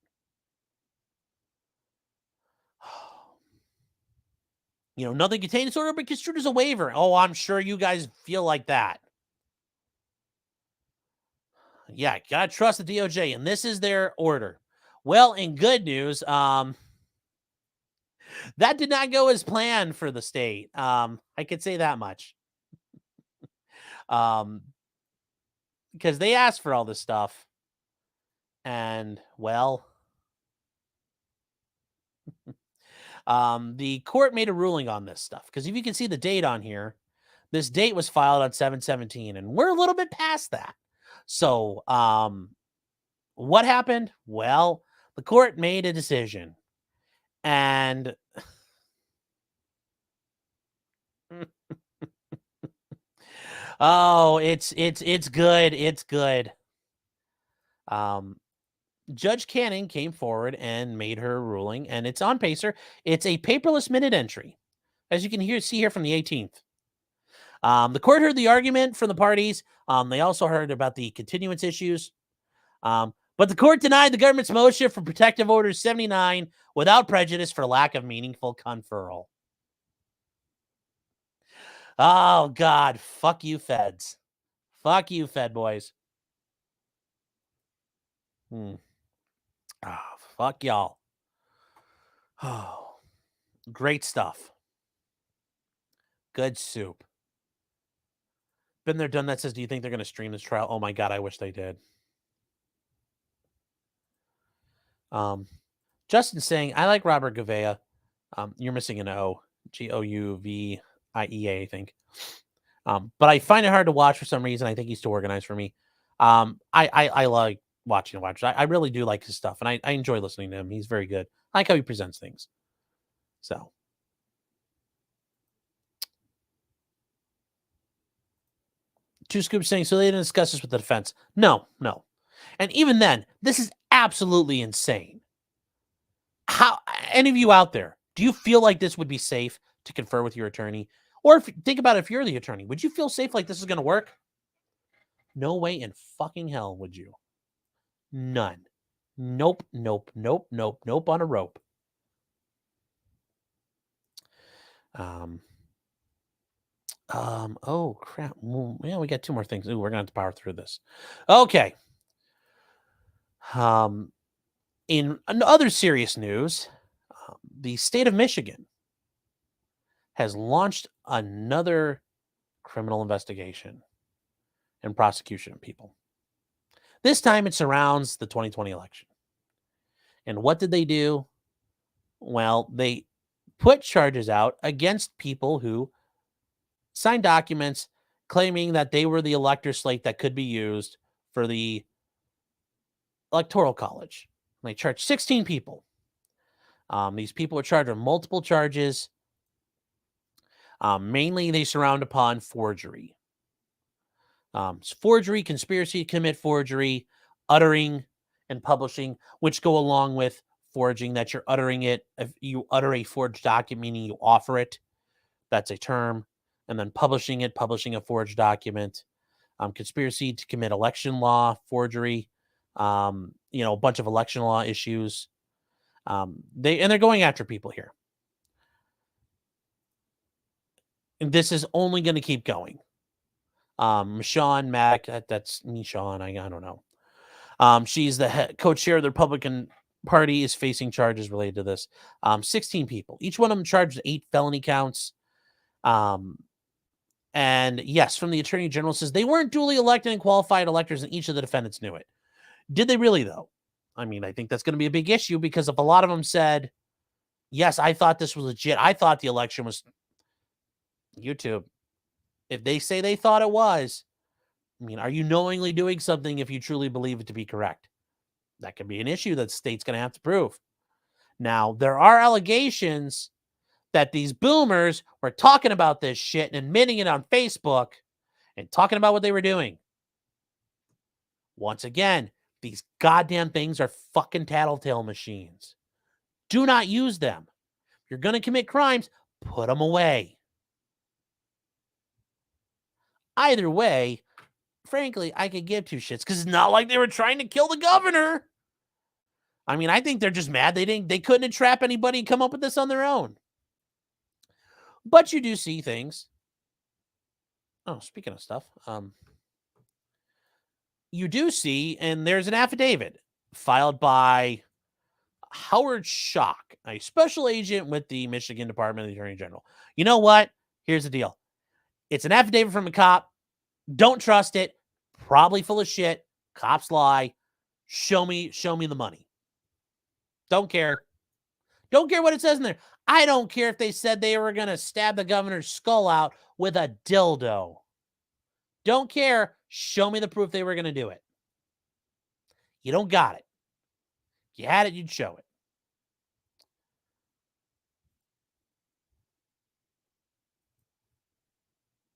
Nothing contained in this order but construed as a waiver. Oh, I'm sure you guys feel like that. Yeah, gotta trust the DOJ, and this is their order. Well, in good news, that did not go as planned for the state. I could say that much. Because they asked for all this stuff. And, well, the court made a ruling on this stuff. Because if you can see the date on here, this date was filed on 7/17, and we're a little bit past that. So, what happened? Well, the court made a decision. And oh, it's good. It's good. Judge Canning came forward and made her ruling, and it's on Pacer. It's a paperless minute entry, as you can see here from the 18th. The court heard the argument from the parties. They also heard about the continuance issues. But the court denied the government's motion for Protective Order 79 without prejudice for lack of meaningful conferral. Oh, God. Fuck you, feds. Fuck you, Fed boys. Oh, Fuck y'all. Oh, great stuff. Good soup. Been there, done that says, do you think they're going to stream this trial? Oh my God, I wish they did. Justin saying, I like Robert Gouveia. You're missing an O. Gouvia, I think. But I find it hard to watch for some reason. I think he's too organized for me. I like watching him. I really do like his stuff, and I enjoy listening to him. He's very good. I like how he presents things. So. Two Scoops saying, so they didn't discuss this with the defense. No. And even then, this is absolutely insane. How, any of you out there, do you feel like this would be safe to confer with your attorney? Or if think about it, if you're the attorney, would you feel safe like this is going to work? No way in fucking hell would you. None. Nope on a rope. Oh crap. Yeah, we got two more things. Ooh, we're gonna have to power through this. Okay. In other serious news, the state of Michigan has launched another criminal investigation and prosecution of people. This time it surrounds the 2020 election. And what did they do? Well, they put charges out against people who signed documents claiming that they were the elector slate that could be used for the Electoral College. And they charged 16 people. These people were charged with multiple charges. Mainly, they surround upon forgery. Forgery, conspiracy to commit forgery, uttering and publishing, which go along with forging, that you're uttering it. If you utter a forged document, meaning you offer it, that's a term. And then publishing a forged document. Conspiracy to commit election law forgery. A bunch of election law issues. They're going after people here. And this is only going to keep going. Michonne Mack, that's Michonne, I don't know. She's the co-chair of the Republican Party, is facing charges related to this. 16 people. Each one of them charged with 8 felony counts. And yes, from the Attorney General says they weren't duly elected and qualified electors, and each of the defendants knew it. Did they really, though? I mean, I think that's going to be a big issue, because if a lot of them said, yes, I thought this was legit, I thought the election was YouTube. If they say they thought it was, I mean, are you knowingly doing something if you truly believe it to be correct? That could be an issue that the state's going to have to prove. Now, there are allegations that these boomers were talking about this shit and admitting it on Facebook and talking about what they were doing. Once again, these goddamn things are fucking tattletale machines. Do not use them. If you're going to commit crimes, put them away. Either way, frankly, I could give two shits, because it's not like they were trying to kill the governor. I mean, I think they're just mad they couldn't entrap anybody and come up with this on their own. But you do see things. Oh, speaking of stuff, you do see, and there's an affidavit filed by Howard Schock, a special agent with the Michigan Department of the Attorney General. You know what? Here's the deal. It's an affidavit from a cop. Don't trust it. Probably full of shit. Cops lie. Show me the money. Don't care. Don't care what it says in there. I don't care if they said they were going to stab the governor's skull out with a dildo. Don't care. Show me the proof they were going to do it. You don't got it. If you had it, you'd show it.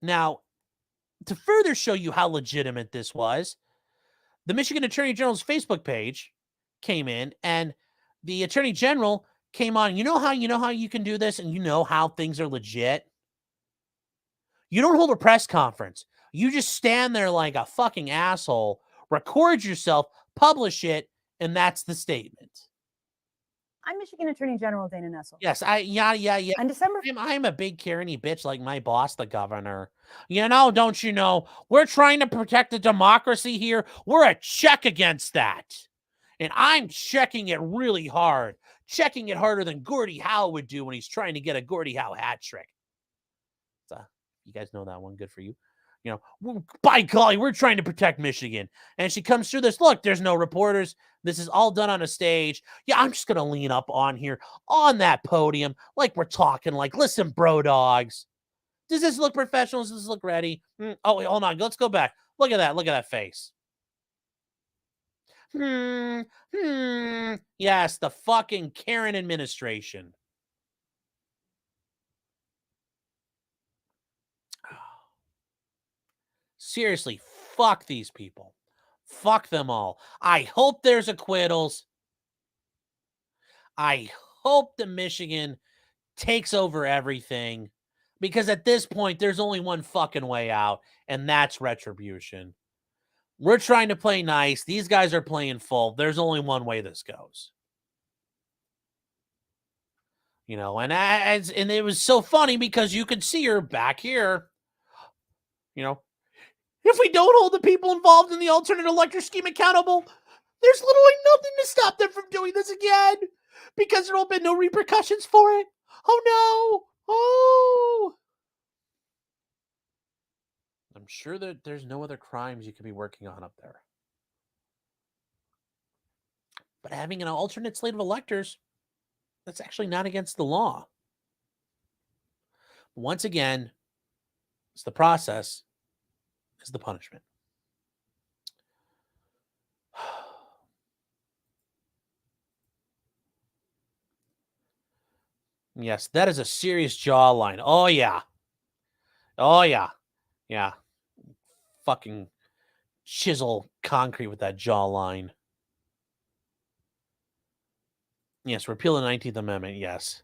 Now, to further show you how legitimate this was, the Michigan Attorney General's Facebook page came in, and the Attorney General came on. You know how you can do this, and you know how things are legit? You don't hold a press conference. You just stand there like a fucking asshole, record yourself, publish it, and that's the statement. I'm Michigan Attorney General Dana Nessel. Yes, yeah. On December, I'm a big Karen-y bitch like my boss, the governor. Don't you know? We're trying to protect the democracy here. We're a check against that. And I'm checking it really hard. Checking it harder than Gordie Howe would do when he's trying to get a Gordie Howe hat trick. So, you guys know that one. Good for you. You know, by golly, we're trying to protect Michigan. And she comes through this. Look, there's no reporters. This is all done on a stage. Yeah, I'm just going to lean up on here on that podium like we're talking like, listen, bro dogs. Does this look professional? Does this look ready? Oh, wait, hold on. Let's go back. Look at that. Look at that face. Yes, the fucking Karen administration. Seriously, fuck these people. Fuck them all. I hope there's acquittals. I hope that Michigan takes over everything, because at this point, there's only one fucking way out, and that's retribution. We're trying to play nice. These guys are playing full. There's only one way this goes. You know, and it was so funny because you could see her back here. You know, if we don't hold the people involved in the alternate elector scheme accountable, there's literally nothing to stop them from doing this again, because there will be no repercussions for it. Oh no! Oh! I'm sure that there's no other crimes you could be working on up there. But having an alternate slate of electors, that's actually not against the law. Once again, it's the process, is the punishment. Yes, that is a serious jawline. Oh, yeah. Oh, yeah. Yeah. Fucking chisel concrete with that jawline. Yes, repeal the 19th Amendment. Yes.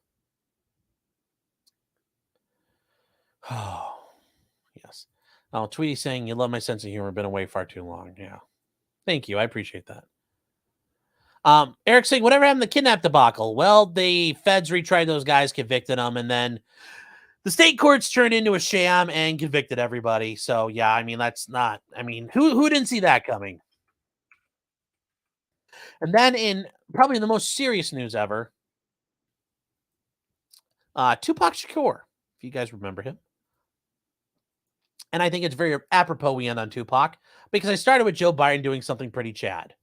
Oh, yes. Oh, Tweety saying, you love my sense of humor. Been away far too long. Yeah. Thank you. I appreciate that. Eric saying, whatever happened to the kidnap debacle? Well, the feds retried those guys, convicted them, and then the state courts turned into a sham and convicted everybody. So, yeah, I mean, that's not, I mean, who didn't see that coming? And then in probably the most serious news ever, Tupac Shakur, if you guys remember him. And I think it's very apropos we end on Tupac, because I started with Joe Biden doing something pretty Chad,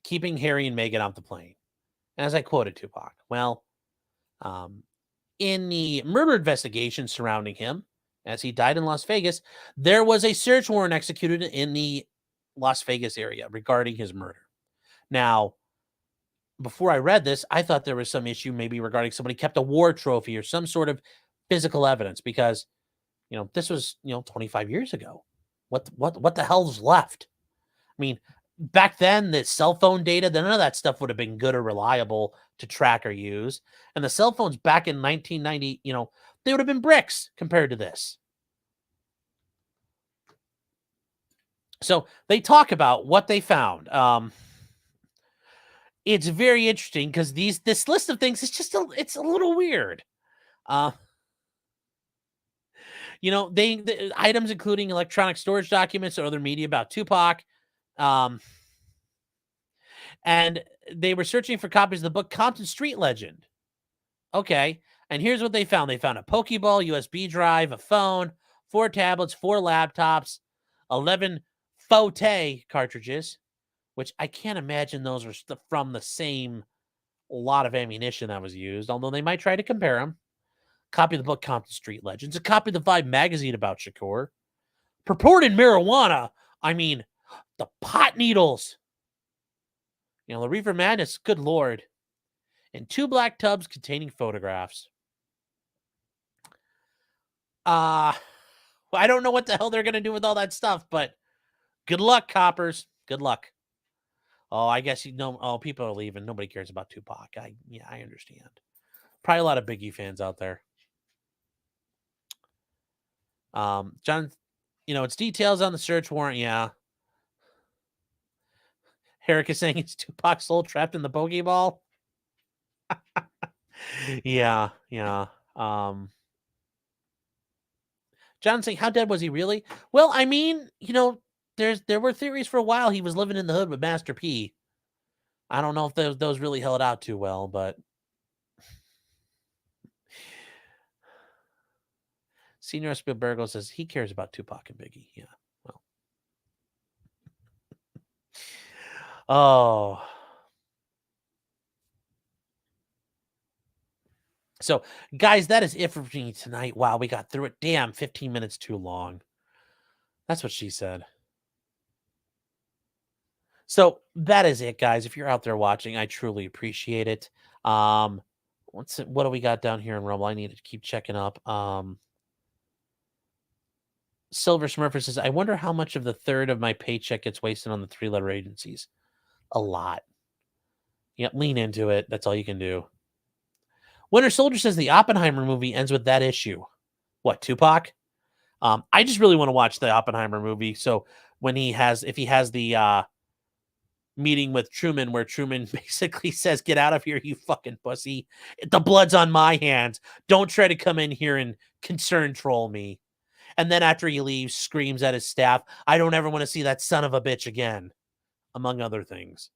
keeping Harry and Meghan off the plane. And as I quoted Tupac, well, in the murder investigation surrounding him, as he died in Las Vegas, there was a search warrant executed in the Las Vegas area regarding his murder. Now, before I read this, I thought there was some issue maybe regarding somebody kept a war trophy or some sort of physical evidence, because, you know, this was, 25 years ago. What the hell's left? I mean, back then, the cell phone data, none of that stuff would have been good or reliable to track or use. And the cell phones back in 1990, they would have been bricks compared to this. So they talk about what they found. It's very interesting because this list of things is just it's a little weird. The items including electronic storage documents or other media about Tupac. And they were searching for copies of the book Compton Street Legend. Okay. And here's what they found. They found a Pokeball, USB drive, a phone, 4 tablets, 4 laptops, 11 Forte cartridges, which I can't imagine those were from the same lot of ammunition that was used, although they might try to compare them. Copy of the book Compton Street Legends, a copy of the Vibe magazine about Shakur. Purported marijuana. I mean, the pot needles. The Reefer Madness, good Lord. And 2 black tubs containing photographs. I don't know what the hell they're going to do with all that stuff, but good luck, coppers. Good luck. Oh, I guess people are leaving. Nobody cares about Tupac. I understand. Probably a lot of Biggie fans out there. John, it's details on the search warrant. Yeah. Herrick is saying it's Tupac's soul trapped in the Pokeball. Yeah. John saying, how dead was he really? Well, I mean, there were theories for a while he was living in the hood with Master P. I don't know if those really held out too well, but Senior Spielbergo says he cares about Tupac and Biggie. Yeah, well. Oh. So, guys, that is it for me tonight. Wow, we got through it. Damn, 15 minutes too long. That's what she said. So that is it, guys. If you're out there watching, I truly appreciate it. What do we got down here in Rumble? I need to keep checking up. Silver Smurfer says, I wonder how much of the third of my paycheck gets wasted on the 3-letter agencies. A lot. Yeah, lean into it. That's all you can do. Winter Soldier says the Oppenheimer movie ends with that issue. What, Tupac? I just really want to watch the Oppenheimer movie. So when if he has the meeting with Truman, where Truman basically says, get out of here, you fucking pussy. The blood's on my hands. Don't try to come in here and concern troll me. And then after he leaves, screams at his staff, I don't ever want to see that son of a bitch again, among other things.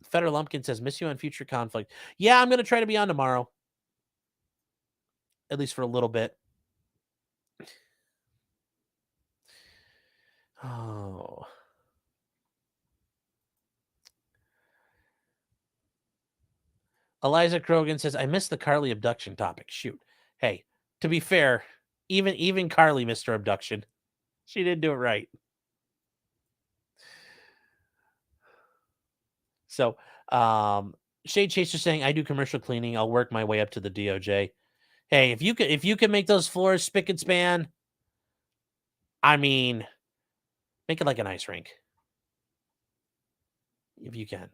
Feder Lumpkin says, miss you on future conflict. Yeah, I'm going to try to be on tomorrow. At least for a little bit. Oh. Eliza Krogan says, I missed the Carlee abduction topic. Shoot. Hey, to be fair, even Carlee missed her abduction. She didn't do it right. So, Shade Chaser saying, I do commercial cleaning. I'll work my way up to the DOJ. Hey, if you can make those floors spick and span, I mean, make it like an ice rink. If you can.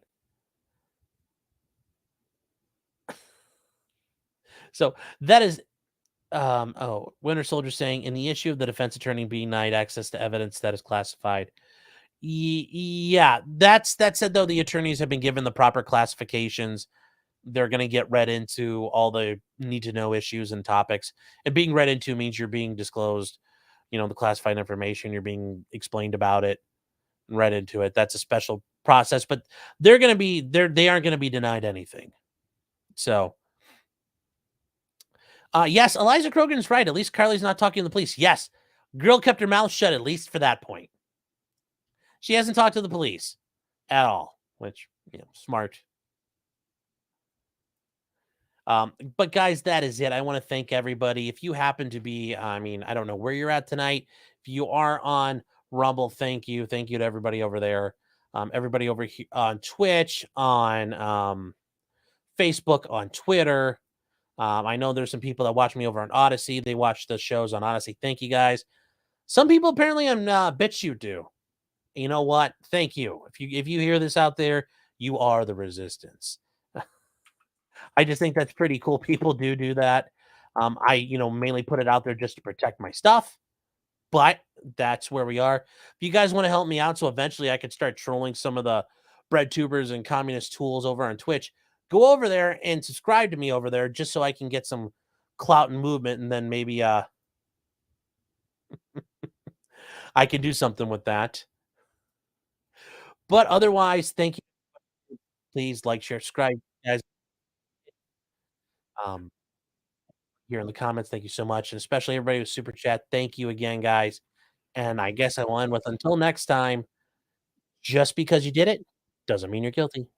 So that is Winter Soldier saying, in the issue of the defense attorney being denied access to evidence that is classified. Yeah, that said, though, the attorneys have been given the proper classifications. They're going to get read into all the need to know issues and topics. And being read into means you're being disclosed, the classified information, you're being explained about it, and read into it. That's a special process, but they aren't going to be denied anything. So, yes, Eliza Krogan's right. At least Carlee's not talking to the police. Yes, girl kept her mouth shut, at least for that point. She hasn't talked to the police at all, which, smart. But guys, that is it. I want to thank everybody. If you happen to be, I don't know where you're at tonight. If you are on Rumble, thank you. Thank you to everybody over there. Everybody over here on Twitch, on Facebook, on Twitter. I know there's some people that watch me over on Odyssey. They watch the shows on Odyssey. Thank you, guys. Some people apparently on BitChute do. You know what? Thank you. If you hear this out there, you are the resistance. I just think that's pretty cool. People do that. I mainly put it out there just to protect my stuff, but that's where we are. If you guys want to help me out, so eventually I could start trolling some of the bread tubers and communist tools over on Twitch, go over there and subscribe to me over there just so I can get some clout and movement, and then maybe I can do something with that. But otherwise, thank you. Please like, share, subscribe, guys. Here in the comments, thank you so much, and especially everybody with super chat. Thank you again, guys. And I guess I will end with, until next time, just because you did it doesn't mean you're guilty.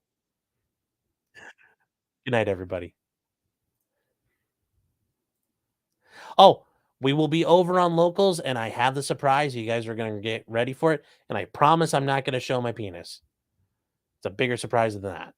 Good night, everybody. Oh, we will be over on Locals, and I have the surprise. You guys are going to get ready for it, and I promise I'm not going to show my penis. It's a bigger surprise than that.